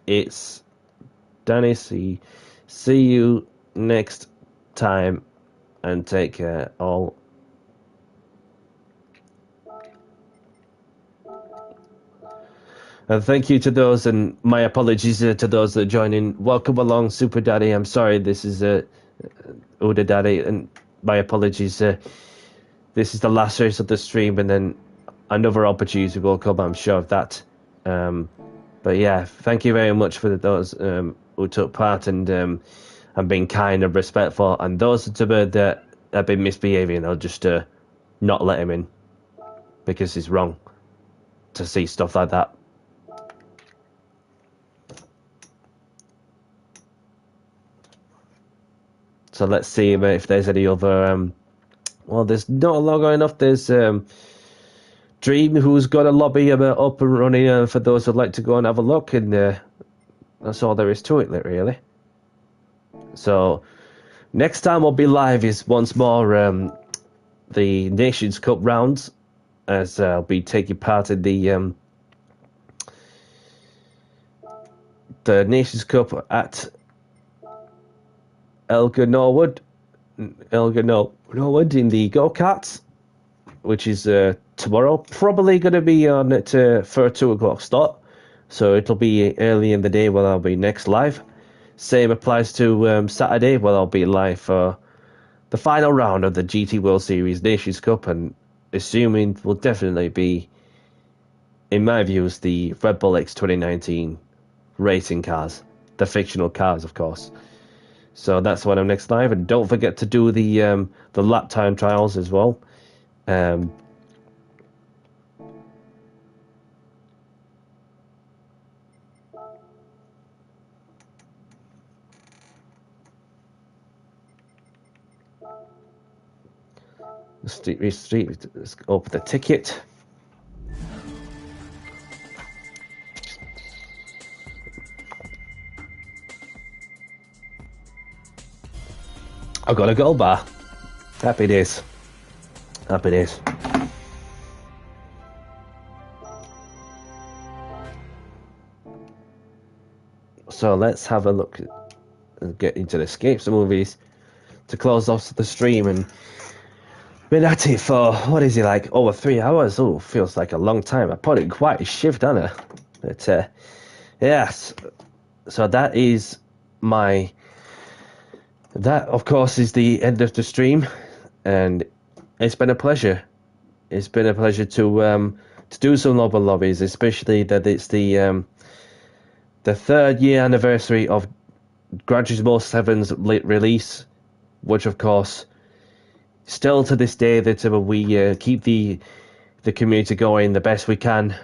It's Danny C. See you next time and take care all. And thank you to those, and my apologies to those that are joining. Welcome along, Super Daddy. I'm sorry, this is Uda Daddy, and my apologies. This is the last race of the stream, and then another opportunity will come, I'm sure of that. But yeah, thank you very much for those who took part and being kind and respectful. And those that have been misbehaving, I'll just not let him in, because it's wrong to see stuff like that. So let's see if there's any other... well, there's not a lot going off. There's Dream, who's got a lobby up and running for those who'd like to go and have a look. And that's all there is to it, really. So next time we'll be live is once more the Nations Cup rounds, as I'll be taking part in the Nations Cup at Elgar Norwood in the go-karts, which is tomorrow. Probably going to be on it for a 2 o'clock start, so it'll be early in the day when I'll be next live. Same applies to Saturday, when I'll be live for the final round of the GT World Series Nations Cup, and assuming will definitely be, in my views, the Red Bull X 2019 racing cars, the fictional cars, of course. So that's when I'm next live, and don't forget to do the lap time trials as well. Let's open the ticket. I've got a gold bar. Happy days. Happy days. So let's have a look and get into the escapes movies to close off the stream. And been at it for, what is it, like over 3 hours? Oh, feels like a long time. I put in quite a shift, haven't I? But yes. So that is my... That, of course, is the end of the stream, and it's been a pleasure. It's been a pleasure to do some Global Lobbies, especially that it's the 3rd year anniversary of Gran Turismo 7's release, which, of course, still to this day that we keep the community going the best we can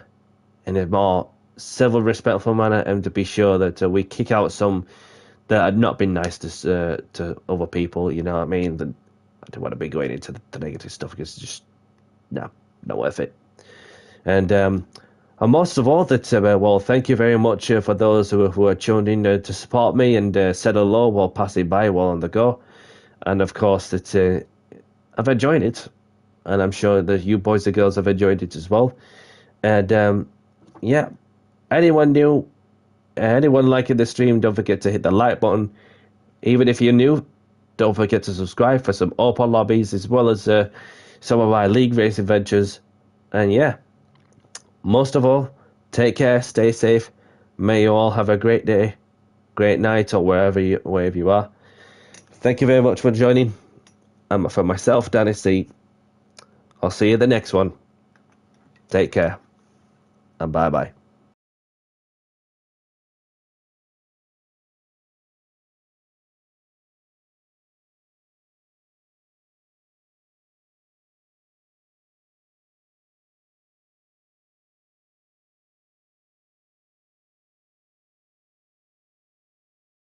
in a more civil, respectful manner, and to be sure that we kick out some that had not been nice to other people, you know what I mean? I don't want to be going into the negative stuff, because it's just, no, not worth it. And most of all, that well, thank you very much for those who are tuned in to support me and said hello while passing by while on the go. And of course, that I've enjoyed it, and I'm sure that you boys and girls have enjoyed it as well. And yeah, anyone new, anyone liking the stream, don't forget to hit the like button. Even if you're new, don't forget to subscribe for some open lobbies, as well as some of my league racing ventures. And yeah, most of all, take care, stay safe. May you all have a great day. great night or wherever you are. Thank you very much for joining. And for myself, Danny C, I'll see you the next one. Take care and bye bye.